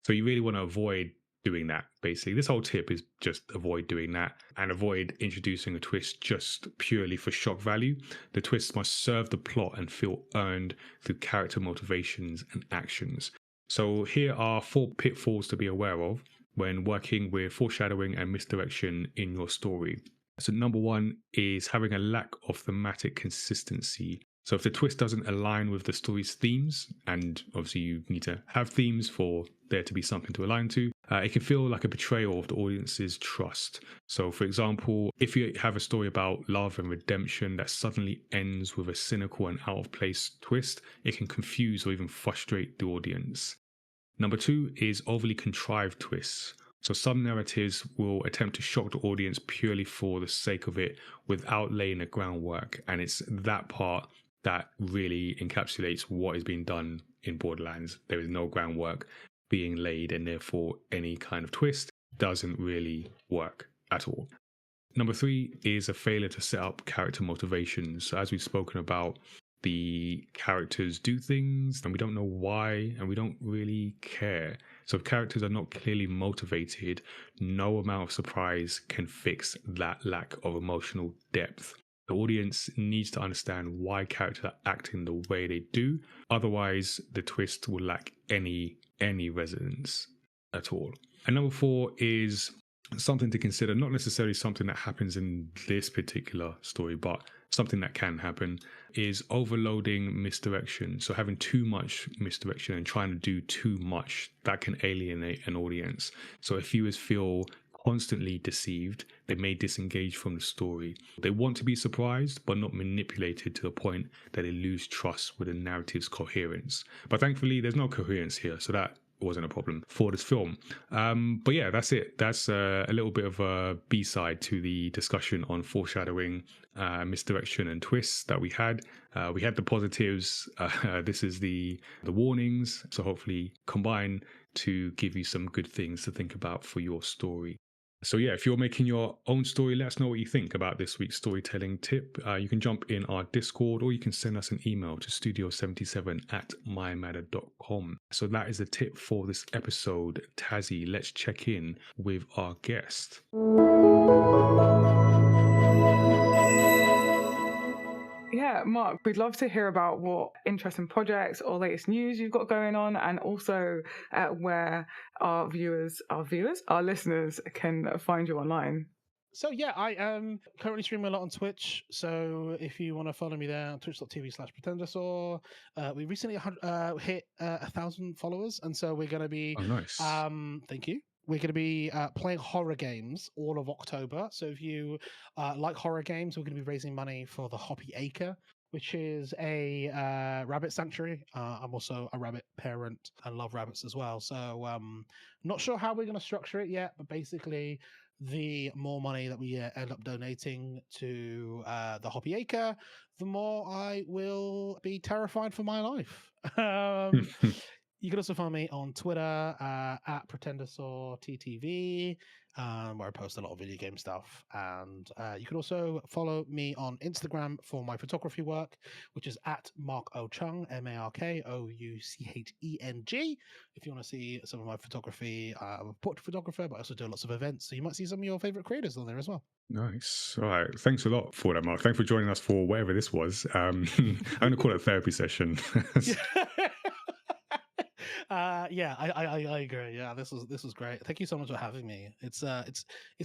So you really want to avoid doing that, basically. This whole tip is just avoid doing that and avoid introducing a twist just purely for shock value. The twist must serve the plot and feel earned through character motivations and actions. So here are 4 pitfalls to be aware of when working with foreshadowing and misdirection in your story. So number 1 is having a lack of thematic consistency. So if the twist doesn't align with the story's themes, and obviously you need to have themes for there to be something to align to, it can feel like a betrayal of the audience's trust. So for example, if you have a story about love and redemption that suddenly ends with a cynical and out of place twist, it can confuse or even frustrate the audience. Number 2 is overly contrived twists. So some narratives will attempt to shock the audience purely for the sake of it without laying the groundwork. And it's that part that really encapsulates what is being done in Borderlands. There is no groundwork being laid, and therefore any kind of twist doesn't really work at all. Number 3 is a failure to set up character motivations. So as we've spoken about, the characters do things and we don't know why, and we don't really care. So if characters are not clearly motivated, no amount of surprise can fix that lack of emotional depth. The audience needs to understand why characters are acting the way they do. Otherwise, the twist will lack any resonance at all. And number 4 is something to consider, not necessarily something that happens in this particular story, but something that can happen, is overloading misdirection. So having too much misdirection and trying to do too much, that can alienate an audience. So if viewers feel constantly deceived, they may disengage from the story. They want to be surprised, but not manipulated to the point that they lose trust with the narrative's coherence. But thankfully, there's no coherence here, so that wasn't a problem for this film. But yeah, that's it. That's a little bit of a B-side to the discussion on foreshadowing, misdirection and twists that we had. We had the positives. This is the warnings. So hopefully combine to give you some good things to think about for your story. So yeah, if you're making your own story, let us know what you think about this week's storytelling tip. You can jump in our Discord, or you can send us an email to studio77@mayamada.com. So that is the tip for this episode. Tazziii, let's check in with our guest. Yeah, yeah, Mark, we'd love to hear about what interesting projects or latest news you've got going on, and also where our listeners can find you online. So yeah, I am currently streaming a lot on Twitch. So if you want to follow me there, twitch.tv/pretendersaur. We recently hit 1,000 followers, and so we're going to be. Oh, nice. Thank you. We're going to be playing horror games all of October. So if you like horror games, we're going to be raising money for the Hoppy Acre, which is a rabbit sanctuary. I'm also a rabbit parent and love rabbits as well. So not sure how we're going to structure it yet, but basically, the more money that we end up donating to the Hoppy Acre, the more I will be terrified for my life. You can also find me on Twitter at PretenderSawTTV, where I post a lot of video game stuff. And you can also follow me on Instagram for my photography work, which is at Mark O Chung, MarkOucheng. If you want to see some of my photography, I'm a portrait photographer, but I also do lots of events. So you might see some of your favorite creators on there as well. Nice. All right. Thanks a lot for that, Mark. Thanks for joining us for whatever this was. I'm going to call it a therapy session. Yeah, I agree. Yeah, this was great. Thank you so much for having me. It's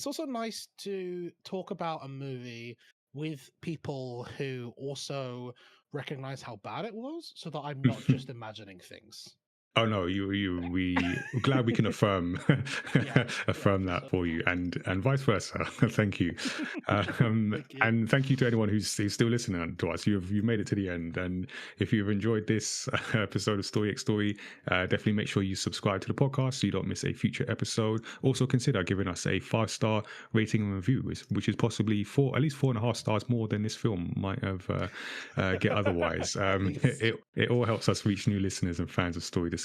also nice to talk about a movie with people who also recognize how bad it was, so that I'm not just imagining things. Oh no, we're glad we can affirm that for you, and vice versa. Thank you. Thank you. And thank you to anyone who's still listening to us. You've made it to the end, and if you've enjoyed this episode of Story X Story, definitely make sure you subscribe to the podcast so you don't miss a future episode. Also consider giving us a 5-star rating and review, which is possibly at least 4.5 stars more than this film might have get otherwise. It all helps us reach new listeners and fans of story discussions,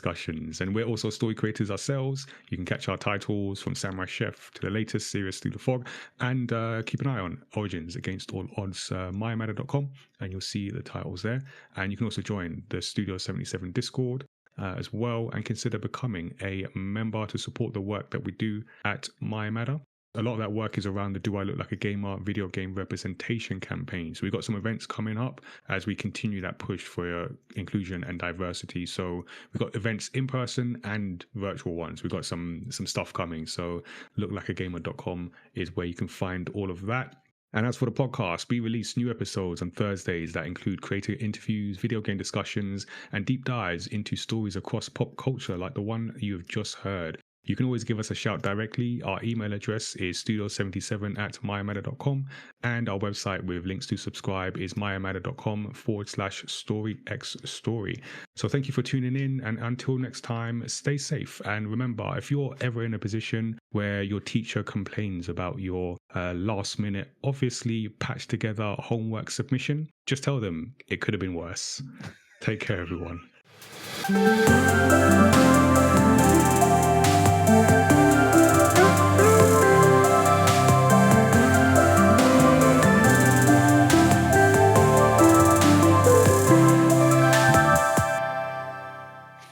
and we're also story creators ourselves. You can catch our titles from Samurai Chef to the latest series Through the Fog, and keep an eye on Origins Against All Odds, mayamada.com, and you'll see the titles there. And you can also join the Studio 77 Discord as well, and consider becoming a member to support the work that we do at mayamada. A lot of that work is around the Do I Look Like a Gamer video game representation campaign. So we've got some events coming up as we continue that push for inclusion and diversity. So we've got events in person and virtual ones. We've got some stuff coming. So looklikeagamer.com is where you can find all of that. And as for the podcast, we release new episodes on Thursdays that include creator interviews, video game discussions, and deep dives into stories across pop culture like the one you have just heard. You can always give us a shout directly. Our email address is studio77@mayamada.com, and our website with links to subscribe is mayamada.com/storyxstory. So thank you for tuning in, and until next time, stay safe. And remember, if you're ever in a position where your teacher complains about your last minute, obviously patched together homework submission, just tell them it could have been worse. Take care, everyone.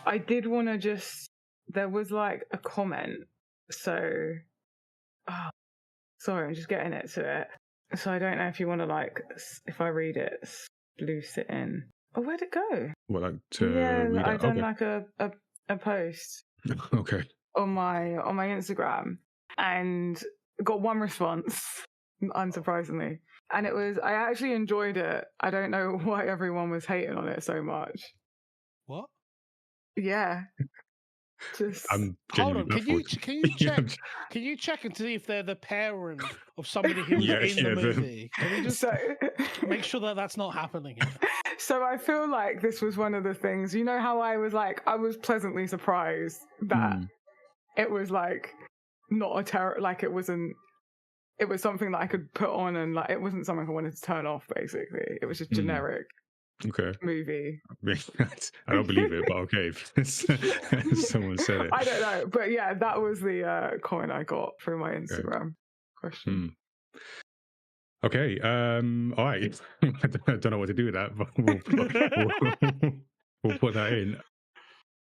I did want to there was like a comment, so sorry, I'm just getting it to it. So I don't know if you want to if I read it, sploose it in. Oh, where'd it go? What, like to read I've done okay. a post Okay. on my Instagram and got one response, unsurprisingly. And I actually enjoyed it. I don't know why everyone was hating on it so much. What? Yeah. I'm hold on. baffled. Can you check? Can you check and see if they're the parent of somebody who was in the movie? Can we just make sure that that's not happening? So I feel like this was one of the things. You know how I was pleasantly surprised that it was not a terror. It wasn't. It was something that I could put on, and it wasn't something I wanted to turn off. Basically, it was just generic. Okay. Movie. I don't believe it, but okay. Someone said it. I don't know, but yeah, that was the comment I got through my Instagram question. Okay. All right. I don't know what to do with that, but we'll put that in.